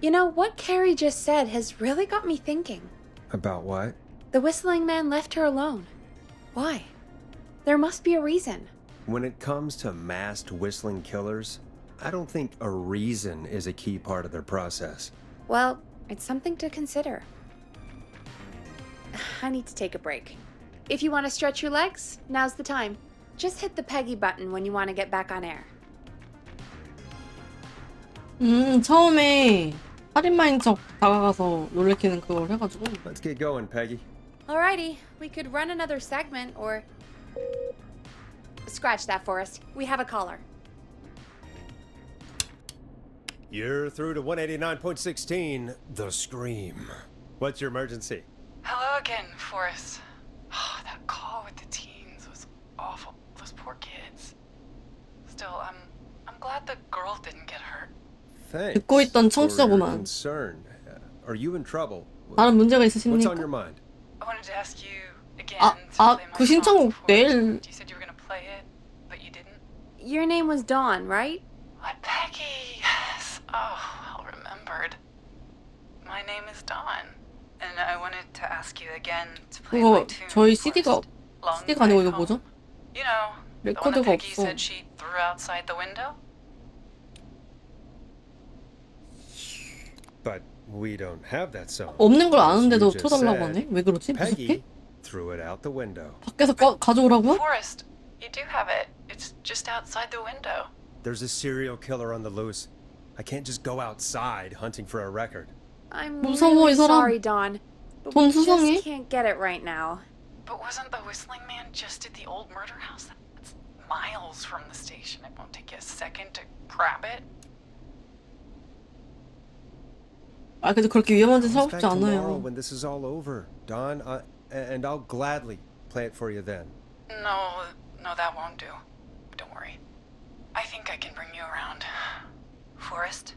You know, what Carrie just said has really got me thinking. About what? The whistling man left her alone. Why? There must be a reason. When it comes to masked whistling killers, I don't think a reason is a key part of their process. Well, it's something to consider. I need to take a break. If you want to stretch your legs, now's the time. Just hit the Peggy button when you want to get back on air. 처음에 살인마인 척 다가가서 놀래키는 그걸 해가지고. Let's get going, Peggy. Alrighty, we could run another segment or... Scratch that, Forrest. We have a caller. You're through to 189.16, The Scream. What's your emergency? Hello again, Forrest. Oh, that call with the teens was awful. Those poor kids. Still, I'm glad the girl didn't get hurt. Thanks 듣고 있던 for your 청취자구만. concern. Are you in trouble? 다른 문제가 What's on 있으십니까? your mind? I wanted to ask you again 아, to 아, play my 그 song 신청곡 before. 내일. You said you were gonna play it, but you didn't. Your name was Dawn, right? What, Peggy? Yes. Oh, well remembered. My name is Dawn, and I wanted to ask you again to play my 그거 tune. 저희 Forrest. CD가 Long CD가 아니고 Way 이거 뭐죠? Home. You know, the one that 레코드가 Peggy 없어. said she threw outside the window. But we don't have that song. 없는 걸 As you 아는데도 just 틀어달라고 said, 하네? 왜 그러지? 무섭게? Peggy threw it out the window. 밖에서 가져오라고요? Forrest, you do have it. It's just outside the window. There's a serial killer on the loose. I can't just go outside hunting for a record. I'm 무서워, really 이 사람. sorry, Dawn. But 돈 we 수상해. just can't get it right now. But wasn't the whistling man just at the old murder house? That's miles from the station. It won't take you a second to grab it. 아, 근데 그렇게 위험한 짓 I'll 하고 be 싶지 back tomorrow 않아요. when this is all over, Don, and I'll gladly play it for you then. No, that won't do. Don't worry. I think I can bring you around. Forrest?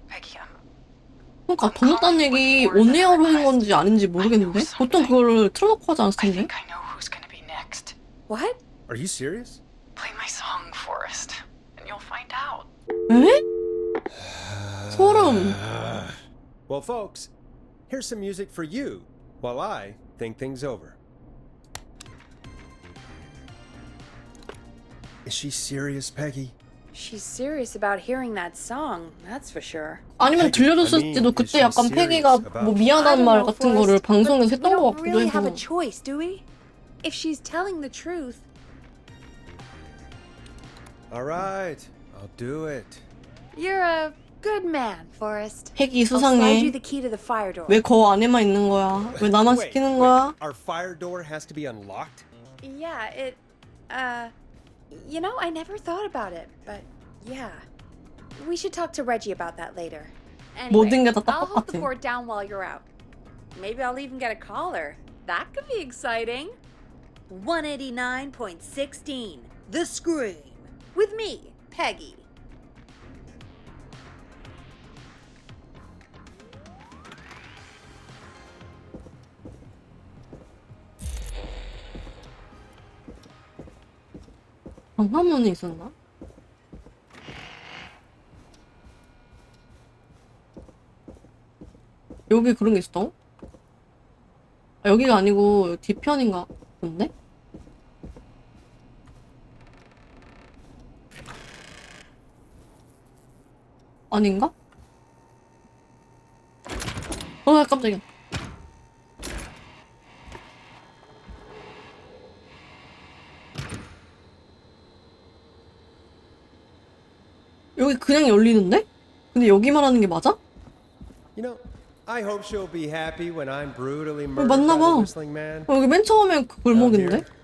Peggy, 그러니까 번호단 얘기 온에어로 한 건지 아닌지 모르겠는데? 보통 그거를 틀어놓고 하지 않을 I 텐데? think I know who's gonna be next. What? Are you serious? Play my song, Forrest, and you'll find out. 에? 소름. Well, folks, here's some music for you while I think things over. Is she serious, Peggy? She's serious about hearing that song, that's for sure. 아니면 들려줬을지도 그때 약간 패기가 뭐 미안한 말 같은 거를 방송에서 We 했던 것 don't 같기도 really have a 해서. choice, do we? If she's telling the truth. All right, I'll do it. You're a good man, Forrest. 패기 I'll slide you 수상해. the key to the fire door. 왜 거 안에만 있는 거야? 왜 나만 시키는 거야? Our fire door has to be unlocked? Yeah, you know, I never thought about it, but yeah. We should talk to Reggie about that later. 모든 Anyway, 게 다 I'll hold the 똑같아. fort down while you're out. Maybe I'll even get a caller. That could be exciting. 189.16, The Scream. With me, Peggy. 방화문에 있었나? 여기 그런 게 있어? 아, 여기가 아니고 뒤편인가 본데? 아닌가? 깜짝이야. 여기 그냥 열리는데? 근데 여기만 하는 게 맞아? You know, I hope she'll be happy when I'm brutally murdered 맞나 by the 봐. whistling man. 여기 맨 처음에 그 골목인데? Out here,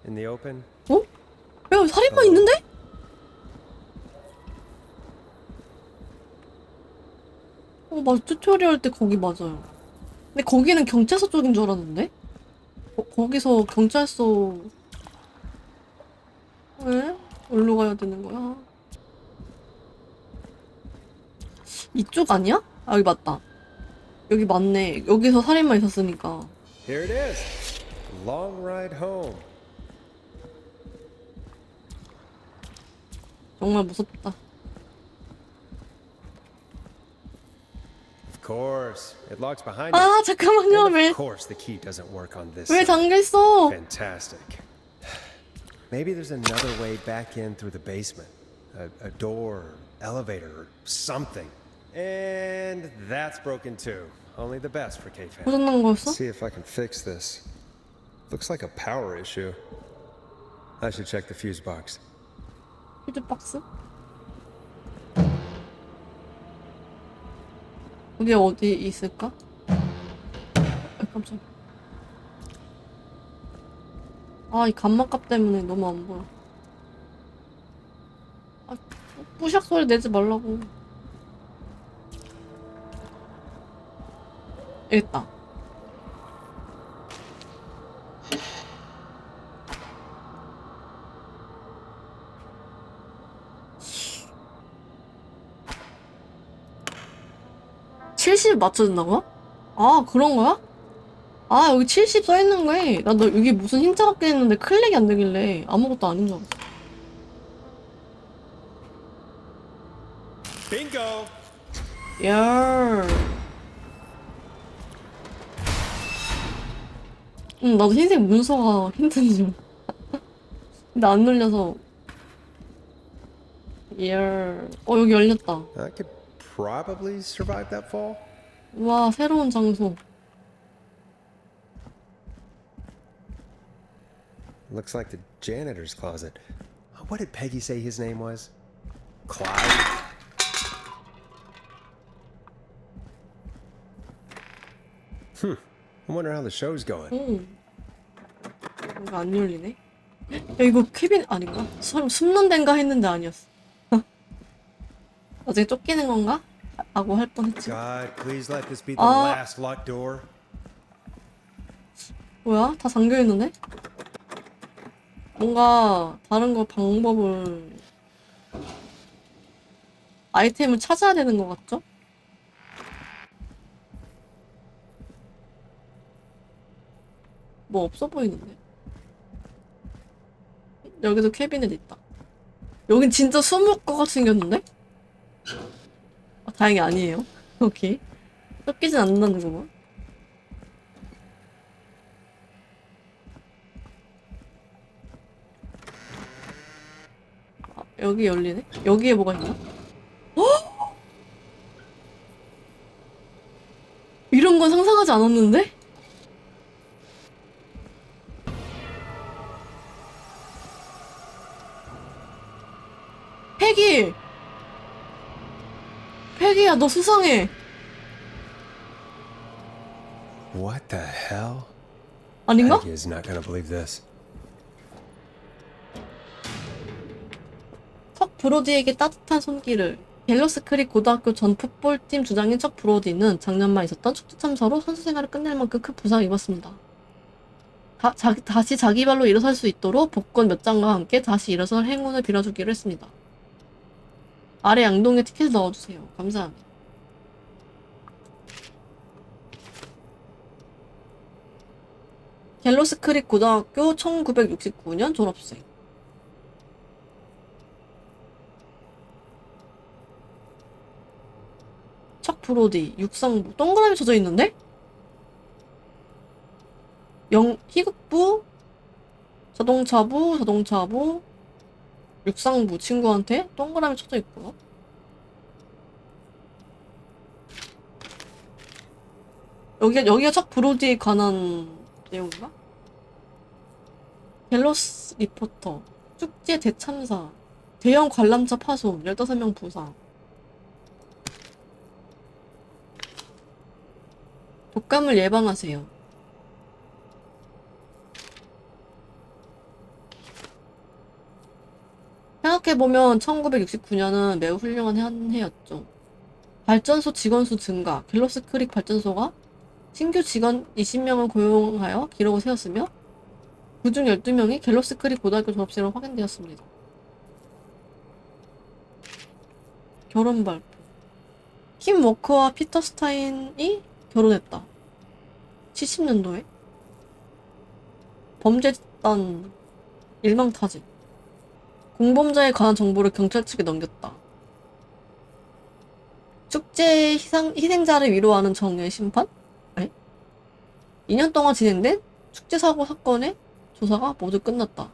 in the open. 어? 야, 살인마 있는데? 맞아. 튜토리얼 때 거기 맞아요. 근데 거기는 경찰서 쪽인 줄 알았는데? 거기서 경찰서... 왜? 어디로 가야 되는 거야? 이쪽 아니야? 아, 여기 맞다. 여기 맞네. 여기서 살인마 있었으니까. Here it is. Long ride home. 정말 무섭다. Of course, it locks behind us. 아, 잠깐만요. And 왜, of course, the key doesn't work on this. 왜 side. 잠겨있어? Fantastic. Maybe there's another way back in through the basement. A door, elevator, or something. And that's broken too. Only the best for K-Fan. 고장난 거였어? See if I can fix this. Looks like a power issue. I should check the fuse box. 퓨즈박스? 여기 어디 있을까? 아, 깜짝이야. 아, 이 감마값 때문에 너무 안 보여. 아, 뿌샥 소리 내지 말라고. 있다. (70) 맞춰준다고요? 아, 그런 거야? 아, 여기 70 써있는 거에 나 너 여기 무슨 흰자 같게 했는데 클릭이 안 되길래 아무것도 아닌 줄 알았어. Bingo! 열. 나도 흰색 문서가 힌트인 줄. 근데 안 눌려서. 열. 여기 열렸다. I could probably survive that fall. 와, 새로운 장소. Looks like the janitor's closet. What did Peggy say his name was? Clyde? I wonder how the show's going. 뭔가 안 열리네. 야, 이거 캐빈 아닌가? 숨는 데인가 했는데 아니었어. 나중에 쫓기는 건가? 라고 할 뻔했지. God, please let this be the last locked door. 뭐야? 다 잠겨있는데? 뭔가 다른 거 방법을 아이템을 찾아야 되는 것 같죠? 뭐 없어 보이는데? 여기도 캐비넷 있다. 여긴 진짜 숨을 것 같이 생겼는데? 아, 다행히 아니에요. 오케이. 쫓기진 않는다는구만. 아, 여기 열리네? 여기에 뭐가 있나? 헉! 이런 건 상상하지 않았는데? 패기야, 너 수상해. What the hell? 아닌가? Peggy is not gonna believe this. 척 브로디에게 따뜻한 손길을. 갤러스 크릭 고등학교 전 풋볼팀 주장인 척 브로디는 작년 말 있었던 축제 참사로 선수 생활을 끝낼 만큼 큰 부상을 입었습니다. 다시 자기 발로 일어설 수 있도록 복권 몇 장과 함께 다시 일어설 행운을 빌어주기로 했습니다. 아래 양동이에 티켓을 넣어주세요. 감사합니다. 갤러스 크릭 고등학교 1969년 졸업생. 척 브로디, 육상부. 동그라미 쳐져 있는데? 희극부, 자동차부, 육상부 친구한테 동그라미 쳐져 있고요. 여기가 척 브로디에 관한 내용인가? 갤러스 리포터, 축제 대참사, 대형 관람차 파손, 15명 부상. 독감을 예방하세요. 생각해보면 1969년은 매우 훌륭한 한 해였죠. 발전소 직원 수 증가, 갤러스 크릭 발전소가 신규 직원 20명을 고용하여 기록을 세웠으며 그중 12명이 갤러스 크릭 고등학교 졸업생으로 확인되었습니다. 결혼 발표. 킴 워크와 피터 스타인이 결혼했다. 70년도에? 범죄단 일망타진. 공범자에 관한 정보를 경찰 측에 넘겼다. 축제 희생자를 위로하는 정의 심판? 2년 동안 진행된 축제 사고 사건의 조사가 모두 끝났다.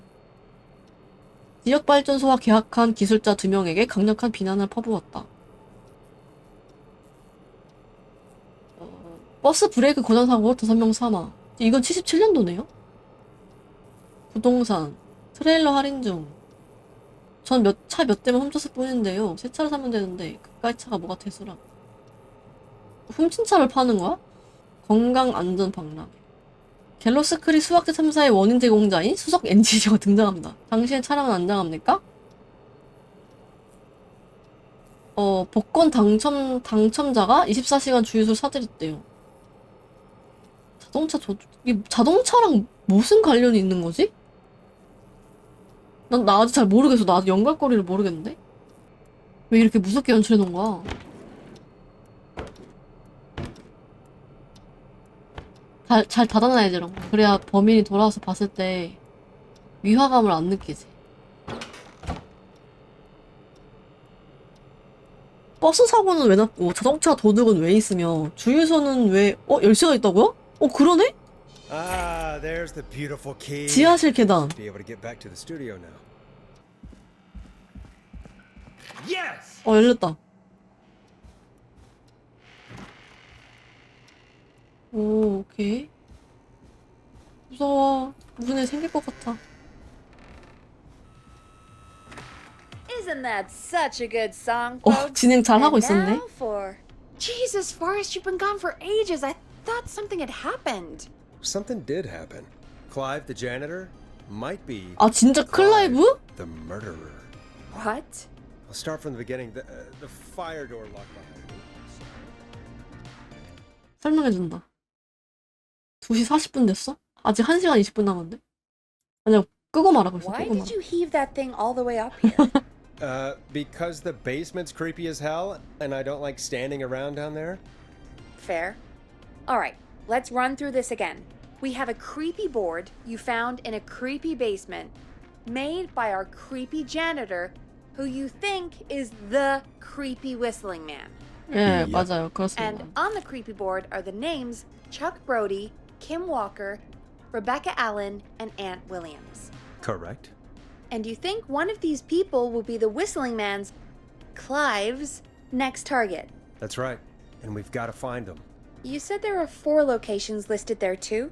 지역발전소와 계약한 기술자 2명에게 강력한 비난을 퍼부었다. 버스 브레이크 고장 사고로 5명 사망. 이건 77년도네요? 부동산, 트레일러 할인 중. 전 차 몇 대만 훔쳤을 뿐인데요. 새 차를 사면 되는데 그까이 차가 뭐가 대수라. 훔친 차를 파는 거야? 건강 안전 박람. 갤러스 크릭 수학제 참사의 원인 제공자인 수석 엔지니어가 등장합니다. 당신의 차량은 안전합니까? 복권 당첨자가 24시간 주유소를 사들였대요. 이 자동차랑 무슨 관련이 있는 거지? 나 아직 잘 모르겠어. 나 아직 연결고리를 모르겠는데? 왜 이렇게 무섭게 연출해 놓은 거야? 잘 닫아놔야지, 이런 거. 그래야 범인이 돌아와서 봤을 때 위화감을 안 느끼지. 버스 사고는 왜 났고 자동차 도둑은 왜 있으며 주유소는 왜 열쇠가 있다고요? 그러네? Ah, there's the beautiful key. 지하실 계단. Be able to get back to the studio now. Yes! 열렸다. 오, 오케이. 무서워. 무슨 일 생길 것 같아. Isn't that such a good song, folks? 진행 잘 하고 And 있었네. now for Jesus, Forrest, you've been gone for ages. I thought thought something had happened. Something did happen. Clive, the janitor, might be 아 진짜 클라이브? the murderer. What? I'll start from the beginning. The fire door locked behind me. 설명해준다. 2시 40분 됐어? 아직 1시간 20분 남았는데? 아니야, 끄고 말하고 있어. Why 끄고 did 말하고. you heave that thing all the way up here? Because the basement's creepy as hell, and I don't like standing around down there. Fair. Alright, let's run through this again. We have a creepy board you found in a creepy basement, made by our creepy janitor, who you think is the creepy whistling man. 예, Yep. 맞아요. 그렇습니다. And on the creepy board are the names Chuck Brody, Kim Walker, Rebecca Allen, and Aunt Williams. Correct. And you think one of these people will be the whistling man's, Clive's, next target. That's right. And we've got to find them. You said there are 4 locations listed there too?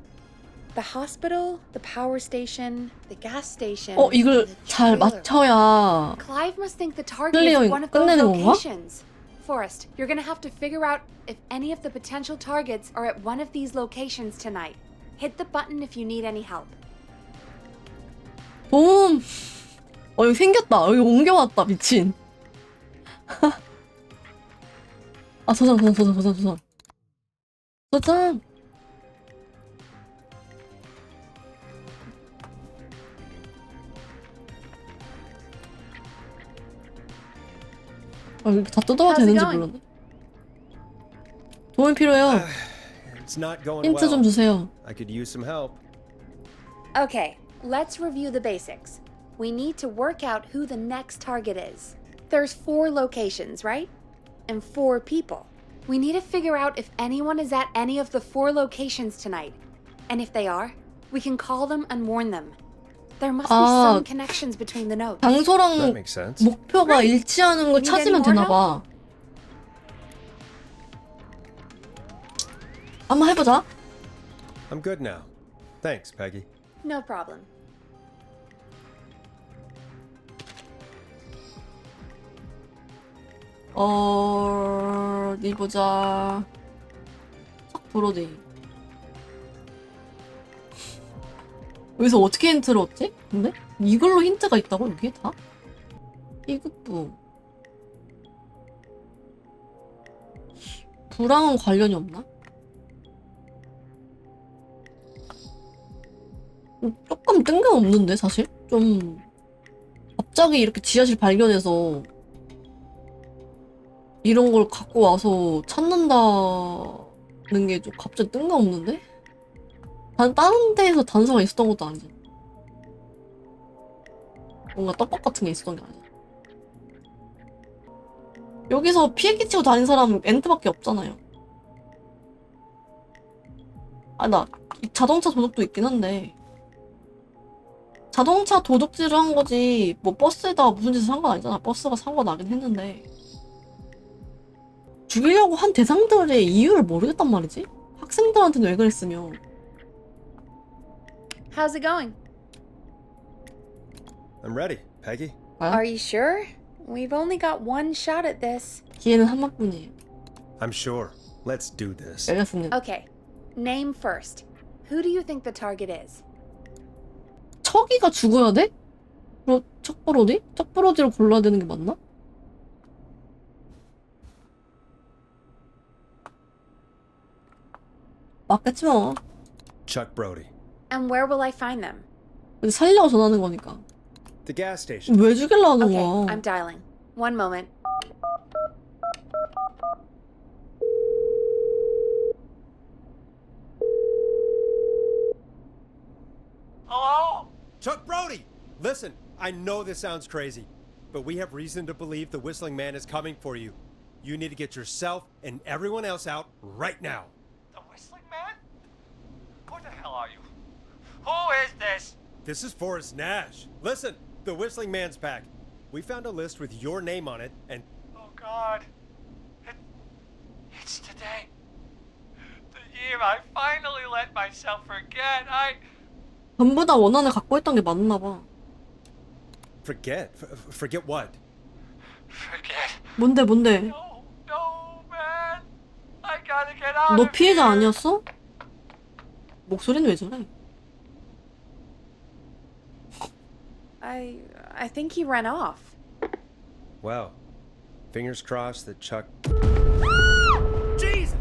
The hospital, the power station, the gas station. 이걸 and the 잘 trailer. 맞춰야 Clive must think the target 클리어 is one of those 끝내는 건가? locations. Forrest, you're gonna have to figure out if any of the potential targets are at one of these locations tonight. Hit the button if you need any help. 도움. 여기 생겼다. 여기 옮겨왔다. 미친. 아 저장. 아 이렇게 다 뜯어야 How's it 되는지 going? 몰랐네. 도움이 필요해요. It's not going 힌트 좀 well. 주세요. I could use some help. Okay, let's review the basics. We need to work out who the next target is. There's 4 locations, right? And 4 people. We need to figure out if anyone is at any of the 4 locations tonight. And if they are, we can call them and warn them. There must be some connections between the notes. That 장소랑 makes sense. 목표가 일치하는 걸 Need 찾으면 any more 되나 봐. 한번 해보자. I'm good now. Thanks, Peggy. No problem. 어디 보자. sak 브로디. 여기서 어떻게 힌트를 얻지? 근데 이걸로 힌트가 있다고 여기에 다? 희극부. 부랑은 관련이 없나? 조금 뜬금없는데 사실? 좀 갑자기 이렇게 지하실 발견해서 이런 걸 갖고 와서 찾는다는 게 좀 갑자기 뜬금없는데? 다른 데에서 단서가 있었던 것도 아니잖아. 뭔가 떡밥 같은 게 있었던 게 아니야. 여기서 피해 끼치고 다닌 사람은 엔트밖에 없잖아요. 나 자동차 도둑도 있긴 한데 자동차 도둑질을 한 거지 뭐 버스에다가 무슨 짓을 한 건 아니잖아. 버스가 사고가 나긴 했는데 죽이려고 한 대상들의 이유를 모르겠단 말이지? 학생들한테는 왜 그랬으며. How's it going? I'm ready, Peggy. Are you sure? We've only got one shot at this. 기회는 한 번뿐이에요. I'm sure. Let's do this. 열렸습니다. Okay, name first. Who do you think the target is? 척이가 죽어야 돼? 척브로디? 척브로디를 골라야 되는 게 맞나? 맞겠지 뭐. Chuck Brody. And where will I find them? 근데 살려고 전화하는 거니까. The gas station. 왜 죽이려 하는 Okay, 거야? I'm dialing. One moment. Hello? Chuck Brody! Listen, I know this sounds crazy, but we have reason to believe the Whistling Man is coming for you. You need to get yourself and everyone else out right now. The Whistling Man? Who the hell are you? Who is this? This is Forrest Nash. Listen, the Whistling Man's back. We found a list with your name on it, and Oh God. It's today. The year I finally let myself forget. 전부 다 원한을 갖고 있던 게 맞나 봐. forget. Forget what? Forget. 뭔데? No, man. I gotta get out 너 of 피해자 here. 아니었어? 목소리는 왜 저래? I think he ran off. Well, fingers crossed that Chuck... Jesus!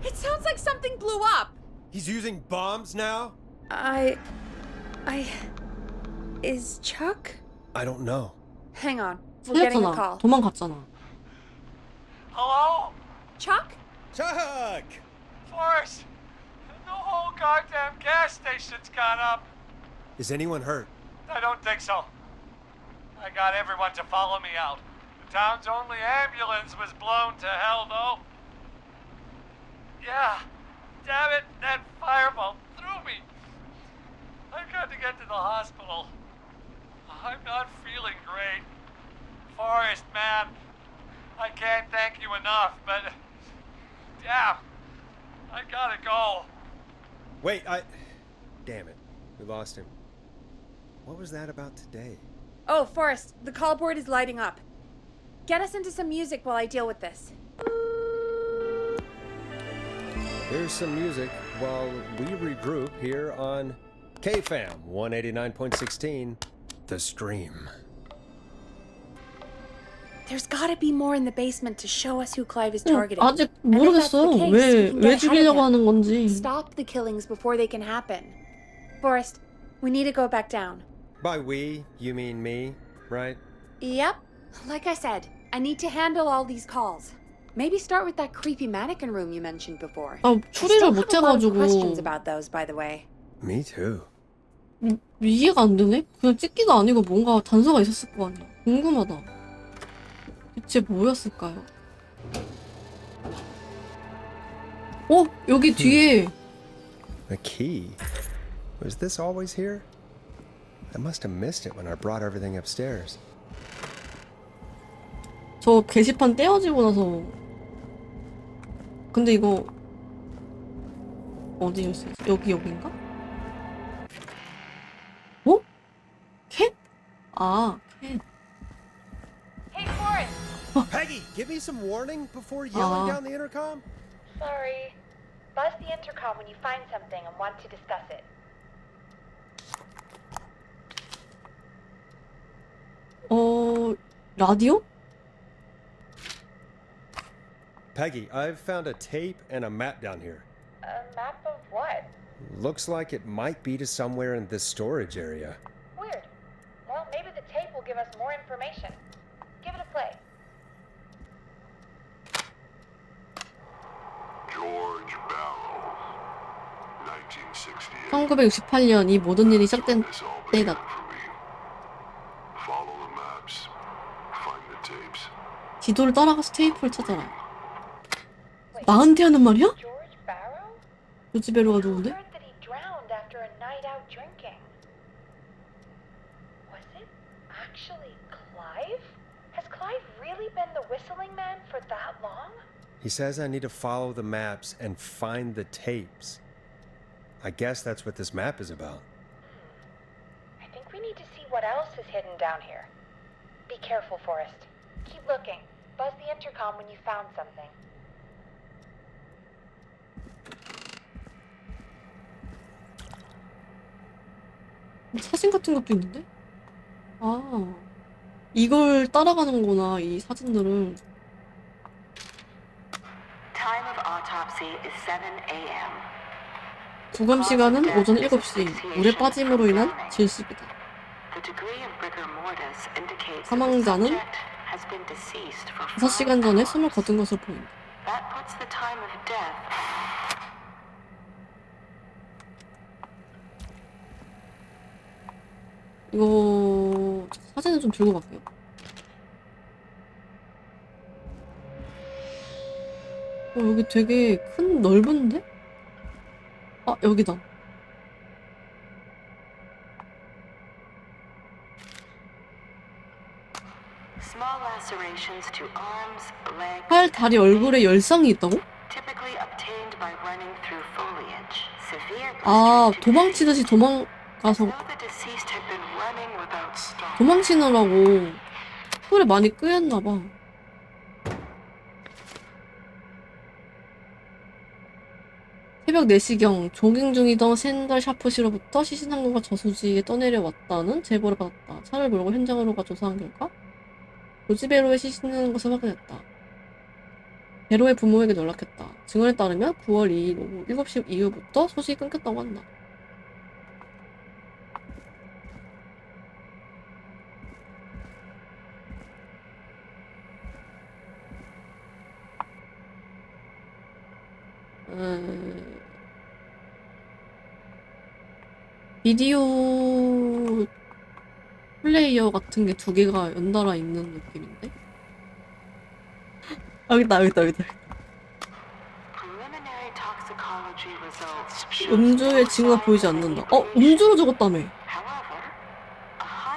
It sounds like something blew up. He's using bombs now? Is Chuck? I don't know. Hang on. We're getting a 살렸잖아. call. 도망갔잖아. Hello? Chuck? Chuck! Forrest! The whole goddamn gas station's gone up. Is anyone hurt? I don't think so. I got everyone to follow me out. The town's only ambulance was blown to hell, though. Yeah. Damn it, that fireball threw me. I've got to get to the hospital. I'm not feeling great. Forrest, man, I can't thank you enough, but... Damn, I gotta go. Wait, Damn it. We lost him. What was that about today? Oh, Forrest, the call board is lighting up. Get us into some music while I deal with this. Here's some music while we regroup here on KFAM 189.16, The Stream. There's gotta be more in the basement to show us who Clive is targeting. 아직 And if that's the 모르겠어. case, we can 왜 get ahead of 죽이려고 him. 하는 건지. Stop the killings before they can happen. Forrest, we need to go back down. By we, you mean me, right? Yep. Like I said, I need to handle all these calls. Maybe start with that creepy mannequin room you mentioned before. 아, 추리를 못 I still have a lot of questions 해가지고 about those, by the way. Me too. 이해가 안 되네? 그냥 찍기가 아니고 뭔가 단서가 있었을 거 아니야. 궁금하다. 대체 뭐였을까요? 여기 뒤에 A key? Was this always here? I must have missed it when I brought everything upstairs. 저 게시판 떼어지고 나서 근데 이거 어디였어? 여기인가? 어? 캣? 아, 캣. Hey, Forrest! Peggy, give me some warning before yelling down the intercom? Sorry. Buzz the intercom when you find something and want to discuss it. 라디오? Peggy, I've found a tape and a map down here. A map of what? Looks like it might be to somewhere in this storage area. Weird. Well, maybe the tape will give us more information. Give it a play. George Barrow, 1968. 1968년 이 모든 일이 시작된 This all 때다. began for me. Follow the maps. Find the tapes. 지도를 따라가서 테이프를 찾아라. 나한테 하는 말이야? George Barrow? 요지베로가 I 누군데? heard that he drowned after a night out drinking. Was it actually Clive? Has Clive really been the whistling man for that long? He says I need to follow the maps and find the tapes. I guess that's what this map is about. I think we need to see what else is hidden down here. Be careful, Forrest. Keep looking. Buzz the intercom when you found something. 사진 같은 것도 있는데? 아, 이걸 따라가는구나, 이 사진들을. Time of autopsy is 7 a.m. 구금 시간은 오전 7시. 물에 빠짐으로 인한 질식이다. The degree of rigor mortis indicates 사망자는 the subject has been deceased for 5시간 전에 숨을 거둔 것으로 보인다. That puts the time of death. 이거 사진을 좀 들고 갈게요. 여기 되게 큰 넓은데? 아, 여기다. Small lacerations to arms, legs. 팔, 다리, 얼굴에 열상이 있다고? Typically obtained by running through foliage. Severe 아, blistering to 도망치듯이 도망가서 So the deceased had been running without stop. 도망치느라고 풀에 많이 끄였나봐. 새벽 4시경 조깅 중이던 샌들 샤프시로부터 시신상구가 저수지에 떠내려왔다는 제보를 받았다. 차를 몰고 현장으로 가 조사한 결과 조지베로의 시신이 있는 것을 확인했다. 베로의 부모에게 연락했다. 증언에 따르면 9월 2일 오후 7시 이후부터 소식이 끊겼다고 한다. 비디오 플레이어 같은 게 2개가 연달아 있는 느낌인데? 여기다. 음주의 징후가 보이지 않는다. 음주로 적었다며.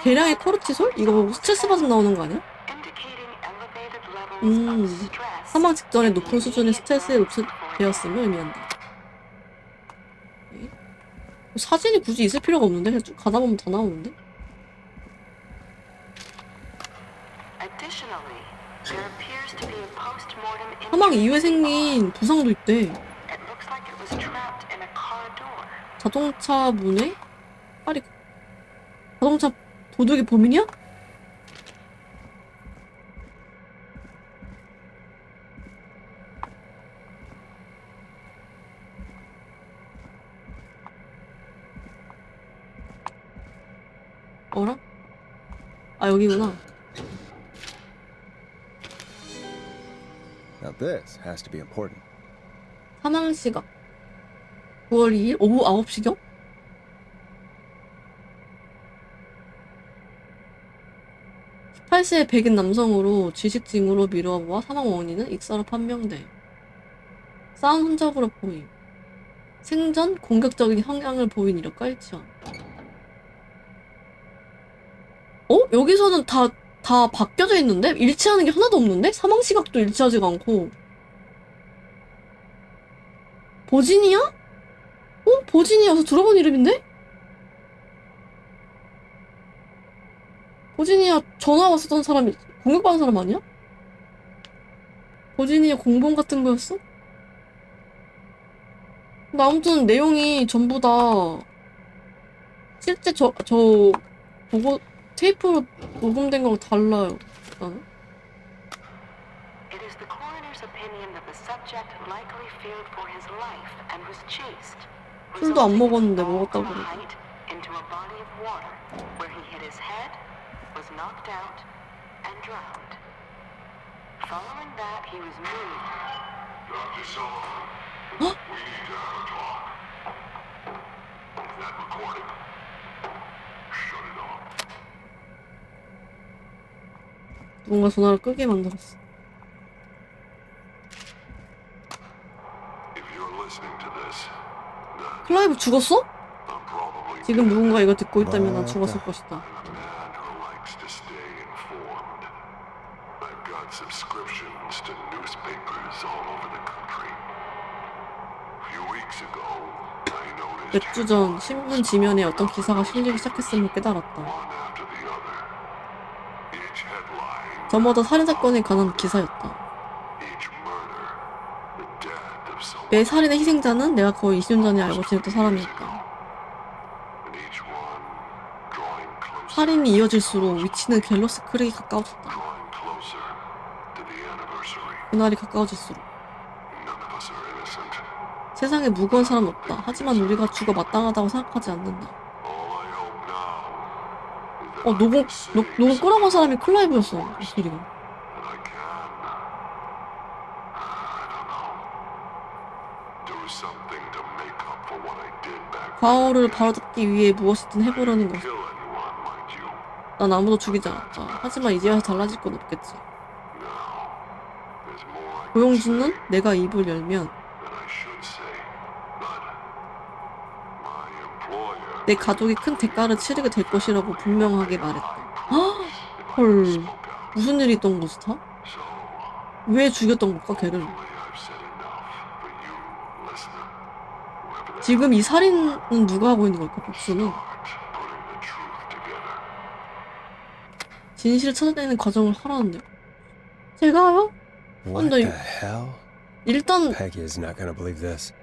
계량의 코르티솔? 이거 보고 스트레스 받음 나오는 거 아니야? 사망 직전에 높은 수준의 스트레스에 노출되었음을 의미한다. 오케이. 사진이 굳이 있을 필요가 없는데? 그냥 쭉 가다 보면 다 나오는데? 사망 이후에 생긴 부상도 있대. 자동차 문에? 자동차 도둑이 범인이야? 어라? 아, 여기구나. Now this has to be important. 사망 시각 9월 2일 오후 9시경? (18세) 백인 남성으로 질식징후로 미뤄와 사망 원인은 익사로 판명돼. 싸운 흔적으로 보임. 생전 공격적인 성향을 보인 이력과 일치함. 여기서는 다 바뀌어져 있는데? 일치하는 게 하나도 없는데? 사망 시각도 일치하지가 않고. 버지니아? 버지니아에서 들어본 이름인데? 버지니아 전화 왔었던 사람이 공격받은 사람 아니야? 버지니아 공범 같은 거였어? 근데 아무튼 내용이 전부 다 실제 저 보고 테이프로 녹음된 거랑 달라요. 술도 안 먹었는데 먹었다고 그러고. 헉? 누군가 전화를 끄게 만들었어. 클라이브 죽었어? 지금 누군가 이걸 듣고 있다면 난 죽었을 것이다. 몇 주 전 신문 지면에 어떤 기사가 실리기 시작했음을 깨달았다. 저마다 살인사건에 관한 기사였다. 매 살인의 희생자는 내가 거의 20년 전에 알고 지냈던 사람이었다. 살인이 이어질수록 위치는 갤로스 크랙이 가까워졌다. 그날이 가까워질수록 세상에 무고한 사람은 없다. 하지만 우리가 죽어 마땅하다고 생각하지 않는다. 녹음 끄라고 한 사람이 클라이브였어. 목소리가. 과오를 바로잡기 위해 무엇이든 해보려는 것. 난 아무도 죽이지 않았다. 하지만 이제 와서 달라질 건 없겠지. 고용준은 내가 입을 열면 내 가족이 큰 대가를 치르게 될 것이라고 분명하게 말했다. 헐, 무슨 일이 있던 거지 다? 왜 죽였던 걸까 걔를? 지금 이 살인은 누가 하고 있는 걸까? 복수는 진실을 찾아내는 과정을 하라는데요. 제가요? What the hell? 일단 Peggy is not gonna believe this.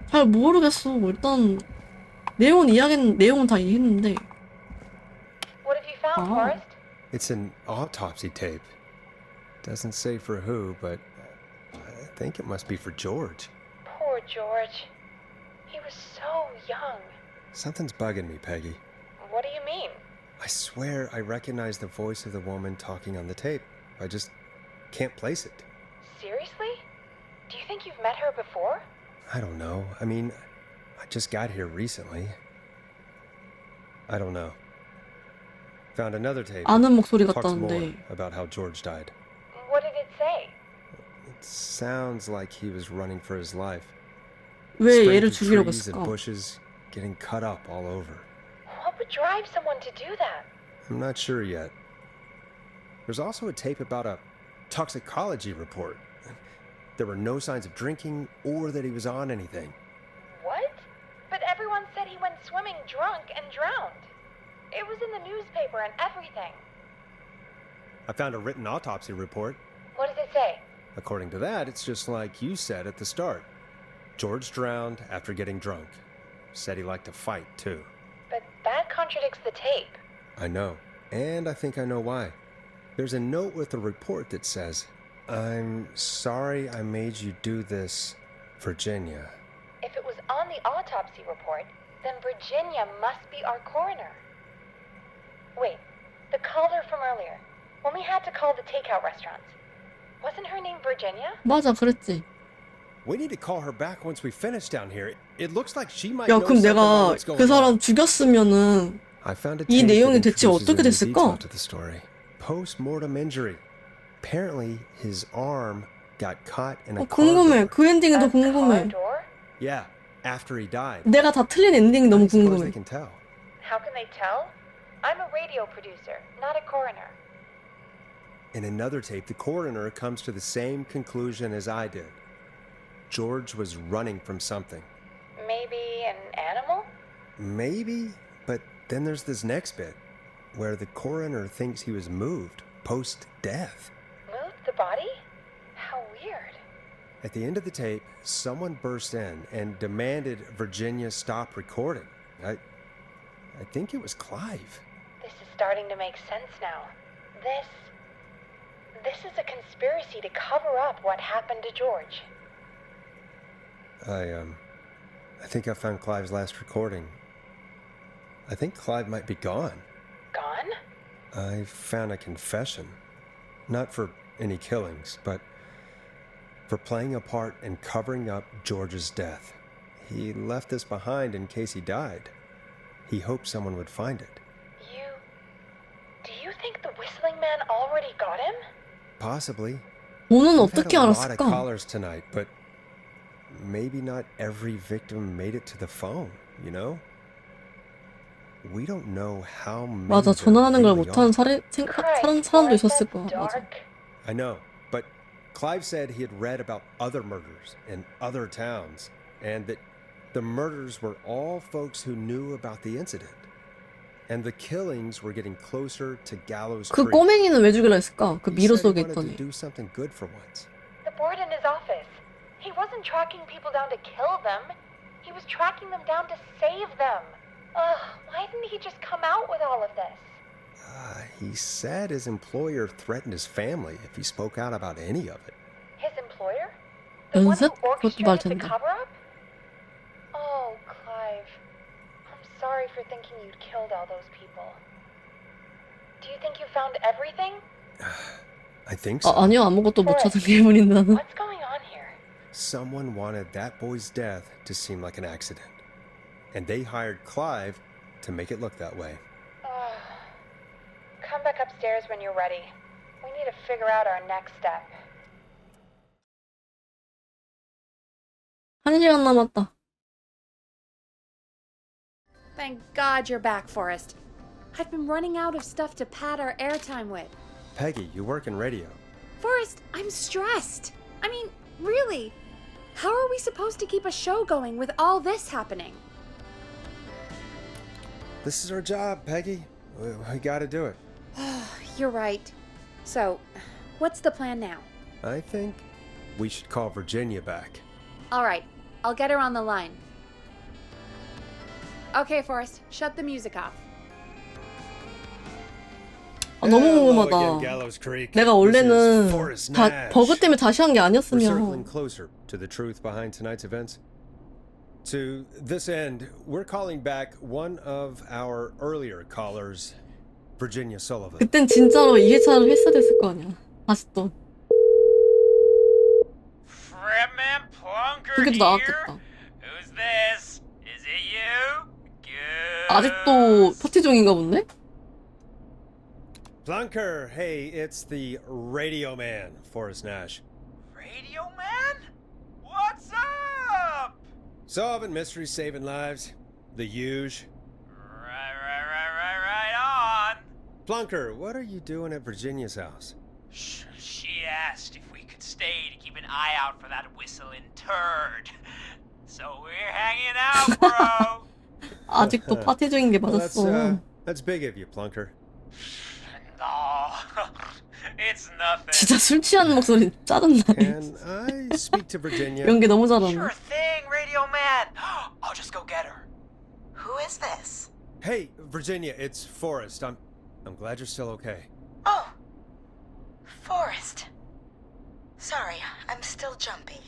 잘 모르겠어. 뭐 일단 내용은 다 이해했는데. What have you found, Oh. Forrest? It's an autopsy tape. Doesn't say for who, but I think it must be for George. Poor George. He was so young. Something's bugging me, Peggy. What do you mean? I swear I recognize the voice of the woman talking on the tape. I just can't place it. Seriously? Do you think you've met her before? I don't know. I mean, I just got here recently. I don't know. Found another tape. 아는 목소리 Talks more 같다는데. about how George died. What did it say? It sounds like he was running for his life. 왜 Spraying 얘를 through 죽이려고 trees and 했을까? bushes, getting cut up all over. What would drive someone to do that? I'm not sure yet. There's also a tape about a toxicology report. There were no signs of drinking or that he was on anything. What? But everyone said he went swimming drunk and drowned. It was in the newspaper and everything. I found a written autopsy report. What does it say? According to that, it's just like you said at the start. George drowned after getting drunk. Said he liked to fight, too. But that contradicts the tape. I know. And I think I know why. There's a note with the report that says, "I'm sorry I made you do this, Virginia." If it was on the autopsy report, then Virginia must be our coroner. Wait, the caller from earlier, when we had to call the takeout restaurants, wasn't her name Virginia? 맞아, 그랬지. We need to call her back once we finish down here. It looks like she might 야, know 그럼 something about 내가 what's going 그 사람 on. 죽였으면은 I found a 이 tape 내용이 that 대체 introduces 어떻게 a new 됐을까? detail to the story. Post-mortem injury. Apparently, his arm got caught in a car 궁금해. door. 그 엔딩이 더 A car 궁금해. door? Yeah, after he died. 내가 다 틀린 엔딩이 너무 As far as they 궁금해. can tell. How can they tell? I'm a radio producer, not a coroner. In another tape, the coroner comes to the same conclusion as I did. George was running from something. Maybe an animal? Maybe, but then there's this next bit where the coroner thinks he was moved post-death. Moved the body? How weird. At the end of the tape, someone burst in and demanded Virginia stop recording. I think it was Clive. This is starting to make sense now. This is a conspiracy to cover up what happened to George. I think I found Clive's last recording. I think Clive might be gone. Gone? I found a confession. Not for any killings, but for playing a part in covering up George's death. He left this behind in case he died. He hoped someone would find it. Do you think the whistling man already got him? Possibly. 오는 We've had 어떻게 a lot of 알았을까? callers tonight, but maybe not every victim made it to the phone, you know? We don't know how many 맞아, there 전화하는 걸 really 못하는 are. 사람도 있었을 거야. 맞아. Dark. I know, but Clive said he had read about other murders in other towns, and that the murders were all folks who knew about the incident. And the killings were getting closer to Gallows 그 Creek. 꼬맹이는 왜 죽이려 했을까? 그 He 미로 said 속에 he wanted to 있더니. do something good for once. The board in his office. He wasn't tracking people down to kill them. He was tracking them down to save them. Ugh, why didn't he just come out with all of this? He said his employer threatened his family if he spoke out about any of it. His employer? The one who 연습? 그것도 말 orchestrated the 된다. cover-up? Oh, Clive. I'm sorry for thinking you'd killed all those people. Do you think you found everything? I think so. 아니요, 아무것도 못 찾은 괴물인데 나는. What's going on here? Someone wanted that boy's death to seem like an accident. And they hired Clive to make it look that way. Come back upstairs when you're ready. We need to figure out our next step. 1시간 남았다. Thank God you're back, Forrest. I've been running out of stuff to pad our airtime with. Peggy, you work in radio. Forrest, I'm stressed. I mean, really. How are we supposed to keep a show going with all this happening? This is our job, Peggy. We gotta do it. You're right. So, what's the plan now? I think we should call Virginia back. All right, I'll get her on the line. Okay, Forrest, shut the music off. 아, 너무 Hello again, 궁금하다. Gallows Creek. 내가 This is 원래는 Forrest 다 Nash. 버그 때문에 다시 한 게 We're circling 아니었으면 closer to the truth behind tonight's events. To this end, we're calling back one of our earlier callers, Virginia Sullivan. 그땐 진짜로 2회차를 했어야 됐을 거 아니야. 다시 또 Fredman Plunker 그게 더 here? 나았겠다. Who's this? Is it you? Good. 아직도 파티 중인가 본데? Plunker, hey, it's the Radio Man, Forrest Nash. Radio Man? What's up? Solving mysteries, saving lives. The huge. Right on. Plunker, what are you doing at Virginia's house? She asked if we could stay to keep an eye out for that whistling turd. So we're hanging out, bro. 아직도 파티 중인 게 Well, 맞았어. that's big of you, Plunker. No, it's nothing. 진짜 술 취하는 목소리 짜증나네. Can I speak to Virginia? 연기 너무 잘하네. Sure thing, Radio Man. I'll just go get her. Who is this? Hey, Virginia, it's Forrest. I'm glad you're still okay. Oh, Forrest. Sorry, I'm still jumpy.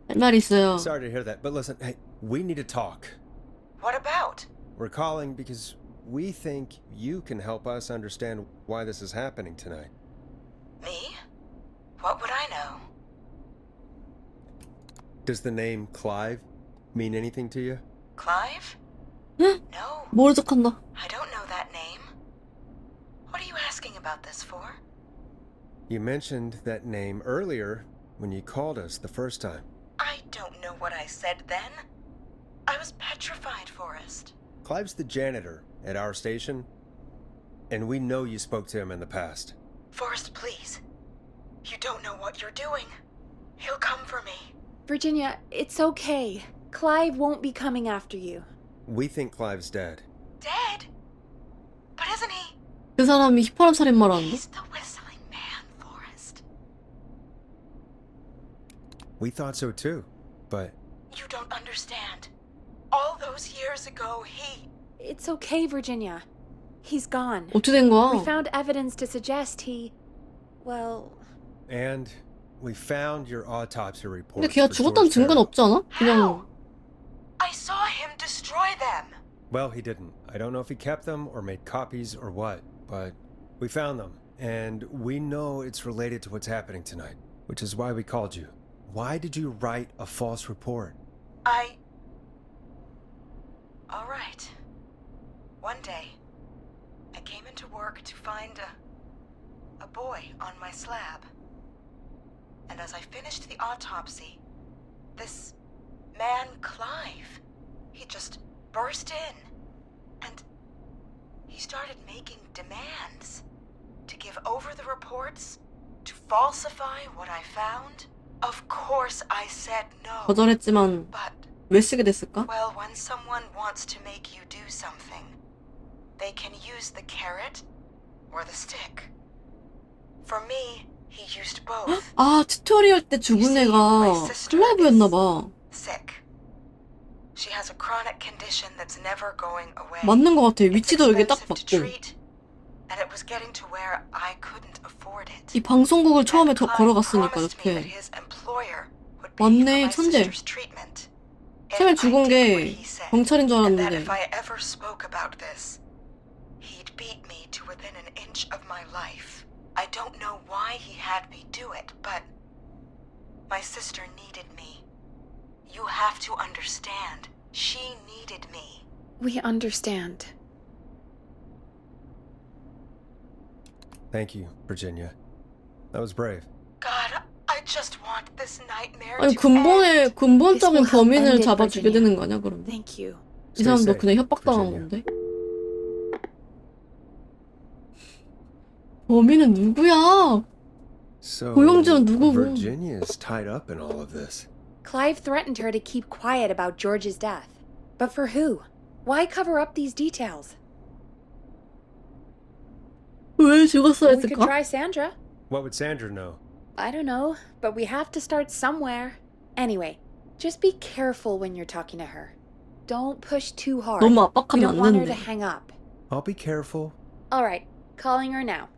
할 말 있어요. Sorry to hear that, but listen, hey, we need to talk. What about? We're calling because we think you can help us understand why this is happening tonight. Me? What would I know? Does the name Clive mean anything to you? Clive? 응? No, 모른 척한다. I don't know that name. What are you asking about this for? You mentioned that name earlier when you called us the first time. I don't know what I said then. I was petrified, Forrest. Clive's the janitor at our station, and we know you spoke to him in the past. Forrest, please. You don't know what you're doing. He'll come for me. Virginia, it's okay. Clive won't be coming after you. We think Clive's dead. Dead? But isn't he? 그 사람이 휘파람 살인마를 하는데? He's the whistling man, Forrest. We thought so too, but You don't understand. All those years ago, he... It's okay, Virginia. He's gone. 어떻게 된 We 거야? found evidence to suggest he... Well... and we found your autopsy report. 근데 걔가 죽었다는 증거는 없지 않아? 그냥 I saw him destroy them. Well, he didn't. I don't know if he kept them or made copies or what, but we found them, and we know it's related to what's happening tonight, which is why we called you. Why did you write a false report? All right. One day, I came into work to find a boy on my slab. And as I finished the autopsy, this man, Clive, he just burst in. And he started making demands to give over the reports, to falsify what I found. Of course I said no. 거절했지만 But 왜 쓰게 됐을까? well, when someone wants to make you do something, they can use the carrot or the stick. For me, he used both. 아, 튜토리얼 때 죽은 애가 클라이브였나 봐. Sick. She has a chronic condition that's never going away. 맞는 것 같아. It's 위치도 여기 딱 expensive to 맞고. treat, and it was getting to where I couldn't afford it. 이 방송국을 처음에 And Clive 걸어갔으니까 promised me that 이렇게. his employer would pay for 맞네, my 천재. sister's treatment. 처음에 If I 죽은 did 게 what he said, 경찰인 줄 and that 알았는데 if I ever spoke about this, he'd beat me to within an inch of my life. I don't know why he had me do it, but my sister needed me. You have to understand. She needed me. We understand. Thank you, Virginia. That was brave. God, I just want this nightmare 아니 to end. 근본적인 This will help 범인을 end it, 잡아주게 Virginia. 되는 거 아니야 그럼? Thank you. 이 사람도 Stay 그냥 safe, 협박당한 Virginia. 건데? 범인은 누구야? So 고영주는 누구고? Virginia is tied up in all of this. Clive threatened her to keep quiet about George's death. But for who? Why cover up these details? 왜 죽었어야 We could 했을까? try Sandra. What would Sandra know? I don't know, but we have to start somewhere. Anyway, just be careful when you're talking to her. Don't push too hard. 너무 We 압박하면 don't 안 want her to 되는데. hang up. I'll be careful. All right, calling her now.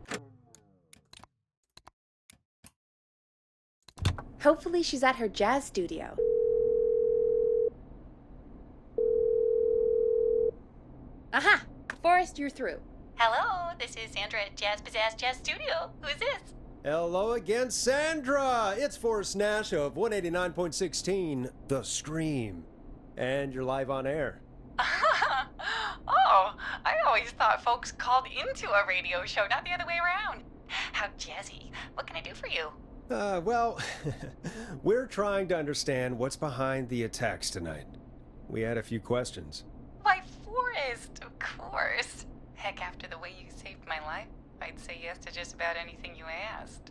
Hopefully she's at her jazz studio. Aha! Forrest, you're through. Hello, this is Sandra at Jazz Pizzazz Jazz Studio. Who is this? Hello again, Sandra! It's Forrest Nash of 189.16, The Scream. And you're live on air. Oh, I always thought folks called into a radio show, not the other way around. How jazzy. What can I do for you? Well, we're trying to understand what's behind the attacks tonight. We had a few questions. Why, Forrest, of course. Heck, after the way you saved my life, I'd say yes to just about anything you asked.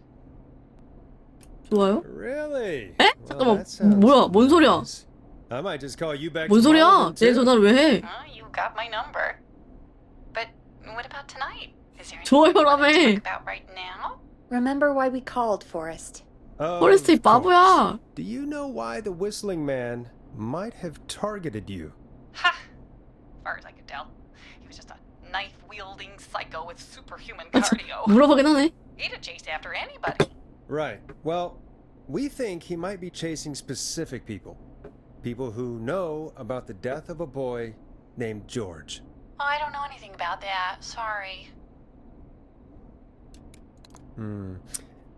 좋아요? Really? 에? 잠깐만, 뭐야? 뭔 소리야? I might just call you back 뭔 tomorrow, 소리야? then, 내 too. 전화를 왜 해? You got my number. But what about tonight? Is there anything 좋아요라며. you want to talk about right now? Remember why we called, Forrest. 포레스트 이 Of course. 바보야. Do you know why the Whistling Man might have targeted you? Ha! As far as I could tell, he was just a knife-wielding psycho with superhuman cardio. 물어보긴 하네. He'd have chased after anybody. Right. Well, we think he might be chasing specific people. People who know about the death of a boy named George. Oh, I don't know anything about that. Sorry.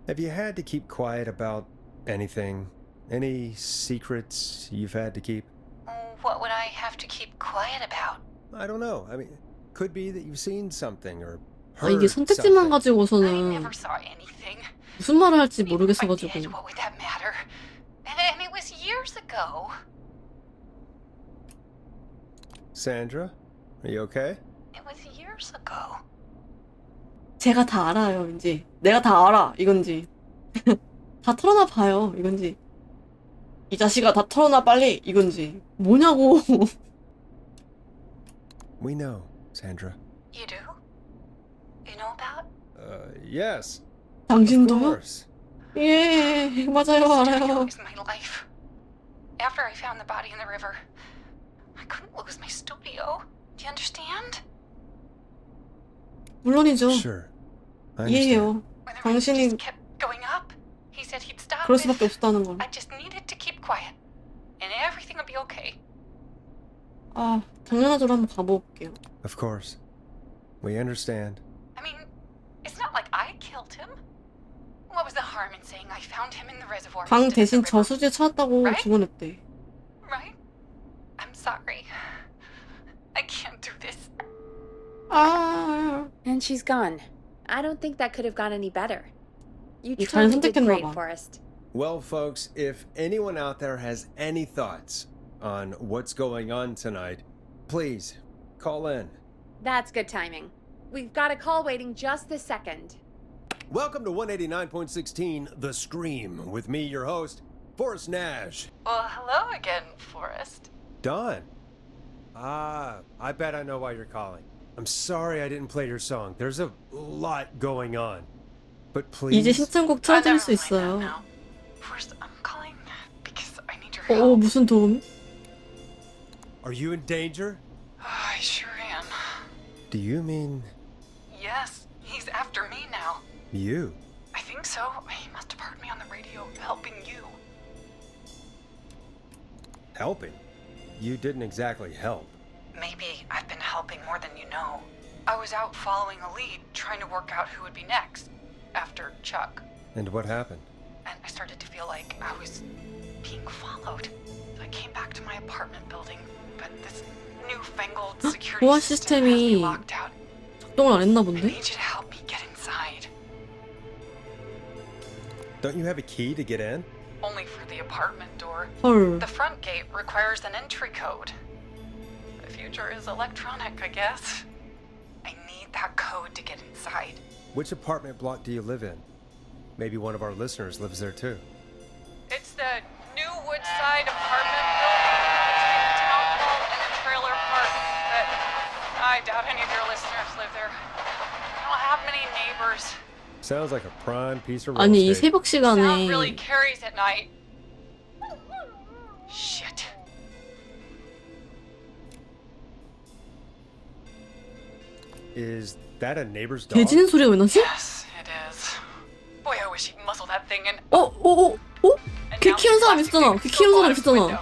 Have you had to keep quiet about anything? Any secrets you've had to keep? What would I have to keep quiet about? I don't know. I mean, could be that you've seen something or 아, heard 이게 선택지만 something. I 가지고서는 never saw anything. 무슨 말을 할지 Even if I 모르겠어가지고. did, what would that matter? And it was years ago. Sandra, are you okay? It was years ago. 제가 다 알아요, 이제. 내가 다 알아, 이건지. 다 털어놔 봐요, 이건지. 이 자식아, 다 털어놔 빨리, 이건지. 뭐냐고. We know, Sandra. You do? You know about? Yes. Of 당신도요? course. 예, 맞아요, Studio 알아요. is my life. After I found the body in the river, I couldn't lose my studio. Do you understand? 물론이죠. Sure. I understand. 이해해요. When the river 당신이 just kept going up, he said he'd stop 그럴 if 수밖에 없다는 걸. I just needed to keep quiet, and everything would be okay. 아, 당연하죠로 한번 가볼게요. Of course. We understand. I mean, it's not like I killed him. What was the harm in saying I found him in the reservoir? 강 instead of 대신 the river, 저수지 찾았다고 Right? 증언했대. right? I'm sorry. I can't do this. 아, And she's gone. I don't think that could have gone any better. You 이 잘 truly did 선택했나 great, 봐. Forrest. Well, folks, if anyone out there has any thoughts on what's going on tonight, please call in. That's good timing. We've got a call waiting just this second. Welcome to 189.16 The Scream with me, your host, Forrest Nash. Well, hello again, Forrest. Don. I bet I know why you're calling. I'm sorry I didn't play your song. There's a lot going on. But please. 이제 신청곡 틀어드릴 수 있어요. Now. Forrest, I'm calling because I need your help. 오, 무슨 도움? Are you in danger? I sure am. Do you mean Yes, he's after me now. you? I think so. He must have heard me on the radio helping you. Helping? You didn't exactly help. Maybe I've been helping more than you know. I was out following a lead, trying to work out who would be next, after Chuck. And what happened? And I started to feel like I was being followed. So I came back to my apartment building, but this newfangled security 보안 system has me 시스템이 locked out. 작동을 안 했나 I 본데? need you to help me get inside. Don't you have a key to get in? Only for the apartment door. 헐. The front gate requires an entry code. The future is electronic, I guess. I need that code to get inside. Which apartment block do you live in? Maybe one of our listeners lives there too. It's the new Woodside apartment building between the town hall and the trailer park. But I doubt any of your listeners live there. I don't have many neighbors. Sounds like a prime piece of real 아니, 이 estate. 새벽 Sound 시간에 really carries at night. Shit. Is that a neighbor's dog? 개 짖는 소리가 왜 나지? Yes, it is. Boy, I wish he'd muzzle that thing and. 개 키우는 사람 있었잖아. 개 키우는 사람 있었잖아.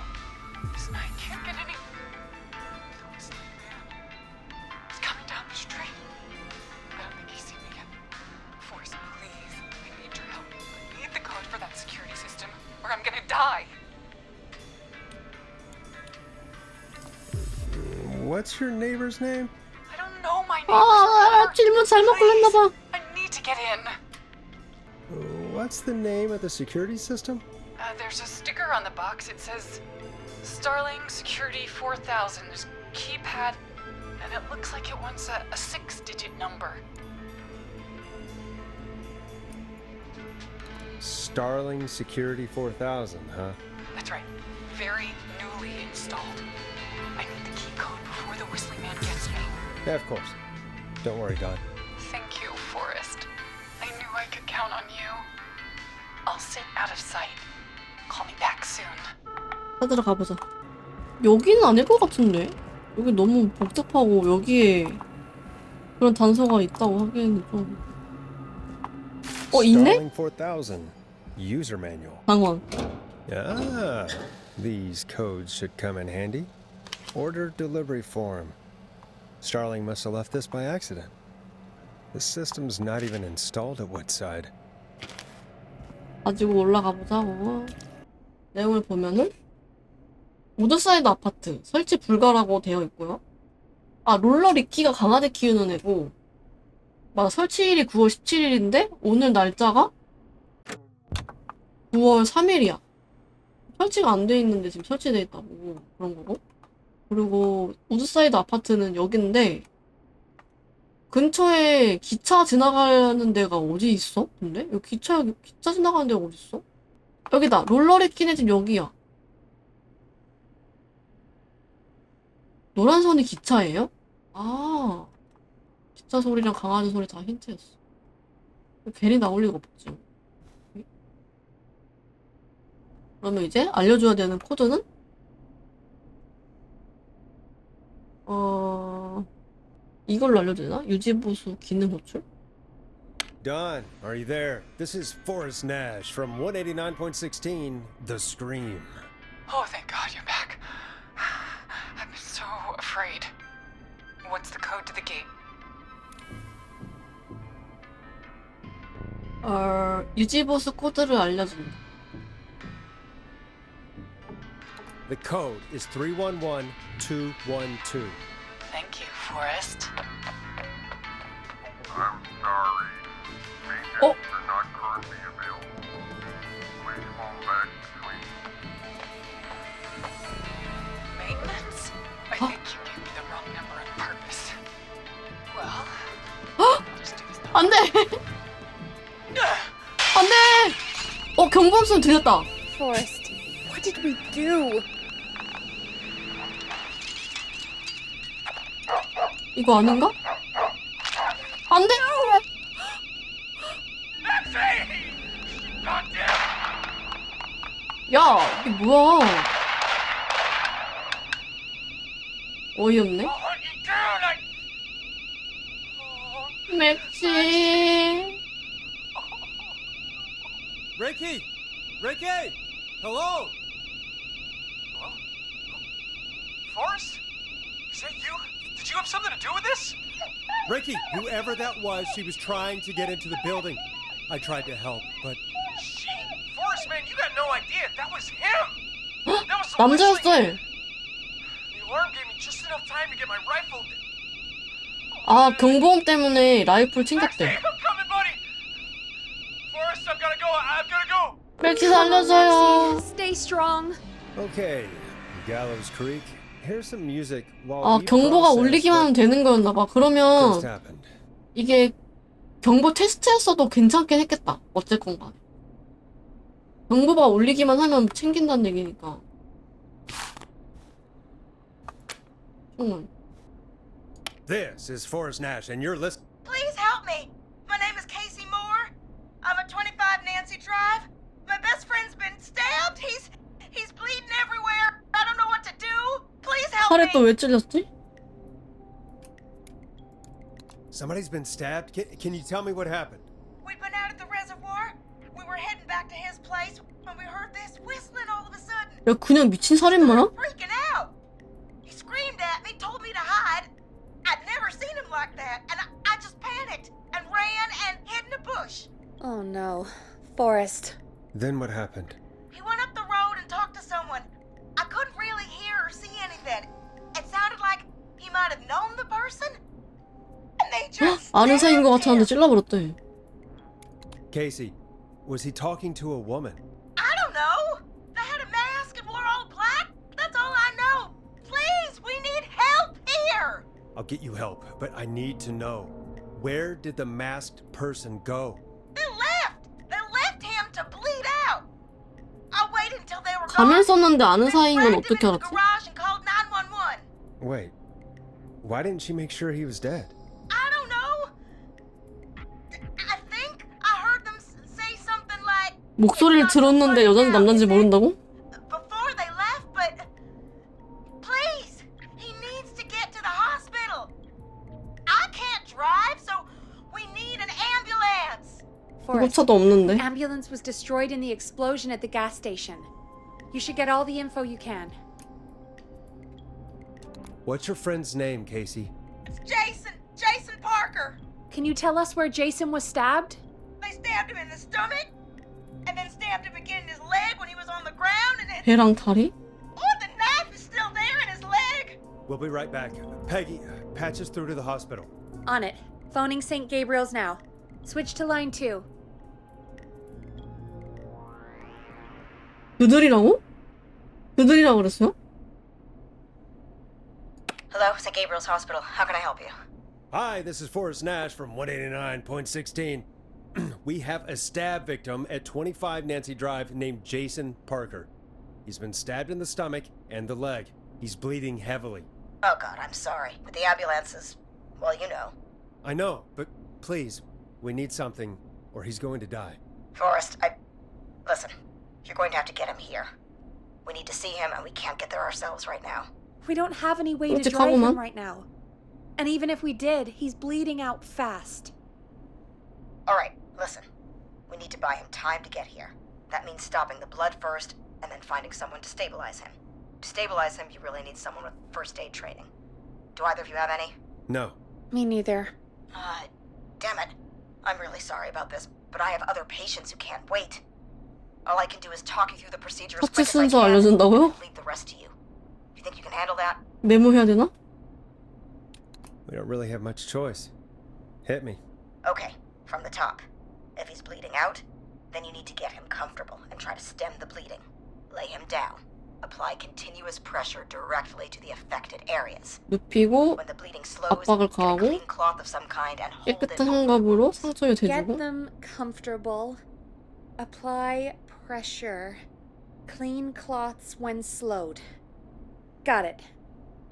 Listen, I can't get any. It's the man. He's coming down the street. I don't think he's seen me yet. Forrest, please. I need your help. I need the code for that security system, or I'm gonna die. What's your neighbor's name? I don't know my neighbor's 아, 질문 잘못 걸렸나봐. I need to get in. What's the name of the security system? There's a sticker on the box. It says Starling Security 4000. There's a keypad, and it looks like it wants a 6-digit number. Starling Security 4000, huh? That's right. Very newly installed. I need the key code before the whistling man gets me. Yeah, of course. Don't worry, Don. Thank you, Forrest. I knew I could count on you. I'll sit out of sight. Call me back soon. 찾으러 가보자. 여기는 아닐 것 같은데? 여기 너무 복잡하고 여기에 그런 단서가 있다고 하기에는 좀... 있네? Starling 4000 user manual. 방원. Ah, these codes should come in handy. Order delivery form. Starling must have left this by accident. The system's not even installed at Woodside. 가지고 올라가 보자고. 내용을 보면은 우드사이드 아파트 설치 불가라고 되어 있고요. 아, 롤러 리키가 강아지 키우는 애고, 맞아, 설치일이 9월 17일인데 오늘 날짜가 9월 3일이야. 설치가 안 돼 있는데 지금 설치돼 있다고. 그런 거고. 그리고 우드사이드 아파트는 여긴데 근처에 기차 지나가는 데가 어디 있어? 근데? 여기 기차 지나가는 데가 어디 있어? 여기다. 롤러리 끼네 집 여기야. 노란 선이 기차예요? 아, 기차 소리랑 강아지 소리 다 힌트였어. 괜히 나올 리가 없지. 그러면 이제 알려줘야 되는 코드는? 이걸로 알려줘야 되나? 유지보수 기능 호출? Don, are you there? This is Forrest Nash from 189.16, The Scream. Oh, thank God you're back. I've been so afraid. What's the code to the gate? 유지보수 코드를 알려준다. The code is 311212. Thank you, Forrest. I'm sorry. Maintenance Oh. are not currently available. Please phone back between. Maintenance? I think you gave me the wrong number on purpose. Well, 헉! I'll just do this now. 안 돼! 안 돼! 경보음 소리 들렸다. Forrest, what did we do? 이거 아닌가? 안 돼! 야, 이게 뭐야? 어이없네? 맥지. Ricky! Ricky! Hello? Hello? Forrest? Is that you? Did you have something to do with this? Ricky, whoever that was, she was trying to get into the building. I tried to help, but She? Forrest, man, you got no idea. That was him. That was the 남자였어. whistling. The alarm gave me just enough time to get my rifle. 아, 경보음 때문에 라이플 Maxie, 챙겼대. I'm coming, buddy. Forrest, I've gotta go. I've gotta go. 맥지 살려줘요. Stay strong. Okay, Gallows Creek. Here's some music while 아, we 경보가 process 울리기만 하면 what 되는 거였나봐. 그러면 just happened. 이게 경보 테스트였어도 괜찮긴 했겠다. 어쨌건 간에. 경보가 울리기만 하면 챙긴다는 얘기니까. This is Forrest Nash, and you're listening. Please help me. My name is Casey Moore. I'm at 25 Nancy Drive. My best friend's been stabbed. He's bleeding everywhere. 팔에 또 왜 찔렸지? Somebody's been stabbed? Can you tell me what happened? We'd been out at the reservoir. We were heading back to his place when we heard this whistling all of a sudden. 야, 그냥 미친 살인마야? Freaking out. He screamed at me, told me to hide. I'd never seen him like that, and I just panicked and ran and hid in a bush. Oh no. Forrest. Then what happened? He went up the road and talked to someone. I couldn't really hear or see anything. It sounded like he might have known the person. And they just 아는 사이인 것 같았는데 찔러버렸대. Casey, was he talking to a woman? I don't know. They had a mask and wore all black. That's all I know. Please, we need help here. I'll get you help, but I need to know. Where did the masked person go? They left. They left him to bleed out. I waited until they were 가면 gone. 썼는데 아는 Then 사이인 건 dragged him 어떻게 into the 알았지? garage and called 911. Wait. Why didn't she make sure he was dead? I don't know. I think I heard them say something like 목소리를 들었는데 여자인지 남자인지 모른다고? before they left, but please, he needs to get to the hospital. I can't drive, so we need an ambulance. Forrest, 구급차도 없는데. ambulance was destroyed in the explosion at the gas station. You should get all the info you can. What's your friend's name, Casey? It's Jason Parker. Can you tell us where Jason was stabbed? They stabbed him in the stomach, and then stabbed him again in his leg when he was on the ground, and then 배랑 다리? oh, the knife is still there in his leg. We'll be right back. Peggy, patch us through to the hospital. On it. Phoning St. Gabriel's now. Switch to line 2. 그들이라고? 그들이라고 그랬어요? Hello, St. Gabriel's Hospital. How can I help you? Hi, this is Forrest Nash from 189.16. We have a stab victim at 25 Nancy Drive named Jason Parker. He's been stabbed in the stomach and the leg. He's bleeding heavily. Oh God, I'm sorry. But the ambulance is, well, you know. I know, but please, we need something or he's going to die. Forrest, listen, you're going to have to get him here. We need to see him, and we can't get there ourselves right now. We don't have any way to drive him right now. And even if we did, he's bleeding out fast. All right, listen. We need to buy him time to get here. That means stopping the blood first, and then finding someone to stabilize him. To stabilize him, you really need someone with first aid training. Do either of you have any? No. Me neither. Damn it. I'm really sorry about this, but I have other patients who can't wait. All I can do is talk you through the procedure as 처치 quick as I 순서 can, 알려준다고요? and leave the rest to you. You think you can handle that? 메모해야 되나? We don't really have much choice. Hit me. Okay, from the top. If he's bleeding out, then you need to get him comfortable and try to stem the bleeding. Lay him down. Apply continuous pressure directly to the affected areas. 눕히고 When the bleeding slows, 압박을 get a 가하고 clean cloth of some kind and hold it. 깨끗한 장갑으로 상처에 Get 대주고 them comfortable. Apply pressure. Clean cloths when slowed. Got it.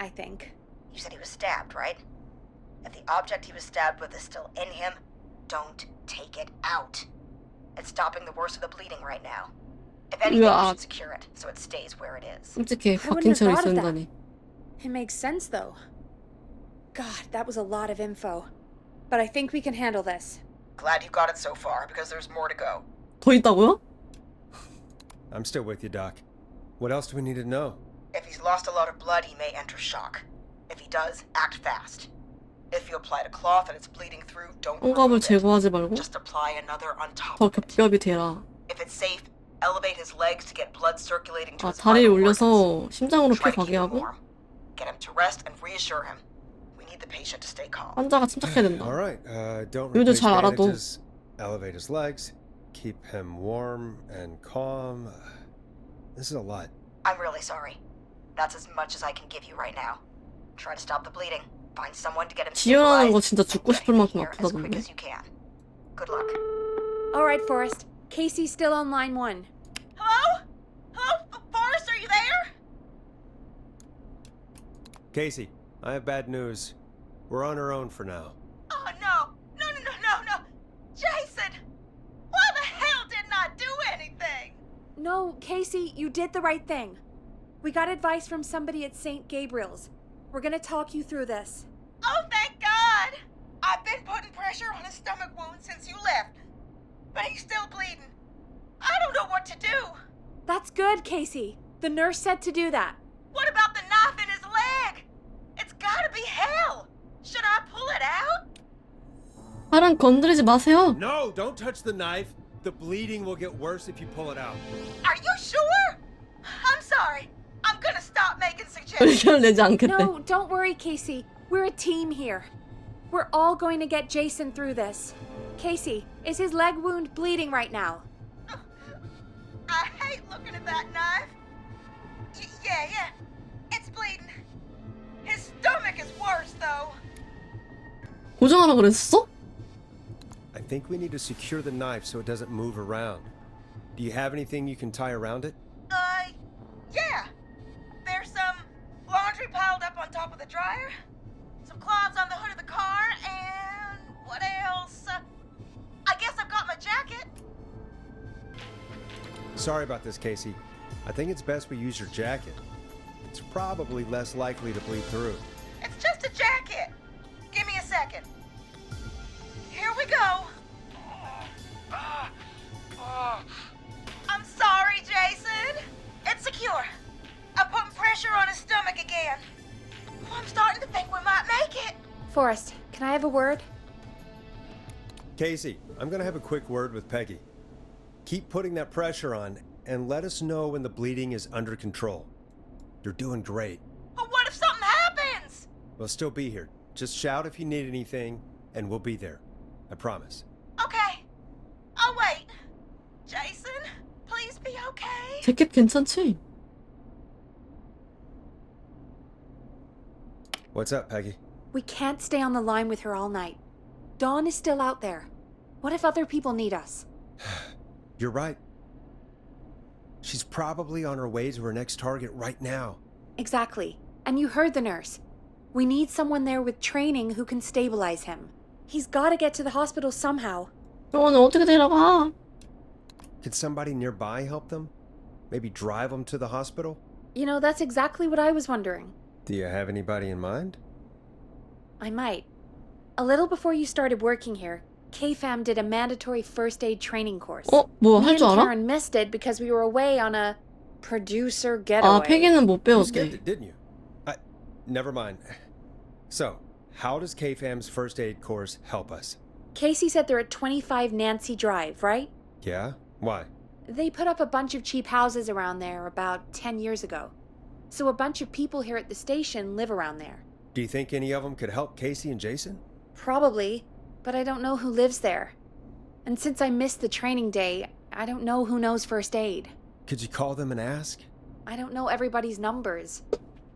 I think. You said he was stabbed, right? If the object he was stabbed with is still in him, don't take it out. It's stopping the worst of the bleeding right now. If anything, you should secure it so it stays where it is. 솔직히 I 바뀐 wouldn't have 채로 thought of 있어야 that. 된다니. It makes sense though. God, that was a lot of info. But I think we can handle this. Glad you got it so far, because there's more to go. 더 있다고요? I'm still with you, Doc. What else do we need to know? If he's lost a lot of blood, he may enter shock. If he does, act fast. If you applied a cloth and it's bleeding through, don't 홍갑을 remove it. 제거하지 말고 Just apply another on top 더 of it. 겹겹이 대라. If it's safe, elevate his legs to get blood circulating to 아, his 다리를 vital organs. 올려서 심장으로 피 Try to 가게 keep him 하고 warm. Get him to rest and reassure him. We need the patient to stay calm. 환자가 침착해야 된다. All right. Don't 요즘 replace 잘 알아도. bandages. Elevate his legs. Keep him warm and calm. This is a lot. I'm really sorry. That's as much as I can give you right now. Try to stop the bleeding. Find someone to get him 지혈하는 거 stabilized. 진짜 죽고 싶을 만큼 Here as quick 아프다던데. as you can. Good luck. All right, Forrest. Casey's still on line 1. Hello? Hello? Forrest, are you there? Casey, I have bad news. We're on our own for now. Oh, no. No. Jason! Why the hell didn't I do anything? No, Casey, you did the right thing. We got advice from somebody at St. Gabriel's. We're gonna talk you through this. Oh, thank God! I've been putting pressure on his stomach wound since you left. But he's still bleeding. I don't know what to do. That's good, Casey. The nurse said to do that. What about the knife in his leg? It's gotta be hell. Should I pull it out? 사람 건드리지 마세요. No, don't touch the knife. The bleeding will get worse if you pull it out. Are you sure? I'm sorry. I'm gonna stop making suggestions. 의견을 내지 않겠대. No, don't worry, Casey. We're a team here. We're all going to get Jason through this. Casey, is his leg wound bleeding right now? I hate looking at that knife. Yeah. It's bleeding. His stomach is worse, though. 고정하라 그랬어? I think we need to secure the knife so it doesn't move around. Do you have anything you can tie around it? Yeah. There's some laundry piled up on top of the dryer, some cloths on the hood of the car, and what else? I guess I've got my jacket. Sorry about this, Casey. I think it's best we use your jacket. It's probably less likely to bleed through. It's just a jacket. Give me a second. Here we go. I'm sorry, Jason. It's secure. I'm putting pressure on his stomach again. Oh, I'm starting to think we might make it. Forrest, can I have a word? Casey, I'm gonna have a quick word with Peggy. Keep putting that pressure on and let us know when the bleeding is under control. You're doing great. But what if something happens? We'll still be here. Just shout if you need anything, and we'll be there. I promise. Okay. I'll wait. Jason, please be okay. 재킷 괜찮지? What's up, Peggy? We can't stay on the line with her all night. Dawn is still out there. What if other people need us? You're right. She's probably on her way to her next target right now. Exactly. And you heard the nurse. We need someone there with training who can stabilize him. He's gotta get to the hospital somehow. 병원에 어떻게 데려가? Could somebody nearby help them? Maybe drive them to the hospital? You know, that's exactly what I was wondering. Do you have anybody in mind? I might. A little before you started working here, KFAM did a mandatory first aid training course. 뭐 Me 할 and 줄 알아? Karen missed it because we were away on a producer getaway. 아, 패기는 못 You skipped 배웠대. it, didn't you? Never mind. So, how does KFAM's first aid course help us? Casey said they're at 25 Nancy Drive, right? Yeah? Why? They put up a bunch of cheap houses around there about 10 years ago. So a bunch of people here at the station live around there. Do you think any of them could help Casey and Jason? Probably, but I don't know who lives there. And since I missed the training day, I don't know who knows first aid. Could you call them and ask? I don't know everybody's numbers.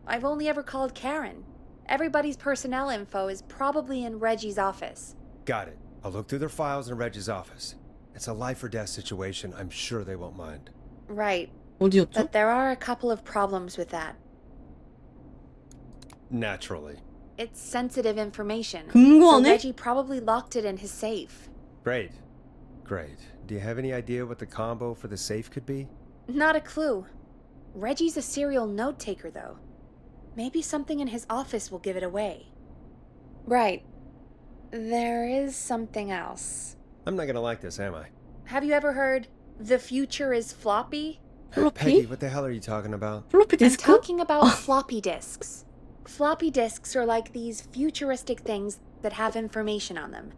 I've only ever called Karen. Everybody's personnel info is probably in Reggie's office. Got it. I'll look through their files in Reggie's office. It's a life or death situation. I'm sure they won't mind. Right. 어디였죠? But there are a couple of problems with that. Naturally. It's sensitive information. So 금고안에? Reggie probably locked it in his safe. Great. Great. Do you have any idea what the combo for the safe could be? Not a clue. Reggie's a serial note taker, though. Maybe something in his office will give it away. Right. There is something else. I'm not gonna like this, am I? Have you ever heard, the future is floppy? Peggy, 플로피? what the hell are you talking about? 플로피 I'm 디스크? talking about floppy disks. Floppy disks are like these futuristic things that have information on them.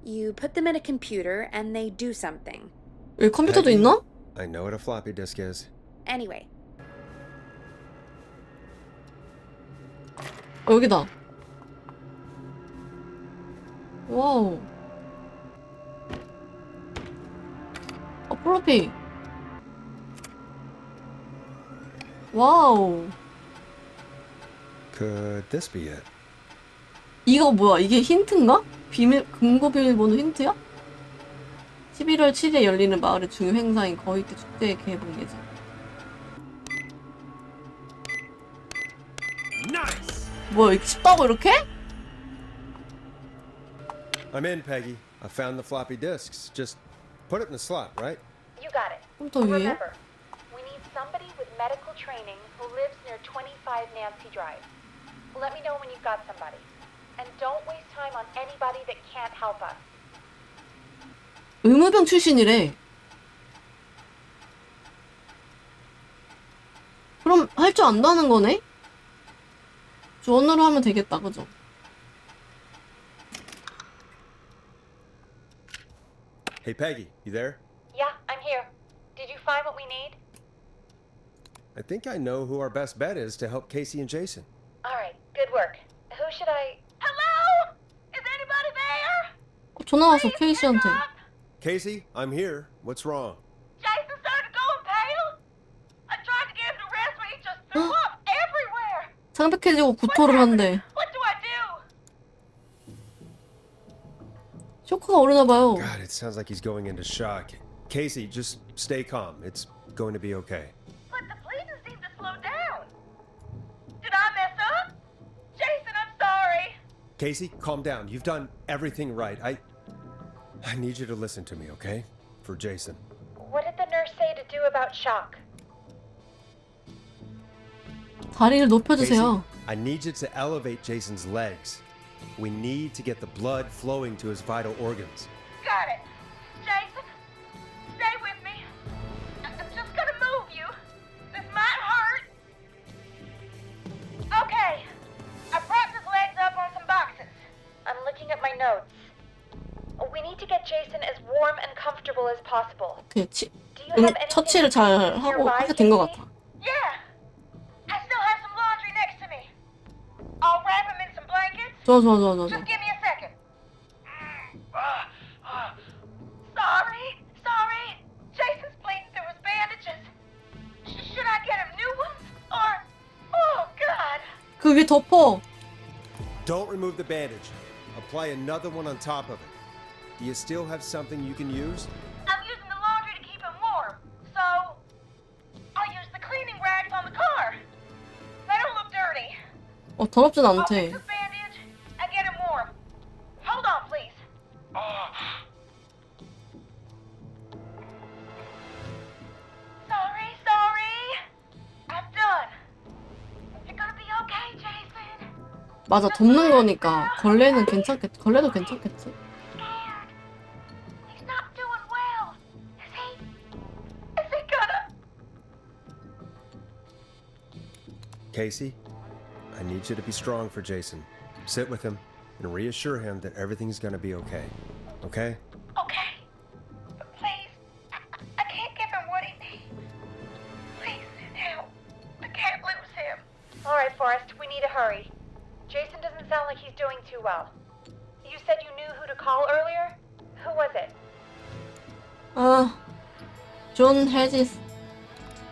You put them in a computer and they do something. 여기 컴퓨터도 Peggy, 있나? I know what a floppy disk is. Anyway, 여기다. 와우. 플로피. 와우. Could this be it? 이거 뭐야? 이게 힌트인가? 금고 비밀번호 힌트야? 11월 7일에 열리는 마을의 중요 행사인 거위대 축제의 개봉 예정. Nice! 뭐야, 이거 쉽다고 이렇게? I'm in, Peggy. I found the floppy disks. Just put it in the slot, right? You got it. 좀 더 위에? Remember, we need somebody with medical training who lives near 25 Nancy Drive. Let me know when you've got somebody. And don't waste time on anybody that can't help us. 의무병 출신이래. 그럼 할 줄 안다는 거네? 주원으로 하면 되겠다, 그죠? Hey, Peggy, you there? Yeah, I'm here. Did you find what we need? I think I know who our best bet is to help Casey and Jason. All right, good work. Who should I... Hello? Is anybody there? 전화 왔어, 케이시한테. Casey, I'm here. What's wrong? Jason started going pale. I tried to get him to rest, but he just threw up everywhere. 창백해지고 구토를 한대. What do I do? 쇼크가 오르나봐요. God, it sounds like he's going into shock. Casey, just stay calm. It's going to be okay. But the bleeding seemed to slow down. Did I mess up? Jason, I'm sorry. Casey, calm down. You've done everything right. I need you to listen to me, okay? For Jason. What did the nurse say to do about shock? 다리를 Casey, 높여주세요. I need you to elevate Jason's legs. We need to get the blood flowing to his vital organs. Got it. Jason, stay with me. I'm just gonna move you. This might hurt. Okay. I propped his legs up on some boxes. I'm looking at my notes. We need to get Jason as warm and comfortable as possible. 오케이, 처치를 잘 하게 된 것 같아. Yeah. I still have some laundry next to me. I'll wrap him in some blankets. 좋아. Just give me a second. Sorry. Jason's bleeding through his bandages. Should I get him new ones? Or... Oh, God. 그 위에 덮어. Don't remove the bandage. Apply another one on top of it. Do you still have something you can use? I'm using the laundry to keep him warm. So... I'll use the cleaning rags on the car. They don't look dirty. 더럽진 I'll 않대. fix his bandage and get him warm. Hold on, please. Sorry. I'm done. You're gonna be okay, Jason. 맞아, 덮는 거니까 걸레도 괜찮겠지. Scared. He's not doing well. Is he gonna... Casey, I need you to be strong for Jason. Sit with him and reassure him that everything's gonna be okay. Okay? Okay. But please, I can't give him what he needs. Please, help. I can't lose him. All right, Forrest, we need to hurry. Jason doesn't sound like he's doing too well. You said you knew who to call earlier? Who was it? 존 헤지스.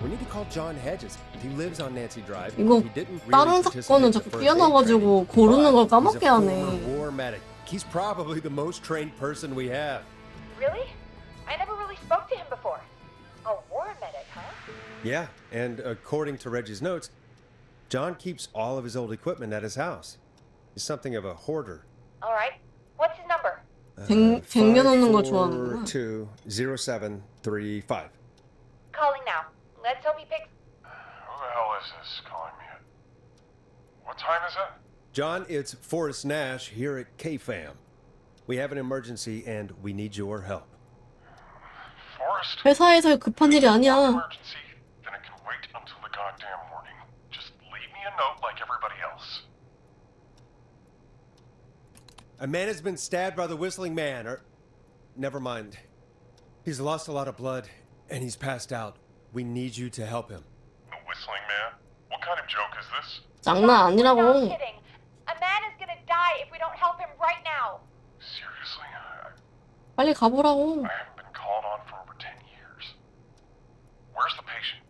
We need to call John Hedges. He lives on Nancy Drive. 이거 He didn't really 다른 participate 사건은 in the 자꾸 first aid 뛰어나가지고 training, 고르는 걸 but 까먹게 he's a 하네. former war medic. He's probably the most trained person we have. Really? I never really spoke to him before. A war medic, huh? Yeah, and according to Reggie's notes, John keeps all of his old equipment at his house. He's something of a hoarder. All right. What's his number? 쟁여놓는 거 좋아하는구나. 5420735. Calling now. Let's hope he picks... Who the hell is this calling me? What time is it? John, it's Forrest Nash here at KFAM. We have an emergency and we need your help. Forrest? 회사에서 급한 일이 아니야. Emergency? Then it can wait until the goddamn morning. Just leave me a note like everybody else. A man has been stabbed by the Whistling Man, or... Never mind. He's lost a lot of blood, and he's passed out. We need you to help him. The Whistling Man? What kind of joke is this? 장난 Not 아니라고. kidding. A man is gonna die if we don't help him right now. Seriously? 빨리 가보라고. I haven't been called on for over 10 years. Where's the patient?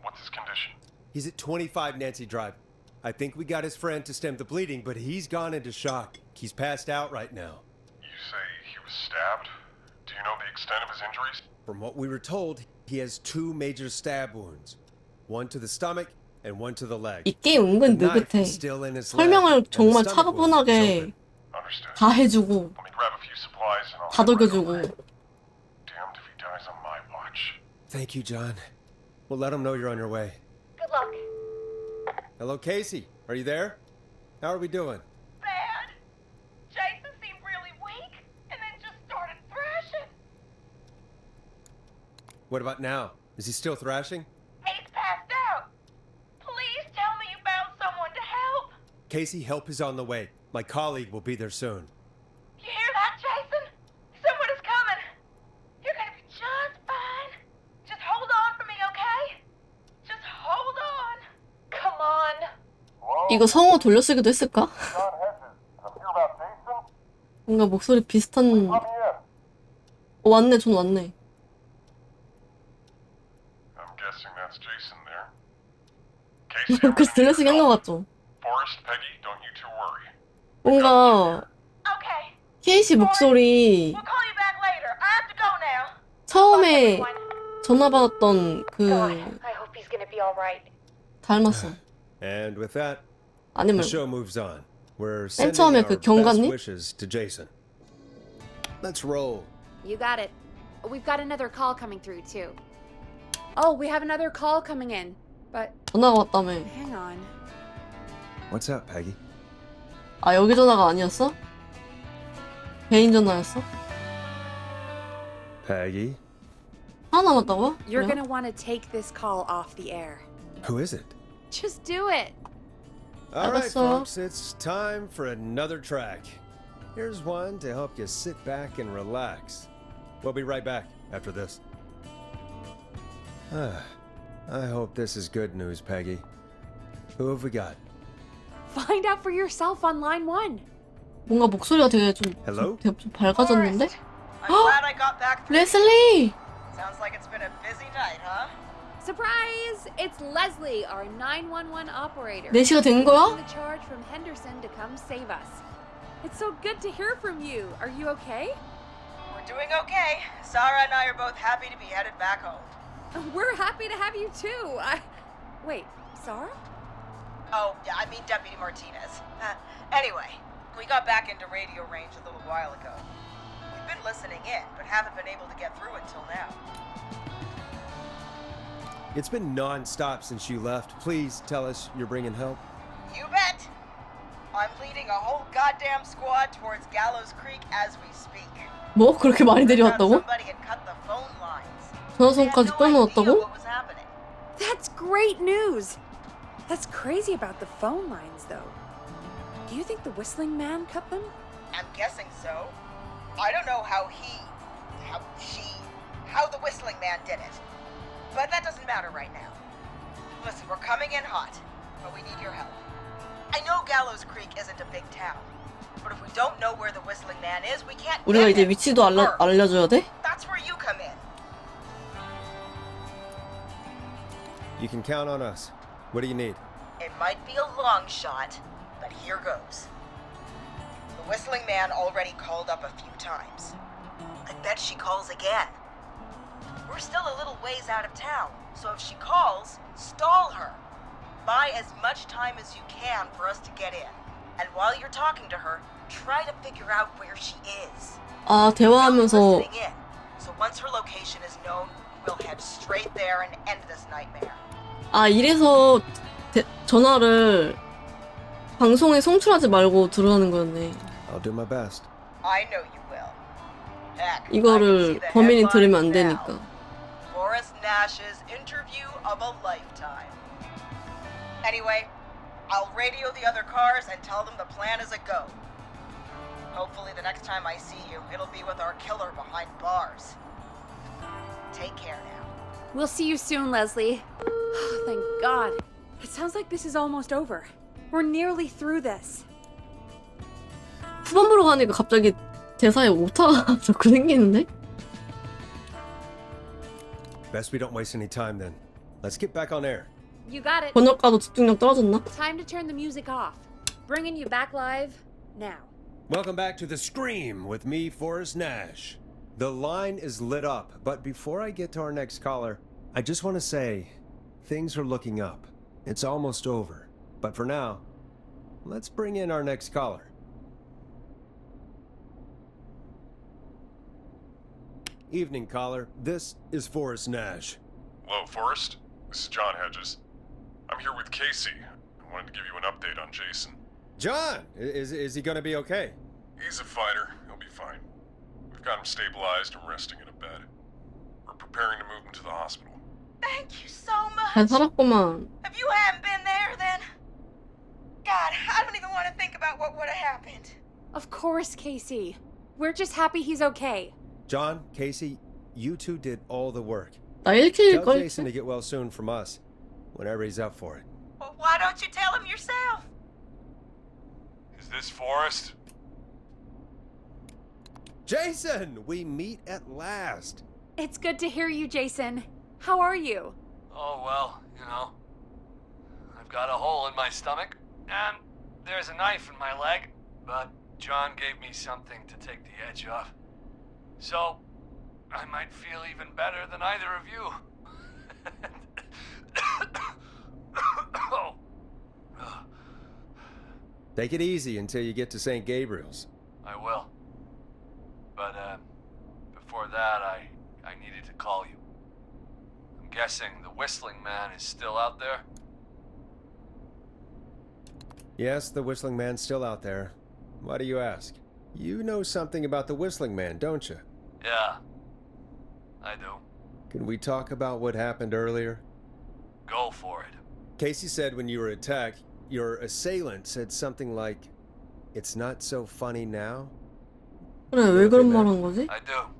What's his condition? He's at 25 Nancy Drive. I think we got his friend to stem the bleeding, but he's gone into shock. He's passed out right now. You say he was stabbed? Do you know the extent of his injuries? From what we were told, he has 2 major stab wounds. One to the stomach and one to the leg. 이 게임 은근 The knife 느긋해. is still in his leg, 설명을 and the 정말 stomach wound is 차분하게 open. Understood. 다 해주고 Let me grab a few supplies and I'll 다독여주고. Damned if he dies on my watch. Thank you, John. We'll let him know you're on your way. Good luck. Hello, Casey. Are you there? How are we doing? Bad. Jason seemed really weak and then just started thrashing. What about now? Is he still thrashing? He's passed out. Please tell me you found someone to help. Casey, help is on the way. My colleague will be there soon. You hear that, Jason? Someone is coming. You're gonna be just fine. Just hold on for me, okay? Just hold on. Come on. 이거 성우 돌려쓰기도 했을까? 뭔가 목소리 비슷한. 왔네, 존 왔네. I'm guessing that's Jason there. Casey, 그 들려쓰기 한 거 같죠? Forrest, Peggy, don't you two worry. 뭔가 Okay. 케이시 목소리 We'll call you back later. I have to go now. 처음에 전화 받았던 그 I hope he's gonna be alright. 닮았어. And with that, 아니면 the show moves on. We're 맨 sending 처음에 our 그 best 경관님? wishes to Jason. Let's roll. You got it. We've got another call coming through, too. Oh, we have another call coming in. But 전화가 왔다며. hang on. What's up, Peggy? 아, 여기 전화가 아니었어? 개인 전화였어? Peggy? 하나 남았다고? You're 그래요? gonna want to take this call off the air. Who is it? Just do it. All right, 알았어. folks, it's time for another track. Here's one to help you sit back and relax. We'll be right back after this. I hope this is good news, Peggy. Who have we got? Find out for yourself on line 1. 뭔가 목소리가 되게 Hello? 좀 밝아졌는데? I'm glad I got back through. 레슬리! Sounds like it's been a busy night, huh? Surprise! It's Leslie, our 911 operator. 4시가 된 거야? The charge from Henderson to come save us. It's so good to hear from you. Are you okay? We're doing okay. Sarah and I are both happy to be headed back home. We're happy to have you too. Wait, Sarah? Oh, yeah, I mean Deputy Martinez. Anyway, we got back into radio range a little while ago. We've been listening in, but haven't been able to get through until now. It's been non-stop since you left. Please tell us you're bringing help. You bet! I'm leading a whole goddamn squad towards Gallows Creek as we speak. 뭐? 그렇게 많이 데려왔다고? Somebody had cut the phone lines. 전화선까지 끊어놨다고? What was happening? That's great news. That's crazy about the phone lines, though. Do you think the Whistling Man cut them? I'm guessing so. I don't know how the Whistling Man did it. But that doesn't matter right now. Listen, we're coming in hot, but we need your help. I know Gallows Creek isn't a big town, but if we don't know where the Whistling Man is, we can't 우리가 get 이제 him. 위치도 알려줘야 돼? That's where you come in. You can count on us. What do you need? It might be a long shot, but here goes. The Whistling Man already called up a few times. I bet she calls again. We're still a little ways out of town, so if she calls, stall her. Buy as much time as you can for us to get in. And while you're talking to her, try to figure out where she is. 아, 대화하면서 Listening in. So once her location is known, we'll head straight there and end this nightmare. 아, 이래서 전화를 방송에 송출하지 말고 들으라는 거였네. I'll do my best. I know you will. Heck, 이거를 범인이 들으면 안 되니까. Forrest Nash's interview of a lifetime. Anyway, I'll radio the other cars and tell them the plan is a go. Hopefully the next time I see you, it'll be with our killer behind bars. Take care now. We'll see you soon, Leslie. Oh, thank God. It sounds like this is almost over. We're nearly through this. 후반부로 가니까 갑자기 대사에 오타가 자꾸 생기는데? Best we don't waste any time then. Let's get back on air. You got it. 번역가도 집중력 떨어졌나? Time to turn the music off. Bringing you back live now. Welcome back to The Scream with me, Forrest Nash. The line is lit up, but before I get to our next caller, I just want to say things are looking up. It's almost over. But for now, let's bring in our next caller. Evening, caller. This is Forrest Nash. Hello, Forrest. This is John Hedges. I'm here with Casey. I wanted to give you an update on Jason. John, is he gonna be okay? He's a fighter. He'll be fine. We've got him stabilized and resting in a bed. We're preparing to move him to the hospital. Thank you so 잘 much. 살았구만. If you hadn't been there, then... God, I don't even want to think about what would have happened. Of course, Casey. We're just happy he's okay. John, Casey, you two did all the work. 나 1킬일 Tell 걸. Jason to get well soon from us, whenever he's up for it. Well, why don't you tell him yourself? Is this Forrest? Jason, we meet at last. It's good to hear you, Jason. How are you? Oh, well, you know. I've got a hole in my stomach, and there's a knife in my leg, but John gave me something to take the edge off. So, I might feel even better than either of you. Oh. Take it easy until you get to St. Gabriel's. I will. But, before that, I needed to call you. I'm guessing the Whistling Man is still out there? Yes, the Whistling Man's still out there. Why do you ask? You know something about the Whistling Man, don't you? Yeah, I do. Can we talk about what happened earlier? Go for it. Casey said when you were attacked, your assailant said something like, "It's not so funny now." 그래, 왜 그런 말 한 거지? I do.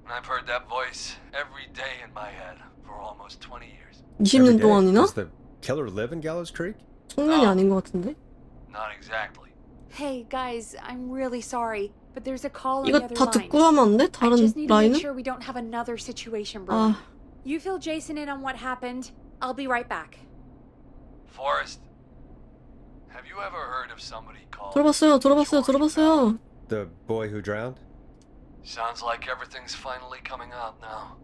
And I've heard that voice every day in my head for almost 20 years. 20년 Every day? 동안이나? Does the killer live in Gallows Creek? 청년이 아닌 것 같은데? Not exactly. Hey, guys, I'm really sorry, but there's a call on the 이거 other 다 line. 듣고 하면 안 돼? I 다른 just need to make 라인은? sure we don't have another situation brewing. 아, You fill Jason in on what happened. I'll be right back. Forrest, have you ever heard of somebody called 들어봤어요. The boy who drowned? Sounds like everything's finally coming out now.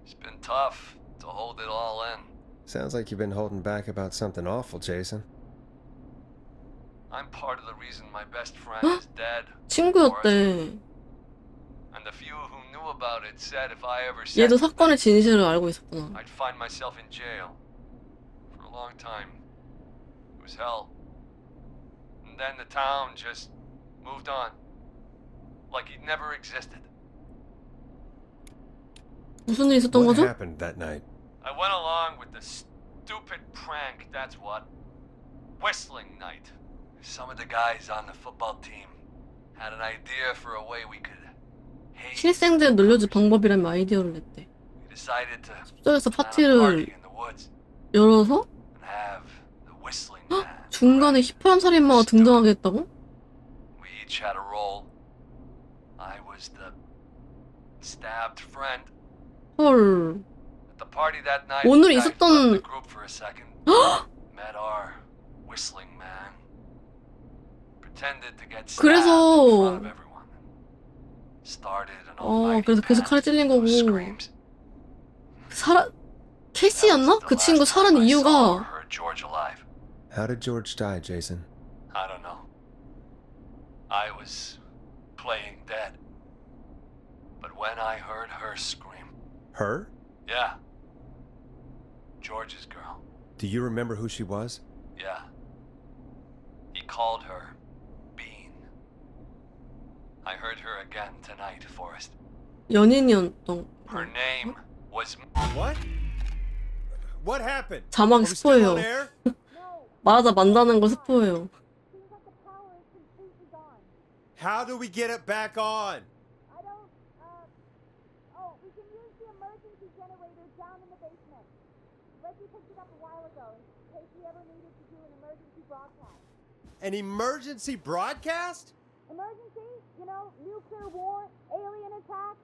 It's been tough to hold it all in. Sounds like you've been holding back about something awful, Jason. I'm part of the reason my best friend is dead. 친구였대. And the few who knew about it said if I ever said 얘도 사건의 진실을 알고 있었구나. I'd find myself in jail. For a long time. It was hell. And then the town just moved on. Like he'd never existed. 무슨 일 있었던 What 거죠? happened that night? I went along with the stupid prank, that's what. Whistling night. Some of the guys on the football team had an idea for a way we could hate. 실생들 놀려줄 방법이라는 아이디어를 냈대. We decided to 숙소에서 plan a 파티를 party in the woods 열어서 and have the Whistling Man. 중간에 히프한 살인마가 등장하게 했다고? We each had a role. I was the stabbed friend. 헐. At the party that night, 오늘 we left 있었던 the group for a second. Met our Whistling Man. Pretended to get stabbed in front of everyone. Started an almighty 그래서 계속 칼에 찔린 거고. screams. 캐시였나? 그 친구 살은 이유가 Heard George alive. How did George die, Jason? I don't know. I was playing dead. But when I heard her scream, Her? yeah, George's girl, Do you remember who she was? yeah. He called her Bean. I heard her again tonight, Forrest. 연인이었던 Her name was... What? What happened? 자막이 Are we still 스포예요. on air? 말하자 만다는 거 스포예요. How do we get it back on? Oh, we can use the emergency generator down in the basement. Reggie picked it up a while ago in case we ever needed to do an emergency broadcast. An emergency broadcast? Emergency? You know, nuclear war, alien attack,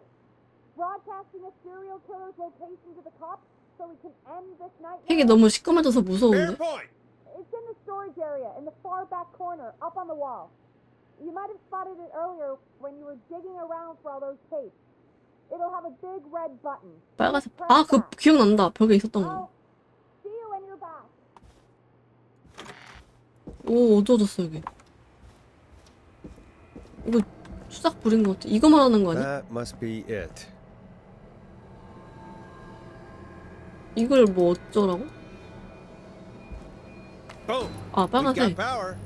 broadcasting a serial killer's location to the cops so we can end this nightmare. 핵이 너무 시커매져서 Fair 무서운데? point. It's in the storage area, in the far back corner, up on the wall. You might have spotted it earlier when you were digging around for all those tapes. It'll have a big red button. 빨간색. 아, 그 기억난다. 벽에 있었던 거. I'll see you when you're back. 오, 어두워졌어 여기. 이거 수작 부린 거 같아. 이거 말하는 거 아니야? That must be it. 이걸 뭐 어쩌라고? Boom. 아, We've got 빨간색. power.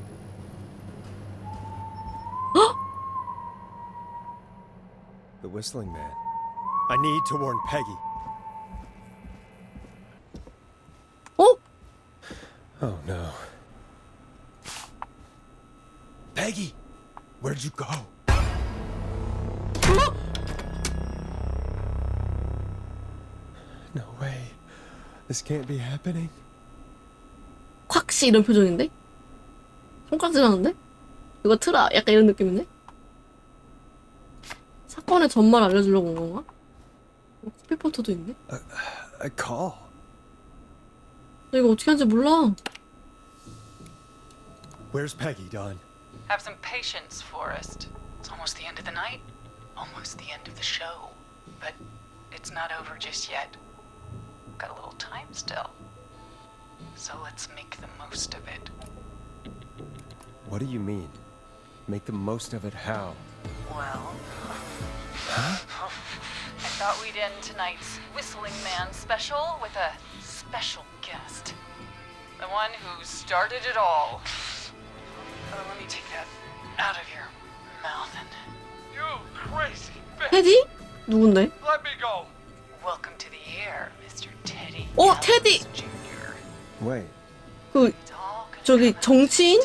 The whistling man. I need to warn Peggy. 어? Oh no. Peggy, where'd you go? No way. This can't be happening. 콱씨 이런 표정인데? 손가락질하는데? 이거 트라 약간 이런 느낌인데? 사건의 전말 알려주려고 온 건가? 커피포트도 있네? A call. 나 이거 어떻게 하는지 몰라. Where's Peggy, Don? Have some patience, Forrest. It's almost the end of the night, almost the end of the show. But it's not over just yet. Got a little time still. So let's make the most of it. What do you mean? Make the most of it how? Well, I thought we'd end tonight's Whistling Man special with a special guest. The one who started it all. Let me take that out of your mouth and... You crazy bitch! 테디? 누군데? Let me go! Welcome to the air, Mr. Teddy. 어, 테디! Wait. 그 저기 정치인?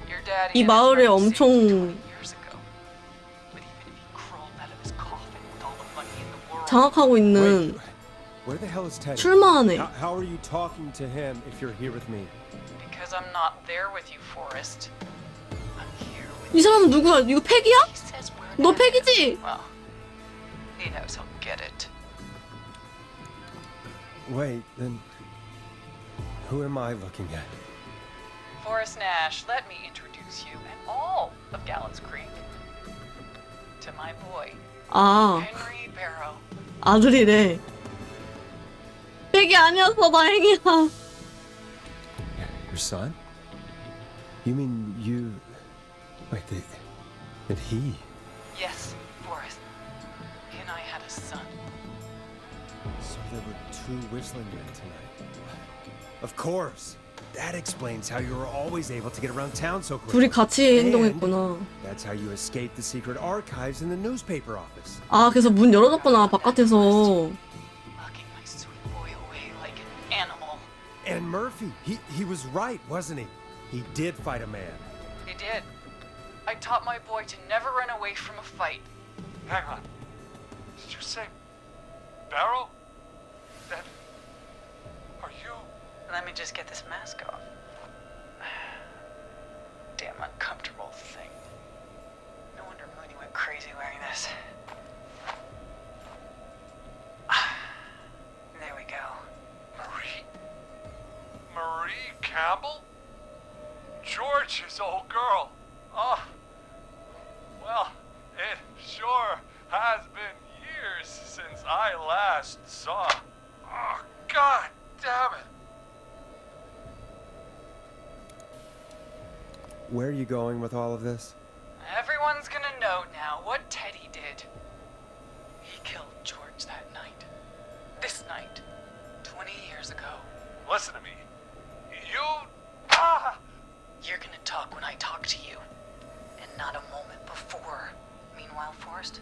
Your daddy 이 and his 마을에 friends 엄청 saved 20 years ago. But even if he crawled out of his coffin with all the money in the world, 장악하고 있는 Where the hell is Teddy? 출마하네. How are you talking to him if you're here with me? because I'm not there with you, Forrest. I'm here with 이 사람은 누구야? 이거 팩이야? He says we're 너 negative. 팩이지? Well, he knows he'll get it. Wait, then who am I looking at? Forrest Nash, let me introduce you and all of Gallows Creek to my boy, 아, Henry Barrow. 아들이래. 팩이 아니었어, 다행이야. Your son? You mean you... Wait, that he... Yes, Forrest. He and I had a son. So there were two whistling men tonight. Of course! That explains how you were always able to get around town so quickly. 둘이 같이 행동했구나. That's how you escaped the secret archives in the newspaper office. 아, 그래서 문 열어줬구나, 바깥에서. Locking my sweet boy away like an animal. And Murphy, he was right, wasn't he? He did fight a man. He did. I taught my boy to never run away from a fight. Hang on. Did you say Barrow? That... Are you... Let me just get this mask off. Damn uncomfortable thing. No wonder Mooney went crazy wearing this. There we go. Marie Campbell? George's old girl. Oh, well, it sure has been years since I last saw. Oh, God damn it. Where are you going with all of this? Everyone's gonna know now what Teddy did. He killed George that night. This night. 20 years ago. Listen to me. You... You're gonna talk when I talk to you. And not a moment before. Meanwhile, Forrest,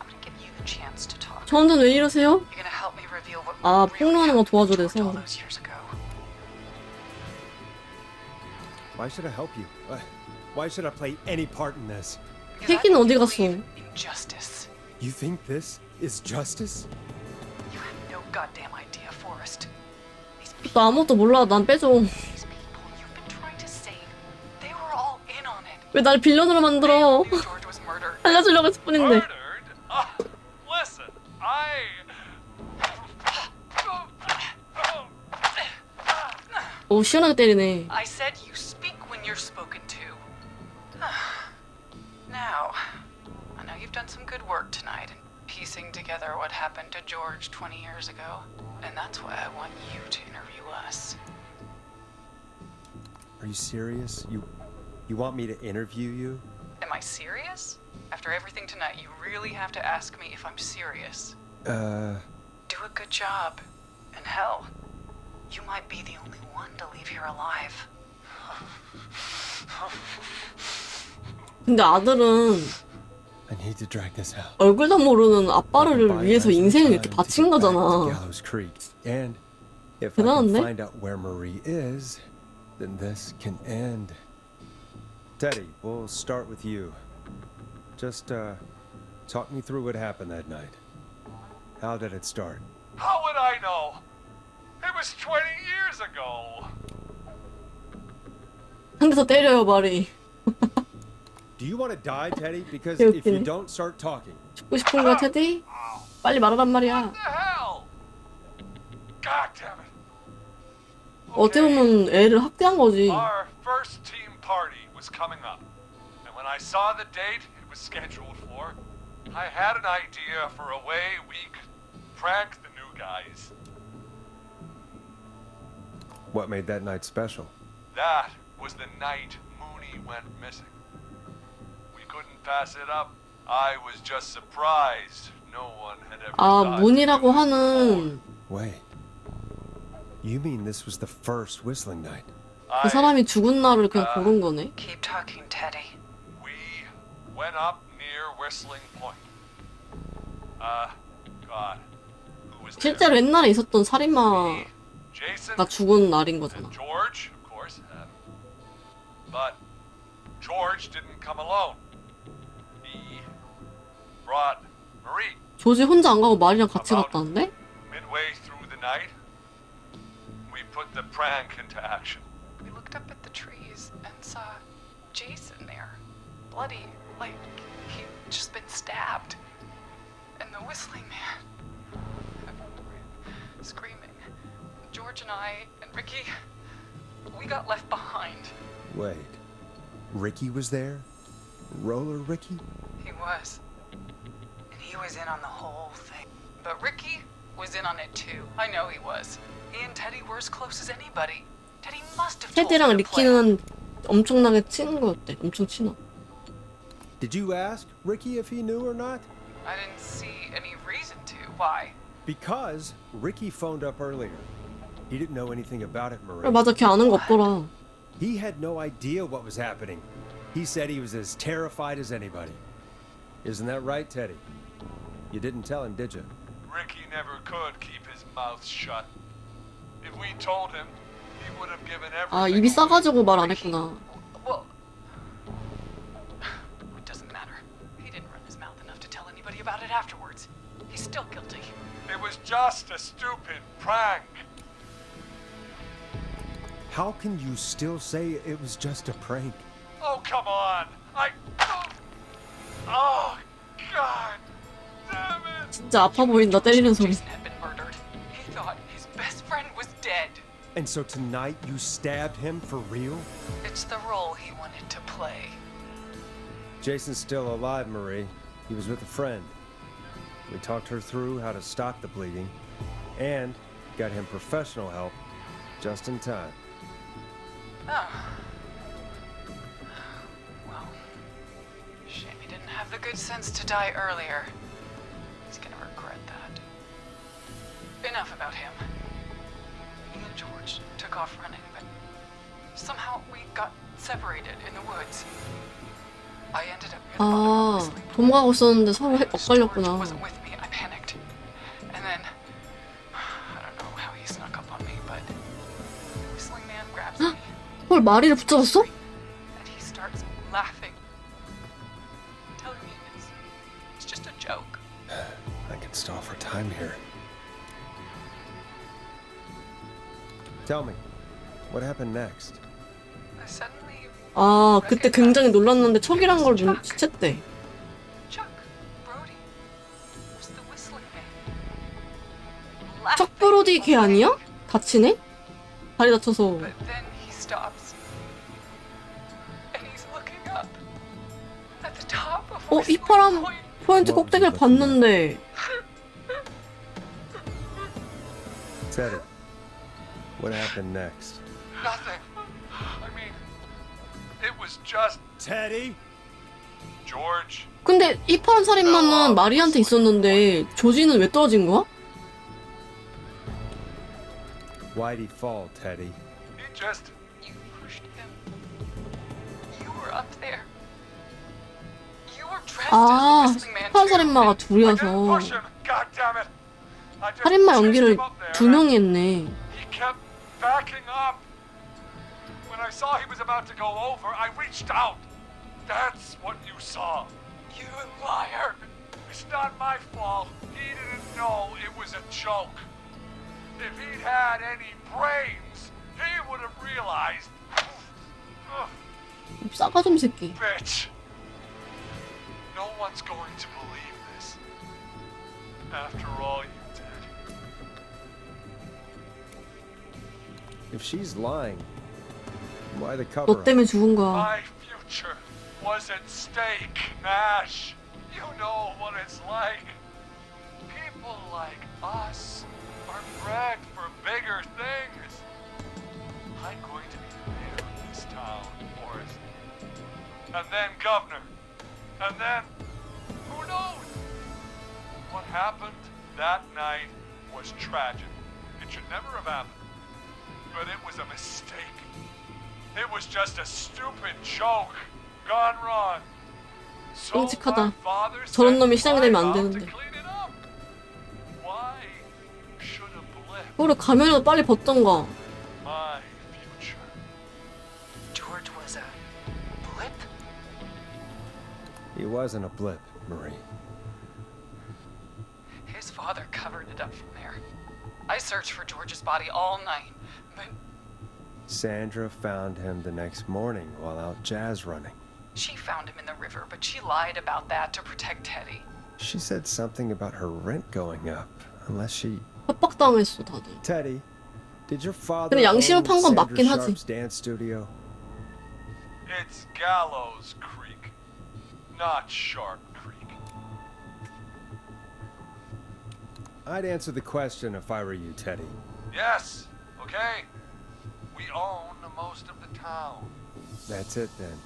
I'm gonna give you the chance to talk. 저한테는 왜 이러세요? You're gonna help me reveal what 아, really 폭로하는 거 happened to 도와줘 George all 돼서. those years ago. Why should I help you? Why should I play any part in this? Because I 팩이는 think 어디 you 갔어? believe in justice. You think this is justice? You have no goddamn idea, Forrest. These 나 아무것도 몰라. 난 빼줘. these people you've been trying to save, they were all in on it. 왜 날 빌런으로 만들어? Knew George was murdered. 알려주려고 했을 뿐인데. Murdered? Listen, 오, 시원하게 때리네. I said you speak when you're spoken to. Now, I know you've done some good work tonight in piecing together what happened to George 20 years ago, and that's why I want you to interview us. Are you serious? You want me to interview you? Am I serious? After everything tonight, you really have to ask me if I'm serious. Uh... Do a good job, And hell, you might be the only one to leave here alive. 근데 아들은 I need to drag this out. 얼굴도 모르는 아빠를 위해서 인생을 이렇게 바친 거잖아. Gallows Creek. And if I can 대단한데? find out where Marie is, then this can end. Teddy, we'll start with you. Just talk me through what happened that night. How did it start? How would I know? It was 20 years ago. 한 대 더 때려요, 말이. Do you want to die, Teddy? Because 개 if you 웃기네. don't start talking, 죽고 싶은 거야, 테디? 빨리 말하란 말이야. What the hell? God damn it. 어떻게 보면 애를 학대한 거지. Our first team party was coming up. And when I saw the date it was scheduled for, I had an idea for a way we could prank the new guys. what made that night special? That was the night Mooney went missing. We couldn't pass it up. I was just surprised no one had ever 아, 문이라고 하는 Wait. You mean this was the first whistling night? 그 사람이 죽은 날을 그냥 고른 거네. Keep talking, Teddy. We went up near Whistling Point. God, who was there? 실제로 옛날에 있었던 살인마가 Jason 죽은 날인 거잖아. and George, of course. But George didn't come alone. He brought Marie. 조지 혼자 안 가고 말이랑 같이 갔다는데? Midway through the night, we put the prank into action. We looked up at the trees and saw Jason there, bloody, like he'd just been stabbed. And the whistling man, screaming. George and I and Ricky, we got left behind. Wait. Ricky was there? Roller Ricky? He was. And he was in on the whole thing. But Ricky was in on it too. I know he was. He and Teddy were as close as anybody. Teddy must have told 테디랑 him the plan. 리키는 엄청나게 친한 거였대. 엄청 친한. Did you ask Ricky if he knew or not? I didn't see any reason to. Why? Because Ricky phoned up earlier. He didn't know anything about it, Marie. 그래, 맞아, 걔 아는 거 없더라. He had no idea what was happening. He said he was as terrified as anybody. Isn't that right, Teddy? You didn't tell him, did you? Ricky never could keep his mouth shut. If we told him, he would have given 아, everything. 입이 싸가지고 말 안 했구나. Well, it doesn't matter. He didn't run his mouth enough to tell anybody about it afterwards. He's still guilty. It was just a stupid prank. How can you still say it was just a prank? Oh, come on. Oh, God. Damn it. 진짜 아파 보인다, 때리는 소리. Jason had been murdered. He thought his best friend was dead. And so tonight you stabbed him for real? It's the role he wanted to play. Jason's still alive, Marie. He was with a friend. We talked her through how to stop the bleeding and got him professional help just in time. Oh. Well, shame he didn't have the good sense to die earlier. He's gonna regret that. Enough about him. Me and George took off running, but somehow we got separated in the woods. I ended up near the bottom of 아, the whistling 도망가고 있었는데 서로 George 엇갈렸구나. wasn't with me. I panicked. And then, I don't know how he snuck up on me, but Whistling Man grabs me 헐, 마리를 붙잡았어? and he starts laughing. Telling me it's just a joke. I can stall for time here. Tell me, what happened next? I suddenly 아, 그때 굉장히 놀랐는데 척이란 걸 눈치챘대. Chuck Brody was the Whistling Man. 척 Laughing. 브로디 걔 아니야? 다치네? 다리 다쳐서. But then he stops. And he's looking up at the top of 어, 이 Whistling 파람 Point. 포인트 꼭대기를 봤는데. Teddy, what happened next? Nothing. I mean, it was just Teddy? George. 근데 이 파란 살인마는 마리한테 있었는데 조지는 왜 떨어진 거야? Why'd he fall, Teddy? He just... You pushed him. You were up there. You were dressed 아, as a whistling man 스파 too. 살인마가 I didn't 둘이어서 push him. God damn it. I just 살인마 chased 연기를 him up there, 두 명이 했네. He kept backing up. When I saw he was about to go over, I reached out. That's what you saw. You liar. It's not my fault. He didn't know it was a joke. If he'd had any brains, he would have realized. Ugh, 싸가좀 새끼. bitch. No one's going to believe this. After all you did. If she's lying, why the cover 너 up? 때문에 죽은 거야. My future was at stake, Nash. You know what it's like. People like us are bred for bigger things. I'm going to be the mayor of this town, Forrest. And then governor. And then, who knows? What happened that night was tragic. It should never have happened. But it was a mistake. It was just a stupid joke gone wrong. So 끔찍하다. my father 저런 sent 놈이 시장이 my 되면 안 mom to 되는데. clean it up. Why should a blip 그래 가면이라도 빨리 벗던가. my future? George was a blip? He wasn't a blip, Marie. His father covered it up from there. I searched for George's body all night, but Sandra found him the next morning while out jazz running. she found him in the river, but she lied about that to protect Teddy. She said something about her rent going up, unless she... 협박당했어 다들. Teddy, did your father 근데 양심을 own 판 건 Sandra 맞긴 하지. Sharp's dance studio? It's Gallows Creek, not Sharp Creek. I'd answer the question if I were you, Teddy. Yes, okay. We own most of the town. That's it then.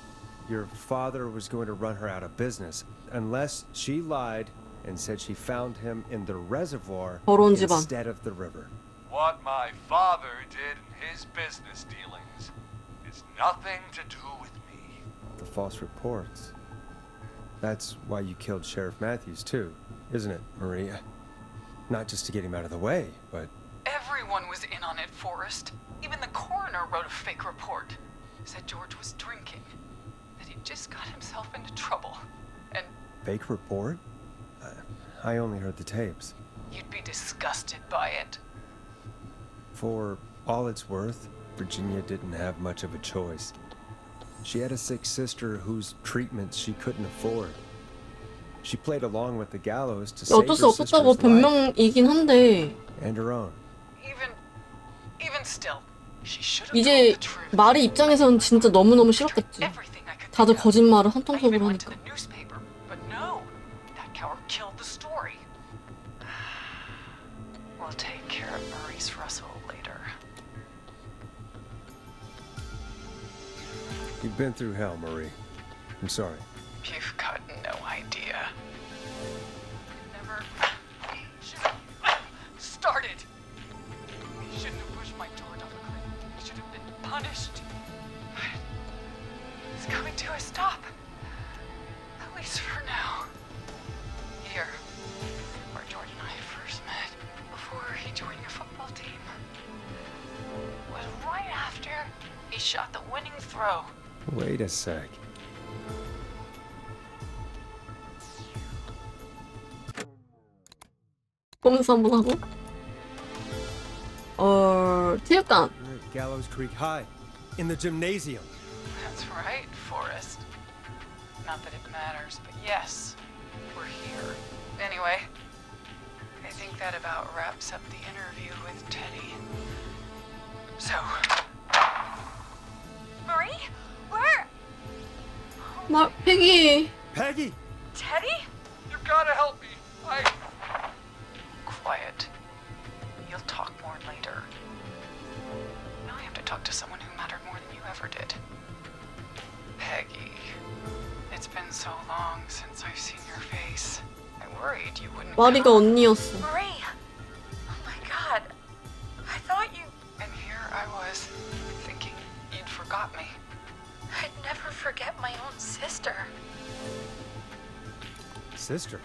Your father was going to run her out of business unless she lied and said she found him in the reservoir 더러운 집안. instead of the river. What my father did in his business dealings is nothing to do with me. The false reports. That's why you killed Sheriff Matthews too, isn't it, Maria? Not just to get him out of the way, but... Everyone was in on it, Forrest. Even the coroner wrote a fake report. Said George was drinking. That he just got himself into trouble. And Fake report? I only heard the tapes. you'd be disgusted by it. For all it's worth, Virginia didn't have much of a choice. She had a sick sister whose treatments she couldn't afford. She played along with the gallows to save her 어쩔 수 sister's 없었다고 life 변명이긴 한데 and her own. Even still, she should have 이제 told the truth. 마리 입장에선 진짜 너무너무 싫었겠지. 다들 거짓말을 한통속으로 went to 하니까. the newspaper, but no, that coward killed the story. We'll take care of Maurice Russell later. You've been through hell, Marie. I'm sorry. You've got no idea. Never started. He shouldn't have pushed my George off a cliff. He should have been punished. But it's coming to a stop. At least for now. Here, where George and I first met, before he joined your football team, was right after he shot the winning throw. Wait a sec. 보면서 한번 하고. 체육관. We're at Gallows Creek High, in the gymnasium. That's right, Forrest. Not that it matters, but yes, we're here. Anyway, I think that about wraps up the interview with Teddy. So, Marie? Where? Peggy. Peggy! Teddy? You've got to help me. quiet. You'll talk more later. Now I have to talk to someone who mattered more than you ever did. Peggy. It's been so long since I've seen your face. I worried you wouldn't 마리가 come. 언니였어. Marie! Oh my god. I thought you... Sister. Sister?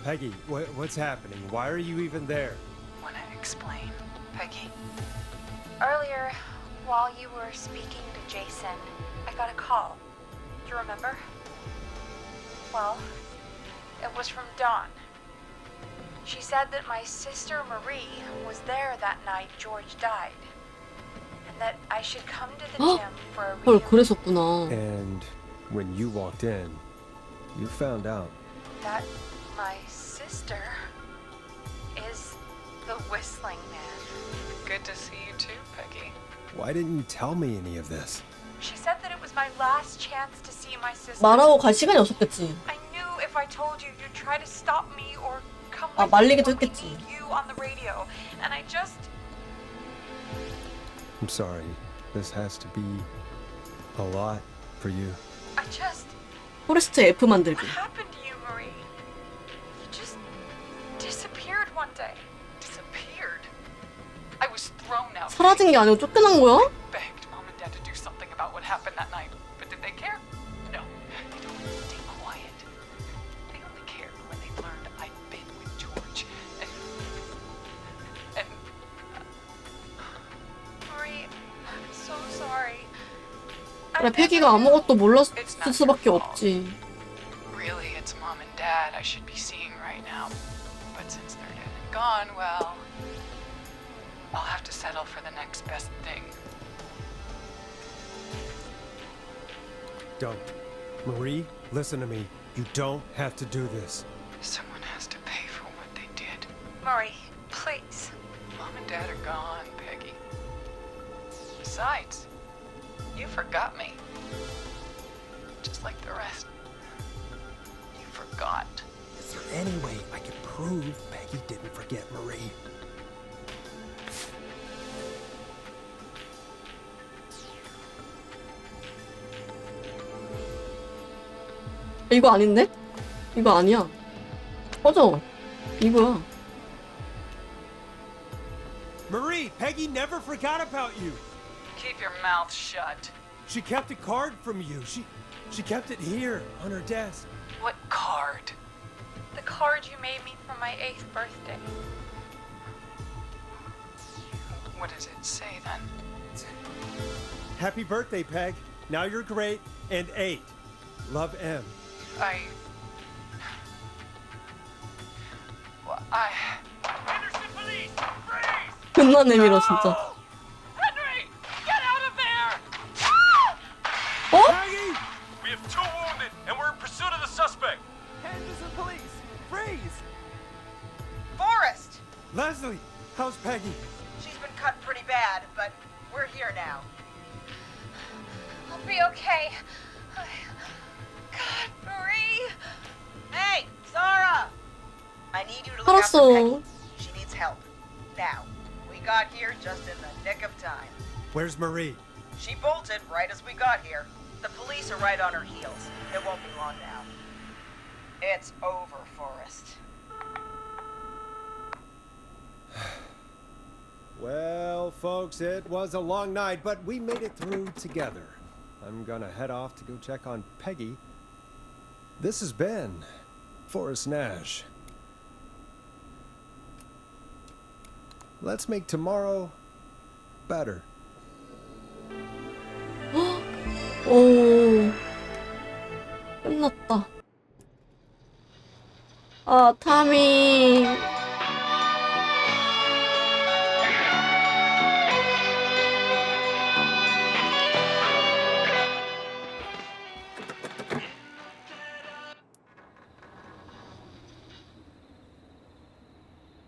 Peggy, what's happening? Why are you even there? Wanna explain, Peggy? Earlier, while you were speaking to Jason, I got a call. Do you remember? Well, it was from Dawn. She said that my sister Marie was there that night George died. And that I should come to the gym for a 헐, reunion. 그랬었구나. And when you walked in, you found out. That my sister is the Whistling Man. Good to see you too, Peggy. Why didn't you tell me any of this? She said that it was my last chance to see my sister. 말하고 갈 시간이 없었겠지. I knew if I told you, you'd try to stop me or come 아, with me 말리기도 when we 했겠지. need you on the radio. And I just... I'm sorry. This has to be a lot for you. I just... 포레스트 F 만들기. What happened to you, Marie? You just disappeared one day. Disappeared. I was thrown out. 사라진 게 아니고 쫓겨난 거야? Begged Mom and Dad to do something about what happened that night. But did they care? No. They told me to stay quiet. They only cared when they learned I'd been with George. And Marie, I'm so sorry. 그래, 패기가 아무것도 몰랐을 수밖에 없지. really, it's Mom and Dad I should be seeing right now. But since they're dead and gone, well, I'll have to settle for the next best thing. Don't. Marie, listen to me. You don't have to do this. Someone has to pay for what they did. Marie, please. Mom and Dad are gone, Peggy. Besides, you forgot me. Just like the rest. You forgot. Is there any way I can prove Peggy didn't forget Marie? 이거 아닌데? 이거 아니야. 꺼져. 이거야. Marie, Peggy never forgot about you. Keep your mouth shut. She kept a card from you. She kept it here on her desk. What card? The card you made me for my 8th birthday. What does it say then? Happy birthday, Peg. Now you're great and 8. Love, M. Henderson police! Freeze! 존나 내밀어, 진짜. Henry! Get out of there! Peggy! We have 2 wounded, and we're in pursuit of the suspect. Henderson police! Freeze! Forrest! Leslie, how's Peggy? She's been cut pretty bad, but we're here now. I'll be okay. God, Marie! Hey, Zara! I need you to look after 알았어. Peggy. She needs help. Now, we got here just in the nick of time. Where's Marie? She bolted right as we got here. The police are right on her heels. It won't be long now. It's over, Forrest. Well, folks, it was a long night, but we made it through together. I'm gonna head off to go check on Peggy. This has been Forrest Nash. Let's make tomorrow better. 오. 끝났다. 아, 타미.